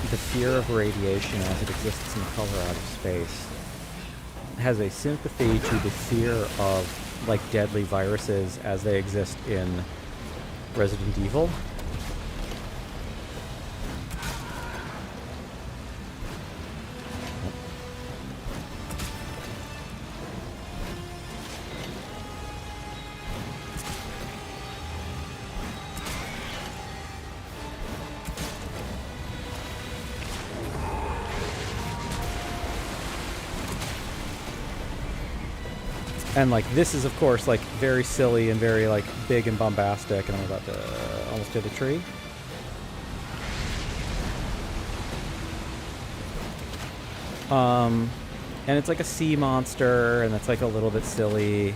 the fear of radiation as it exists in Color Out of Space has a sympathy to the fear of like deadly viruses as they exist in Resident Evil. And like this is of course like very silly and very like big and bombastic, and I'm about to almost hit a tree. And it's like a sea monster, and it's like a little bit silly.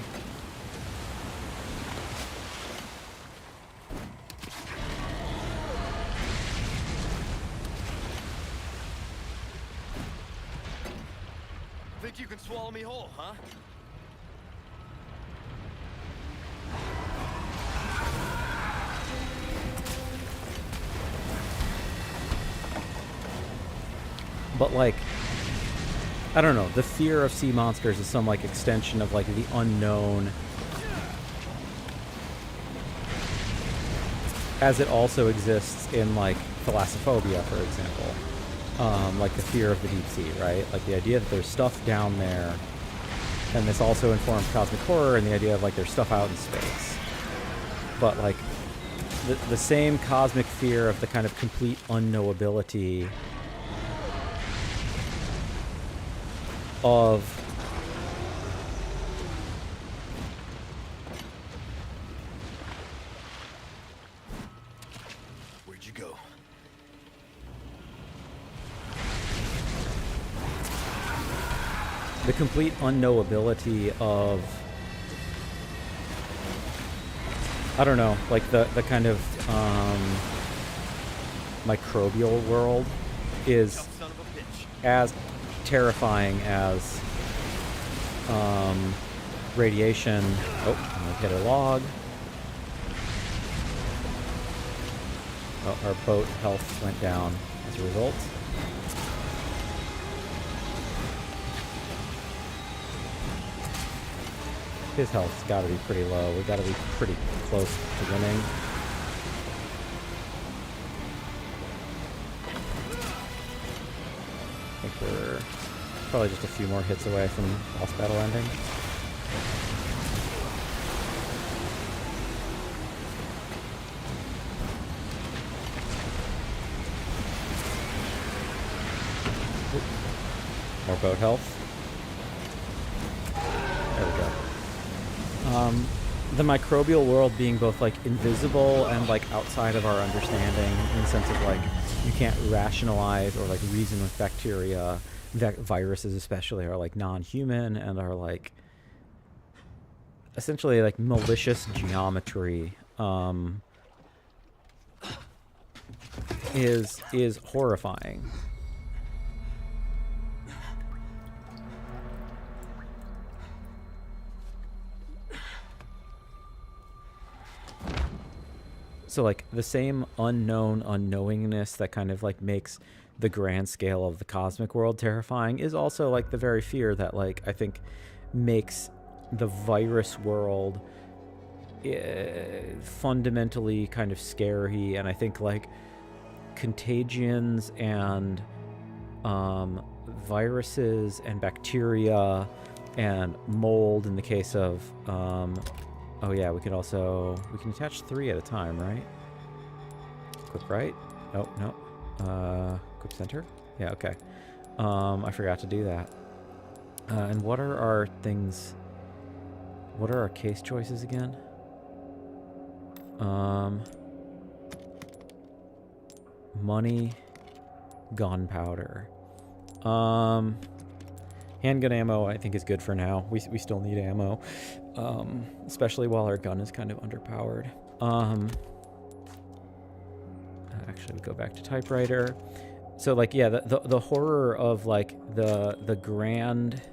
Think you can swallow me whole, huh? But like, I don't know, the fear of sea monsters is some like extension of like the unknown, as it also exists in like thalassophobia, for example. Like the fear of the deep sea, right? Like the idea that there's stuff down there, and this also informs cosmic horror and the idea of like there's stuff out in space. But like the same cosmic fear of the kind of complete unknowability of Where'd you go? the complete unknowability of, I don't know, like the kind of microbial world is Son of a bitch. as terrifying as radiation. Oh, I'm gonna hit a log. Oh, our boat health went down as a result. His health's got to be pretty low. We've got to be pretty close to winning. I think we're probably just a few more hits away from boss battle ending. Oop. More boat health. There we go. The microbial world being both like invisible and like outside of our understanding, in the sense of like you can't rationalize or like reason with bacteria. Viruses especially are like non-human and are like essentially like malicious geometry. Is horrifying. So like the same unknown unknowingness that kind of like makes the grand scale of the cosmic world terrifying is also like the very fear that like I think makes the virus world fundamentally kind of scary. And I think like contagions and viruses and bacteria and mold in the case of oh yeah, we can attach 3 at a time, right? Equip right? Oh, no. Equip center? Yeah, okay. I forgot to do that. And what are our things? What are our case choices again? Money, gunpowder. Handgun ammo, I think, is good for now. We still need ammo, especially while our gun is kind of underpowered. Actually, we go back to typewriter. So, like, yeah, the horror of like the grand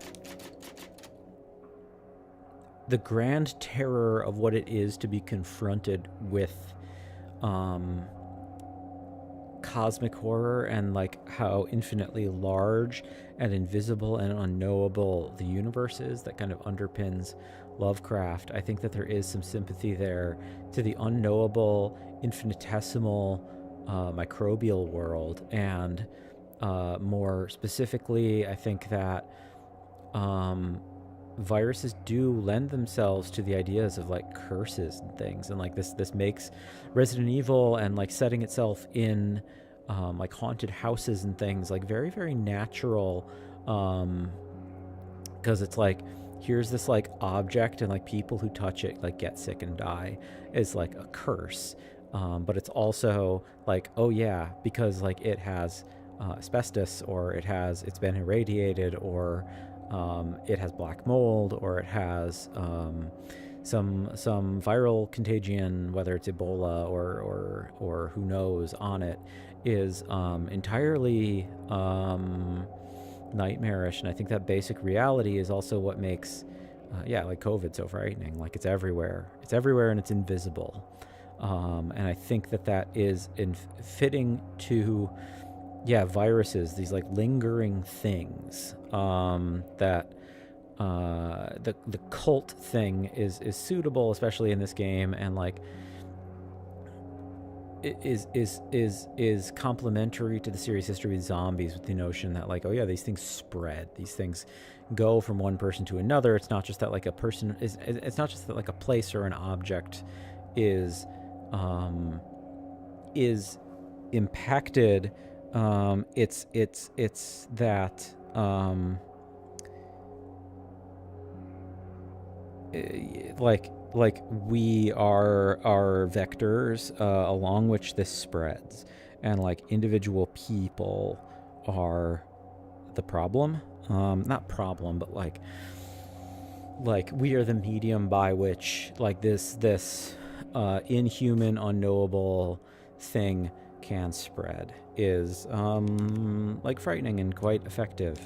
terror of what it is to be confronted with cosmic horror, and like how infinitely large and invisible and unknowable the universe is, that kind of underpins Lovecraft. I think that there is some sympathy there to the unknowable, infinitesimal microbial world. And more specifically, I think that viruses do lend themselves to the ideas of like curses and things, and like this makes Resident Evil and like setting itself in like haunted houses and things like very, very natural, because it's like here's this like object, and like people who touch it like get sick and die, is like a curse. But it's also like, oh yeah, because like it has asbestos, or it's been irradiated, or it has black mold, or it has some viral contagion, whether it's Ebola or who knows on it, is entirely nightmarish. And I think that basic reality is also what makes like COVID so frightening. Like it's everywhere and it's invisible. And I think that is fitting to viruses, these like lingering things, that the cult thing is suitable, especially in this game, and like is complementary to the series history with zombies, with the notion that like, oh yeah, these things spread, these things go from one person to another. It's not just that like it's not just that like a place or an object is impacted. It's that like we are vectors along which this spreads, and like individual people are the problem. Not problem, but like we are the medium by which like this inhuman, unknowable thing can spread, is like frightening and quite effective.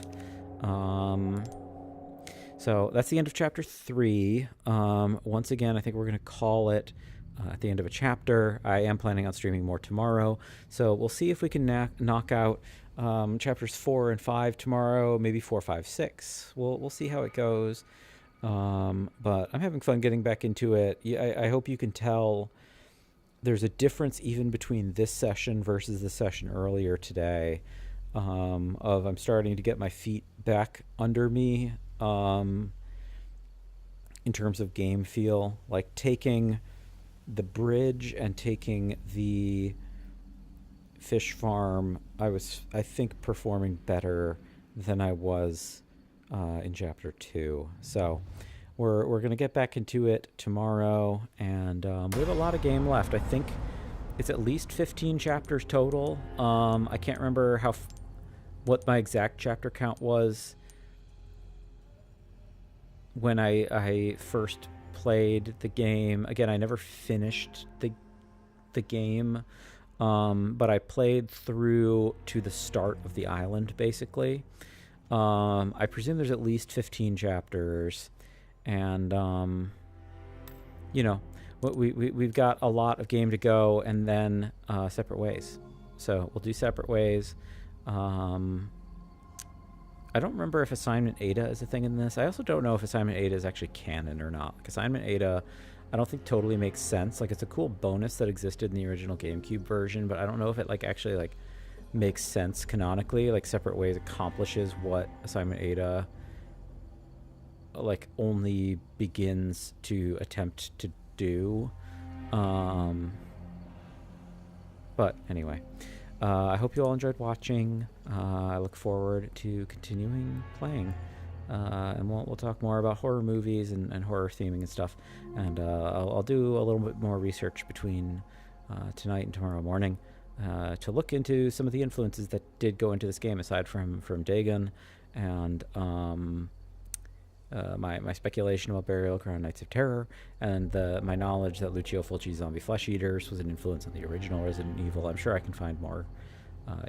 So that's the end of chapter 3. Once again, I think we're going to call it at the end of a chapter. I am planning on streaming more tomorrow, so we'll see if we can knock out chapters 4 and 5 tomorrow, maybe 4, 5, 6. We'll see how it goes. But I'm having fun getting back into it. I hope you can tell there's a difference even between this session versus the session earlier today, I'm starting to get my feet back under me in terms of game feel. Like taking the bridge and taking the fish farm, I think performing better than I was in chapter 2. So we're gonna get back into it tomorrow, and we have a lot of game left. I think it's at least 15 chapters total. I can't remember what my exact chapter count was when I first played the game. Again, I never finished the game, but I played through to the start of the island, basically. I presume there's at least 15 chapters, and we've got a lot of game to go, and then separate ways. So we'll do separate ways. I don't remember if Assignment Ada is a thing in this. I also don't know if Assignment Ada is actually canon or not. Like, Assignment Ada, I don't think totally makes sense. Like, it's a cool bonus that existed in the original GameCube version, but I don't know if it actually makes sense canonically. Like, Separate Ways accomplishes what Assignment Ada only begins to attempt to do. But anyway, I hope you all enjoyed watching. I look forward to continuing playing, and we'll talk more about horror movies and horror theming and stuff. And I'll do a little bit more research between tonight and tomorrow morning to look into some of the influences that did go into this game, aside from Dagon and my speculation about Burial Ground Knights of Terror, and my knowledge that Lucio Fulci's Zombie Flesh Eaters was an influence on the original Resident Evil. I'm sure I can find more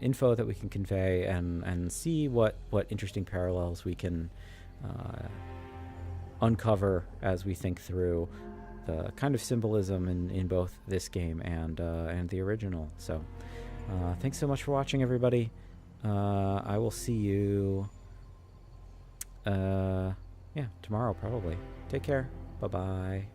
info that we can convey, and see what interesting parallels we can uncover as we think through the kind of symbolism in both this game and the original. So thanks so much for watching, everybody. I will see you tomorrow, probably. Take care. Bye-bye.